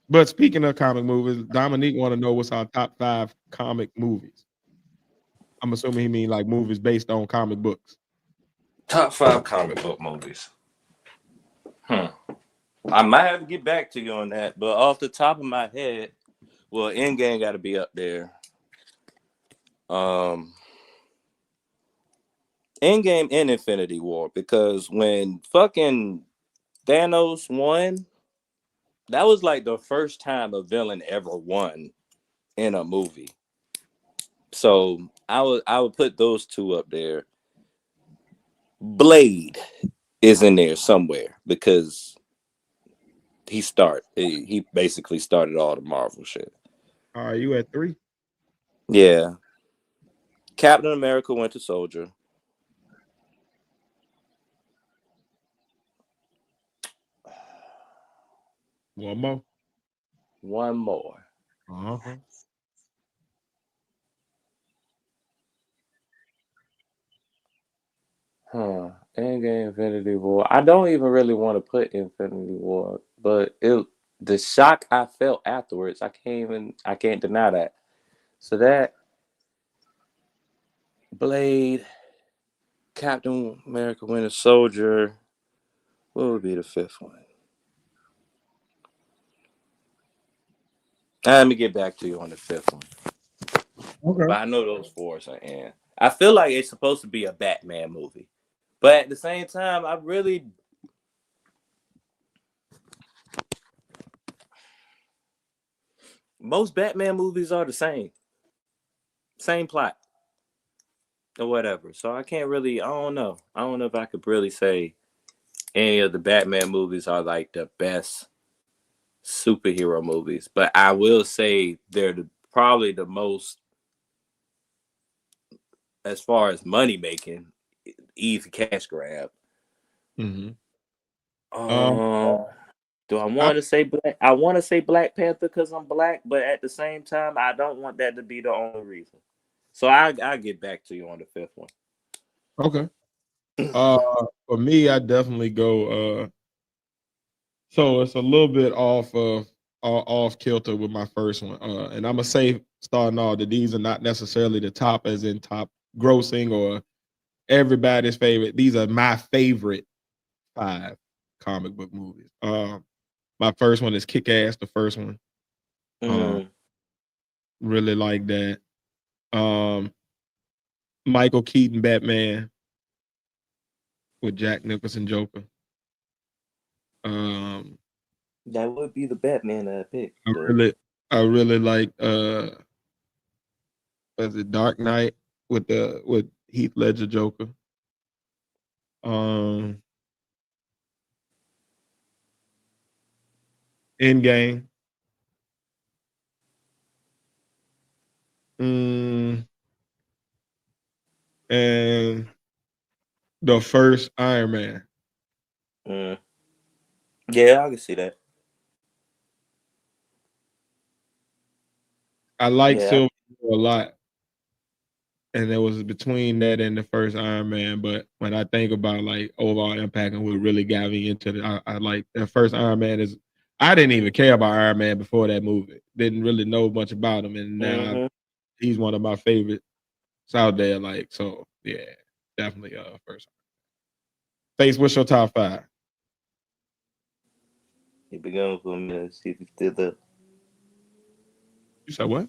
S3: But speaking of comic movies, Dominique want to know what's our top 5 comic movies. I'm assuming he mean like movies based on comic books.
S5: Top 5 comic book movies. I might have to get back to you on that, but off the top of my head, well, Endgame got to be up there. Endgame and Infinity War, because when fucking Thanos won, that was like the first time a villain ever won in a movie. So I would put those 2 up there. Blade is in there somewhere because he basically started all the Marvel shit.
S3: All right, you at 3?
S5: Yeah. Captain America, Winter Soldier.
S3: One more.
S5: One more.
S3: Uh-huh.
S5: Endgame, Infinity War. I don't even really want to put Infinity War, but the shock I felt afterwards, I can't deny that. So that Blade, Captain America, Winter Soldier. What would be the 5th one? Let me get back to you on the 5th one.
S3: Okay.
S5: But I know those 4 are in. I feel like it's supposed to be a Batman movie. But at the same time, most Batman movies are the same. Same plot. Or whatever. So I don't know. I don't know if I could really say any of the Batman movies are like the best superhero movies. But I will say they're probably the most, as far as money making, easy cash grab.
S3: Mm-hmm.
S5: Do I want to say Black? I want to say Black Panther because I'm black, but at the same time, I don't want that to be the only reason. So I'll get back to you on the 5th one.
S3: Okay. For me, I definitely go. So it's a little bit off kilter with my first one. And I'm gonna say starting off that these are not necessarily the top, as in top grossing or everybody's favorite. These are my favorite 5 comic book movies. My first one is Kick-Ass, the first one. Really like that. Michael Keaton Batman with Jack Nicholson Joker.
S5: That would be the Batman I picked.
S3: I really like was it Dark Knight with Heath Ledger Joker. Endgame. And the first Iron Man.
S5: Yeah, I can see that.
S3: I like Silver a lot. And it was between that and the first Iron Man. But when I think about like overall impact and what really got me into it, I like the first Iron Man I didn't even care about Iron Man before that movie. Didn't really know much about him. And now he's one of my favorites out there. Like, so yeah, definitely first. Face, what's your top 5?
S5: He been going for a minute. See if he's still there.
S3: You said what?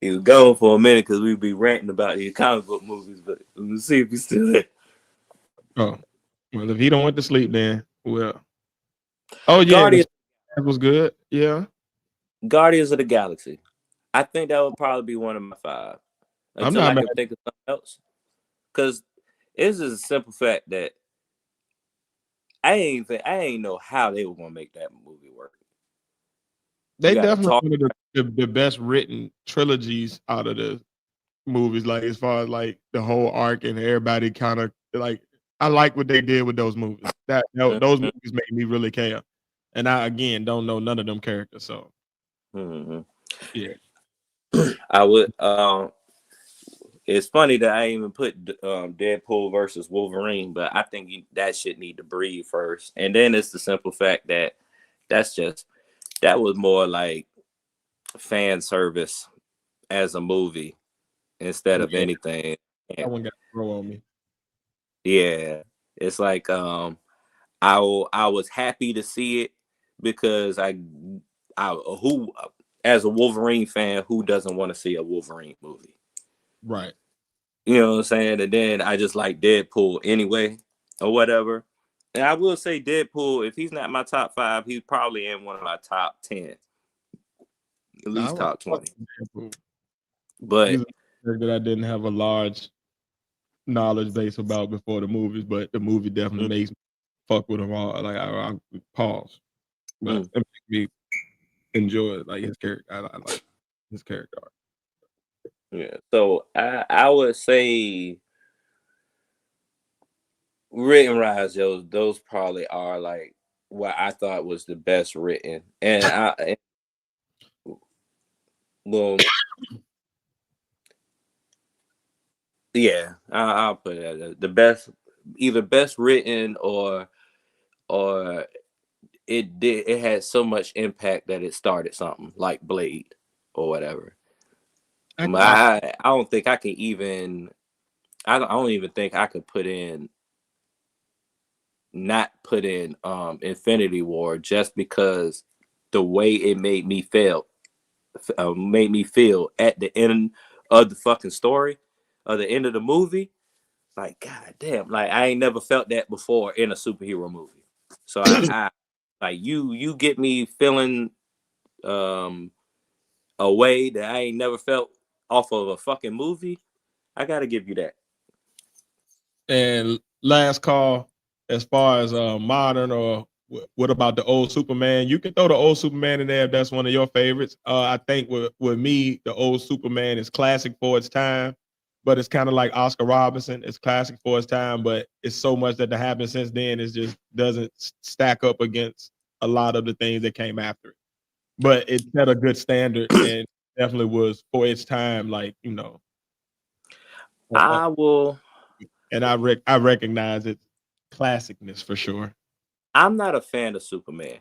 S5: He was gone for a minute because we'd be ranting about these comic book movies, but let's see if he's still there.
S3: Oh, well, if he don't want to sleep, then well. Oh yeah,
S5: Guardians.
S3: That was good. Yeah.
S5: Guardians of the Galaxy. I think that would probably be one of my 5. Until I can think of something else. Because it's just a simple fact that I ain't know how they were gonna make that movie work.
S3: They definitely one of the best written trilogies out of the movies, like as far as like the whole arc and everybody kind of like I like what they did with those movies. Those movies made me really care. And I again don't know none of them characters. So yeah.
S5: I would it's funny that I even put Deadpool versus Wolverine, but I think that shit need to breathe first. And then it's the simple fact that that was more like fan service as a movie instead of anything.
S3: That one got to grow on me.
S5: Yeah. It's like I was happy to see it because who as a Wolverine fan, who doesn't want to see a Wolverine movie?
S3: Right.
S5: You know what I'm saying? And then I just like Deadpool anyway, or whatever. And I will say Deadpool, if he's not my top 5, he's probably in one of my top 10. At least top 20. But
S3: that I didn't have a large knowledge base about before the movies, but the movie definitely makes me fuck with them all. Like I pause. But it makes me enjoy like his character. I like his character.
S5: Yeah, so I would say written rise, those probably are like what I thought was the best written, and yeah, I'll put it as the best, either best written or it had so much impact that it started something like Blade or whatever. I don't think I can even. I don't even think I could not put in Infinity War just because the way it made me feel at the end of the fucking story, or the end of the movie. Like, god damn, like I ain't never felt that before in a superhero movie. So I like you get me feeling a way that I ain't never felt off of a fucking movie. I gotta give you that.
S3: And last call, as far as modern, or what about the old Superman? You can throw the old Superman in there if that's one of your favorites. I think with me, the old Superman is classic for its time, but it's kind of like Oscar Robinson. It's classic for its time, but it's so much that happened since then. It just doesn't stack up against a lot of the things that came after it. But it set a good standard and definitely was for its time. Like, you know,
S5: I will.
S3: And I recognize its classicness for sure.
S5: I'm not a fan of Superman.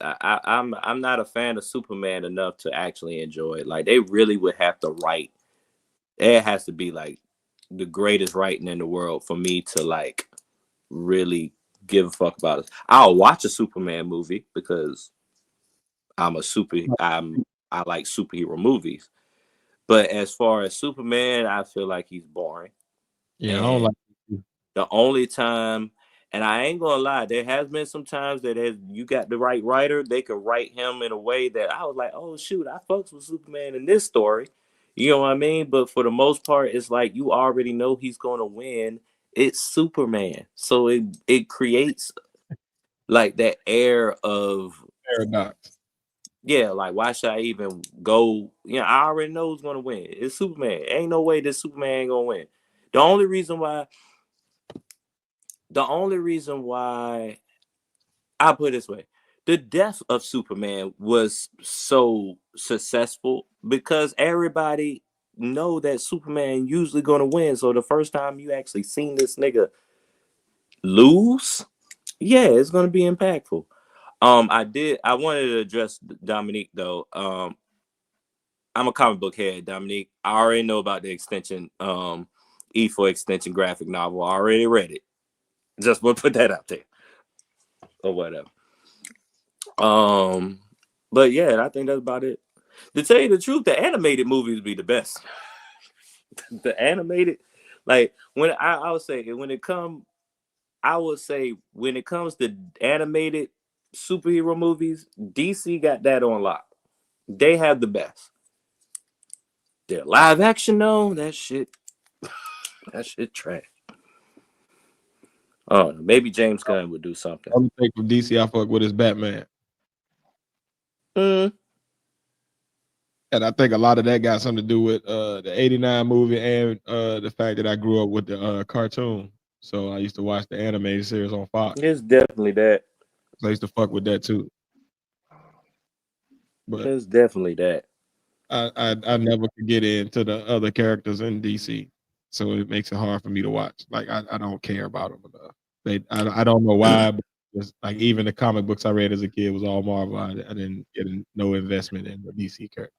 S5: I'm not a fan of Superman enough to actually enjoy it. Like, they really would have to write. It has to be like the greatest writing in the world for me to like really give a fuck about it. I'll watch a Superman movie because I like superhero movies. But as far as Superman, I feel like he's boring.
S3: Yeah, I don't like
S5: the only time, and I ain't gonna lie, there has been some times that you got the right writer, they could write him in a way that I was like, oh shoot, I fucks with Superman in this story. You know what I mean? But for the most part, it's like you already know he's gonna win. It's Superman. So it creates like that air of
S3: paradox.
S5: Yeah, like why should I even go? You know, I already know who's gonna win. It's Superman. Ain't no way that Superman ain't gonna win. The only reason why I put it this way, the death of Superman was so successful because everybody know that Superman usually gonna win. So the first time you actually seen this nigga lose, yeah, it's gonna be impactful. I wanted to address Dominique though. I'm a comic book head, Dominique. I already know about the extension, E for extension graphic novel. I already read it. Just want to put that out there. Or whatever. But yeah, I think that's about it. To tell you the truth, the animated movies be the best. The animated, like when I would say when it comes to animated superhero movies, DC got that on lock. They have the best. Their live action though, that shit trash. Oh, maybe James Gunn would do something.
S3: I'm think with DC, I fuck with his Batman. And I think a lot of that got something to do with the '89 movie and the fact that I grew up with the cartoon. So I used to watch the animated series on Fox.
S5: It's definitely that.
S3: So I used to fuck with that too. But
S5: It's definitely that.
S3: I never could get into the other characters in DC, so it makes it hard for me to watch. Like I don't care about them enough. I don't know why, but just, like even the comic books I read as a kid was all Marvel. I didn't get no investment in the DC character.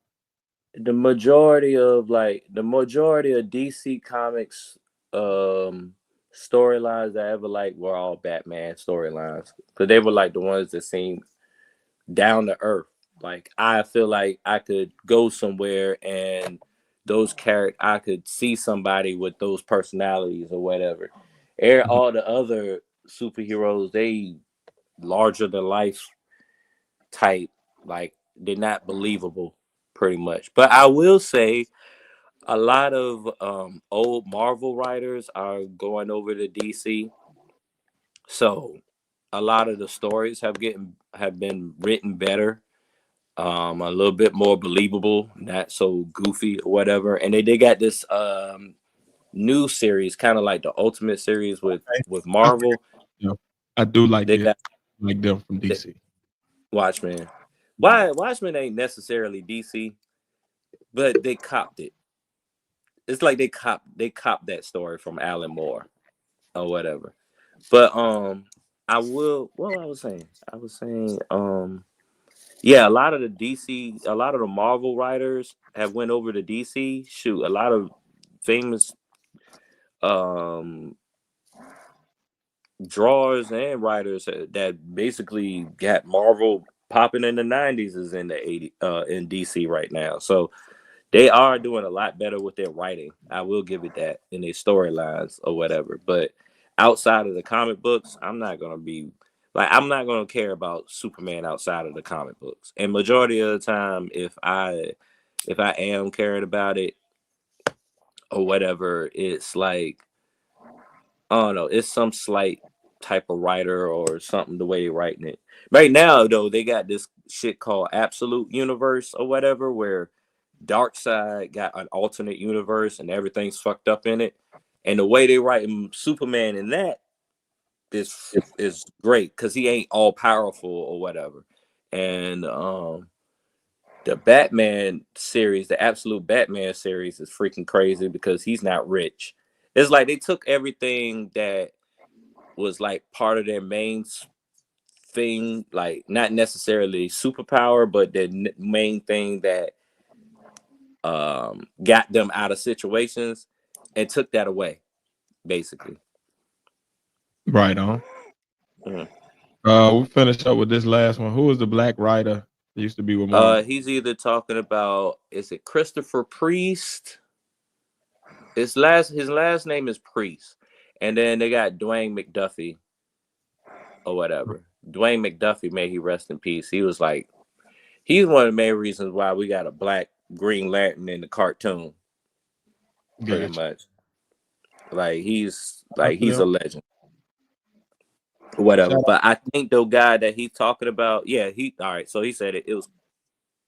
S5: The majority of DC Comics storylines that I ever liked were all Batman storylines, because they were like the ones that seemed down to earth. Like I feel like I could go somewhere and I could see somebody with those personalities or whatever. All the other superheroes, they larger than life type, like they're not believable pretty much. But I will say a lot of old Marvel writers are going over to DC. So a lot of the stories have been written better. A little bit more believable, not so goofy or whatever. And they got this new series, kind of like the Ultimate series with Marvel.
S3: I do like
S5: They got
S3: like them from DC.
S5: Watchmen. Watchmen ain't necessarily DC, but they copped it. It's like they copped that story from Alan Moore or whatever. But I was saying yeah, a lot of the Marvel writers have went over to DC. Shoot, a lot of famous drawers and writers that basically got Marvel popping in the 90s is in the 80s in DC right now. So they are doing a lot better with their writing. I will give it that, in their storylines or whatever. But outside of the comic books, I'm not gonna care about Superman outside of the comic books. And majority of the time, if I am caring about it or whatever, it's like, I don't know, it's some slight type of writer or something, the way they're writing it. Right now, though, they got this shit called Absolute Universe or whatever, where Darkseid got an alternate universe and everything's fucked up in it. And the way they write Superman in that is great, because he ain't all powerful or whatever. And the Batman series, the Absolute Batman series, is freaking crazy because he's not rich. It's like they took everything that was like part of their main thing, like not necessarily superpower, but the main thing that got them out of situations, and took that away, basically.
S3: Right on. We'll finish up with this last one. Who was the black writer that used to be with Marvel?
S5: He's either talking about, is it Christopher Priest? His last name is Priest. And then they got Dwayne McDuffie or whatever. Dwayne McDuffie, may he rest in peace. He's one of the main reasons why we got a black Green Lantern in the cartoon. Pretty much. Like he's a legend. Whatever. But I think the guy that he's talking about, all right, so he said it was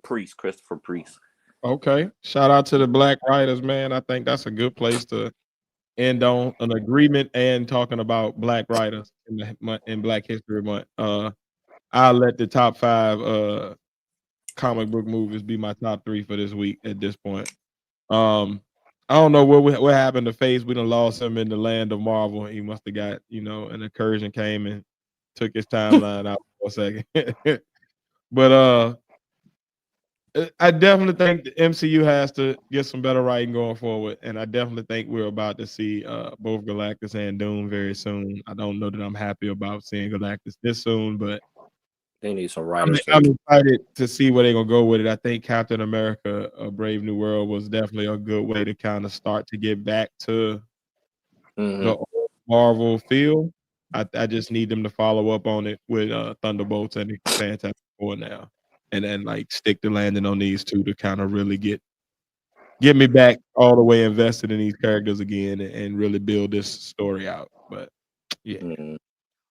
S5: Priest, Christopher Priest.
S3: Okay. Shout out to the black writers, man. I think that's a good place to end on an agreement and talking about black writers in Black History Month. I'll let the top 5 comic book movies be my top 3 for this week at this point. I don't know what happened to Face. We done lost him in the land of Marvel. He must have got, an incursion came and took his timeline out for a second. But I definitely think the MCU has to get some better writing going forward, and I definitely think we're about to see both Galactus and Doom very soon. I don't know that I'm happy about seeing Galactus this soon, but
S5: they need some writers.
S3: I'm excited to see where they're gonna go with it. I think Captain America: A Brave New World was definitely a good way to kind of start to get back to the old Marvel feel. I just need them to follow up on it with Thunderbolts and Fantastic Four now, and then like stick the landing on these two to kind of really get me back all the way invested in these characters again and really build this story out. But yeah.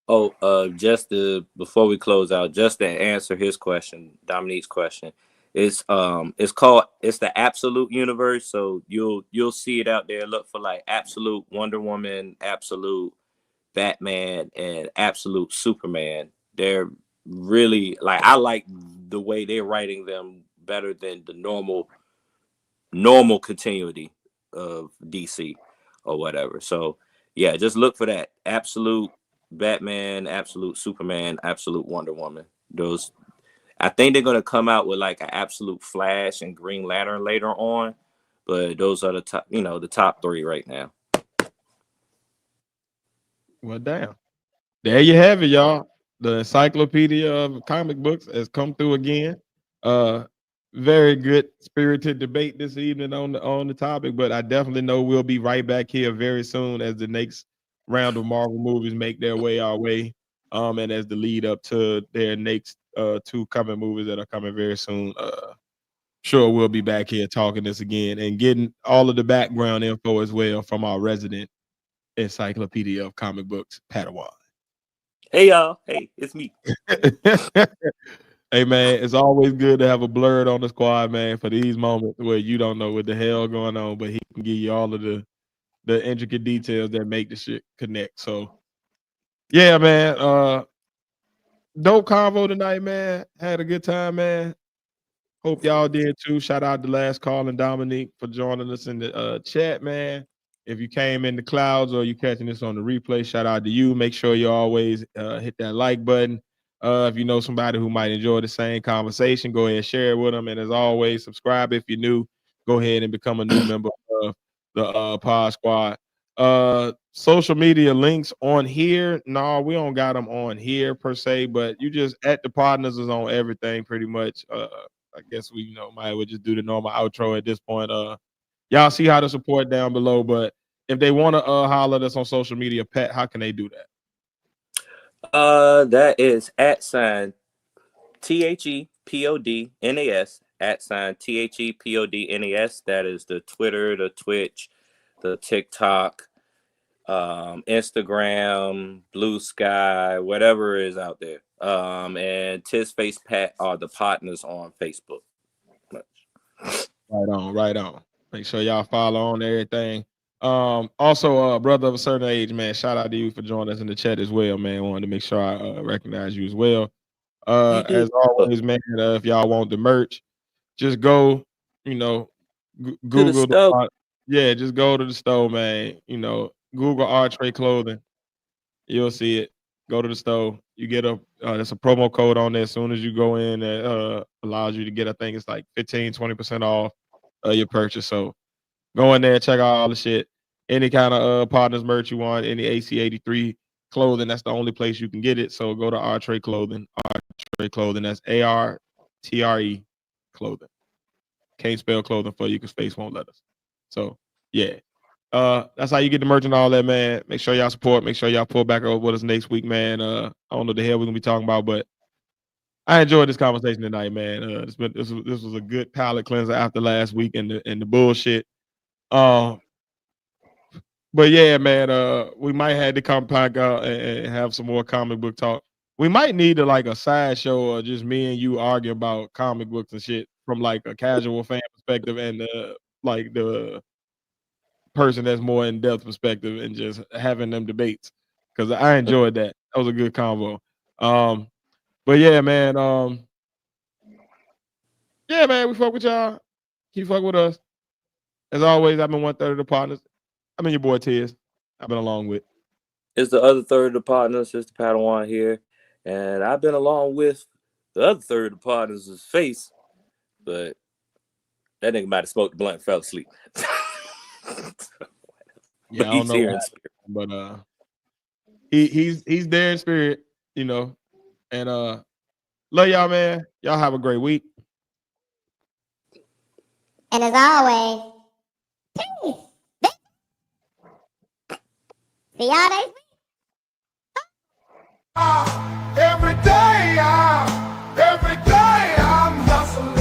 S5: Before we close out, just to answer his question, Dominique's question, it's the Absolute Universe. So you'll see it out there. Look for like Absolute Wonder Woman, Absolute Batman and Absolute Superman. They're really like, I like the way they're writing them better than the normal continuity of DC or whatever. So yeah, just look for that. Absolute Batman, Absolute Superman, Absolute Wonder Woman. Those, I think they're gonna come out with like an Absolute Flash and Green Lantern later on, but those are the top, the top three right now.
S3: Well, damn. There you have it, y'all. The encyclopedia of comic books has come through again. Very good spirited debate this evening on the topic, but I definitely know we'll be right back here very soon as the next round of Marvel movies make their way our way. And as the lead up to their next two coming movies that are coming very soon. Sure, we'll be back here talking this again and getting all of the background info as well from our resident encyclopedia of comic books, Padawan.
S5: Hey y'all, hey, it's me.
S3: Hey man, it's always good to have a blurred on the squad, man, for these moments where you don't know what the hell going on, but he can give you all of the intricate details that make the shit connect. So yeah, man. Dope convo tonight, man. Had a good time, man. Hope y'all did too. Shout out to Last Call and Dominique for joining us in the chat, man. If you came in the clouds or you catching this on the replay, shout out to you. Make sure you always hit that like button. If you know somebody who might enjoy the same conversation, go ahead and share it with them. And as always, subscribe if you're new. Go ahead and become a new member of the Pod Squad. Social media links on here. No, we don't got them on here per se, but you just at the Podnas is on everything pretty much. I guess we might would just do the normal outro at this point. Y'all see how to support down below, but if they want to holler at us on social media, Pat, how can they do that?
S5: That is @ THEPODNAS @THEPODNAS. That is the Twitter, the Twitch, the TikTok, Instagram, Blue Sky, whatever is out there. And Tiz Face Pat are the partners on Facebook.
S3: Right on. Make sure y'all follow on everything. Also, brother of a certain age, man, shout out to you for joining us in the chat as well, man. Wanted to make sure I recognize you as well. As always, man, if y'all want the merch, just go, Google the just go to the store, man. Google Archway Clothing. You'll see it. Go to the store. You get there's a promo code on there as soon as you go in that allows you to get, I think it's like 15-20% off your purchase. So go in there, check out all the shit. Any kind of Podnas merch you want, any AC83 clothing, that's the only place you can get it. So go to Artre Clothing. Artre Clothing, that's ARTRE Clothing. Can't spell clothing for you because space won't let us. So yeah. That's how you get the merch and all that, man. Make sure y'all support. Make sure y'all pull back over with us next week, man. I don't know the hell we're gonna be talking about, but I enjoyed this conversation tonight, man. This was a good palate cleanser after last week and the bullshit. But yeah, man. We might have to come back and have some more comic book talk. We might need a side show or just me and you argue about comic books and shit from like a casual fan perspective and the person that's more in-depth perspective and just having them debates, because I enjoyed that. That was a good convo. But yeah, man. We fuck with y'all. Keep fuck with us. As always, I've been 1/3 of the Podnas. I've been your boy Tiz. I've been along with.
S5: It's the other third of the Podnas. It's the Padawan here, and I've been along with the other third of the Podnas' Face, but that nigga might have smoked the blunt and fell asleep.
S3: Yeah, I don't know why, but he's there in spirit, and love y'all, man. Y'all have a great week.
S2: And as always, peace. See y'all next week.
S7: Every day I'm hustling.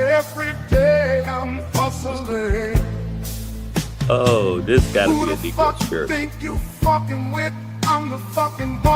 S7: Every day I'm hustling.
S5: Oh, this gotta be a deeper spirit.
S7: Think you fucking with? I'm the fucking boss.